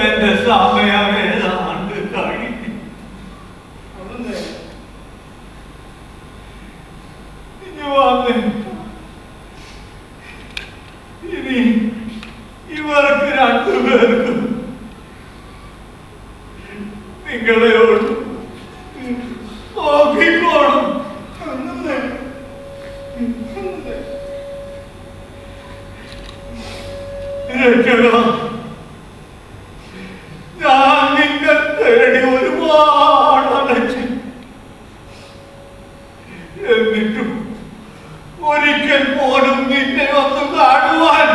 F: എന്റെ സമയമേതാണ്ട് കഴിഞ്ഞു. ഇനി വന്ന് ഇനി ഇവർക്ക് രണ്ടുപേർക്കും നിങ്ങളെയോട് നോക്കിക്കോണം. രക്ഷകണം, ഞാൻ നിന്നെ തേടി ഒരുപാട് അലച്ചു. എന്നിട്ടും ഒരിക്കൽ പോലും നിന്നെ ഒന്ന് കാണുവാൻ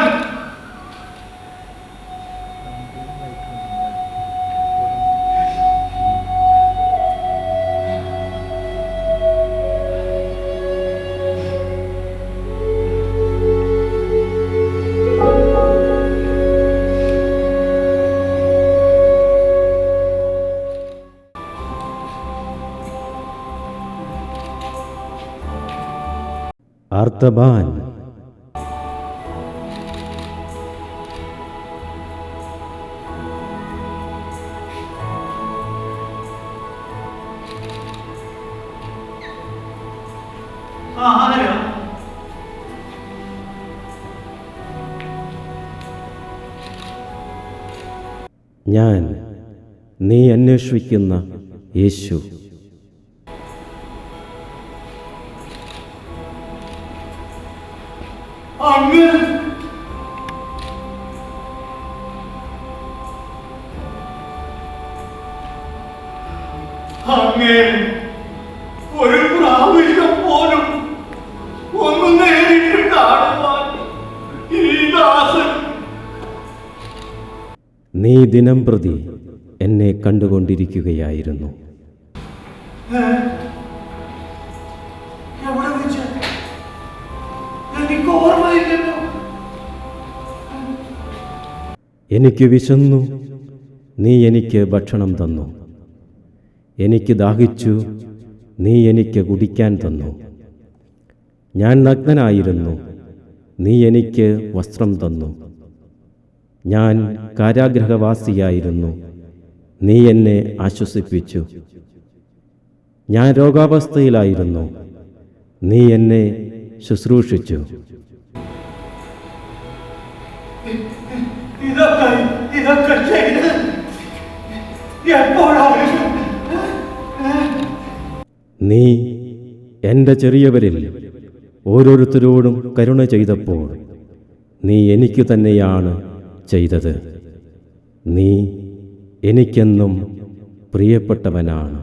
A: അർത്തബാൻ.
F: ആരാ?
A: ഞാൻ, നീ അന്വേഷിക്കുന്ന യേശു.
F: അങ്ങ് അങ്ങേ ഒരു പ്രാവശ്യം പോലും ഒന്ന് നേരിട്ട് കാണുവാൻ ഈ ദാസൻ.
A: നീ ദിനം പ്രതി എന്നെ കണ്ടുകൊണ്ടിരിക്കുകയായിരുന്നു.
F: എവിടെ വെച്ച്? എനിക്ക് ഓർമ്മയില്ലല്ലോ.
A: എനിക്ക് വിശന്നു, നീ എനിക്ക് ഭക്ഷണം തന്നു. എനിക്ക് ദാഹിച്ചു, നീ എനിക്ക് കുടിക്കാൻ തന്നു. ഞാൻ നഗ്നനായിരുന്നു, നീ എനിക്ക് വസ്ത്രം തന്നു. ഞാൻ കാരാഗൃഹവാസിയായിരുന്നു, നീ എന്നെ ആശ്വസിപ്പിച്ചു. ഞാൻ രോഗാവസ്ഥയിലായിരുന്നു, നീ എന്നെ ശുശ്രൂഷിച്ചു.
F: ഇതൊക്കെ ചെയ്ത് എപ്പോഴാണ്?
A: നീ എൻ്റെ ചെറിയവരിൽ ഓരോരുത്തരോടും കരുണ ചെയ്തപ്പോൾ നീ എനിക്ക് തന്നെയാണ് ചെയ്തത്. നീ എനിക്കെന്നും പ്രിയപ്പെട്ടവനാണ്.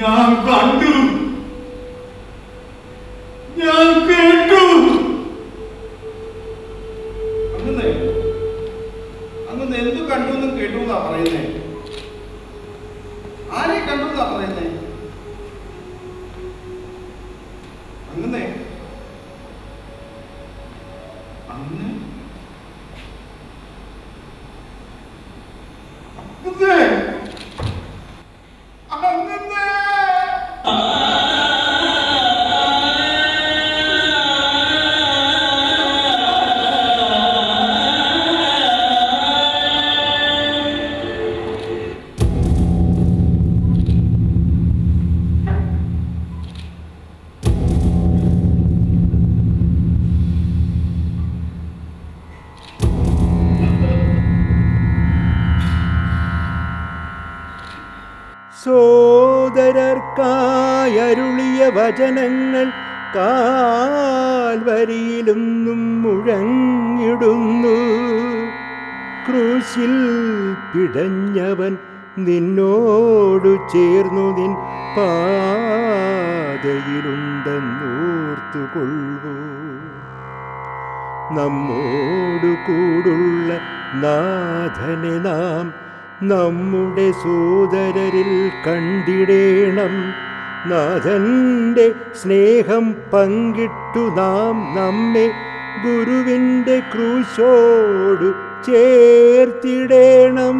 F: ഞാൻ കണ്ടു, ഞാൻ കേട്ടു. അങ്ങനെ എന്തു കണ്ടു എന്നും കേട്ടു എന്നാ പറയുന്നേ? ആരെ കണ്ടു എന്നാ പറയുന്നേ? അങ്ങനെ അന്ന്
J: സോദരർക്കായരുളിയ വചനങ്ങൾ കാൽവരിയിലൊന്നും മുഴങ്ങിടുന്നു. ക്രൂശിൽ പിടഞ്ഞവൻ നിന്നോടു ചേർന്നു നിൻ പാതയിലുണ്ടെന്നോർത്തുകൊള്ളൂ. നമ്മോടു കൂടുള്ള നാഥനെ നാം നമ്മുടെ സോദരരിൽ കണ്ടിടേണം. നാഥൻ്റെ സ്നേഹം പങ്കിട്ടു നാം നമ്മെ ഗുരുവിൻ്റെ ക്രൂശോടു ചേർത്തിടേണം.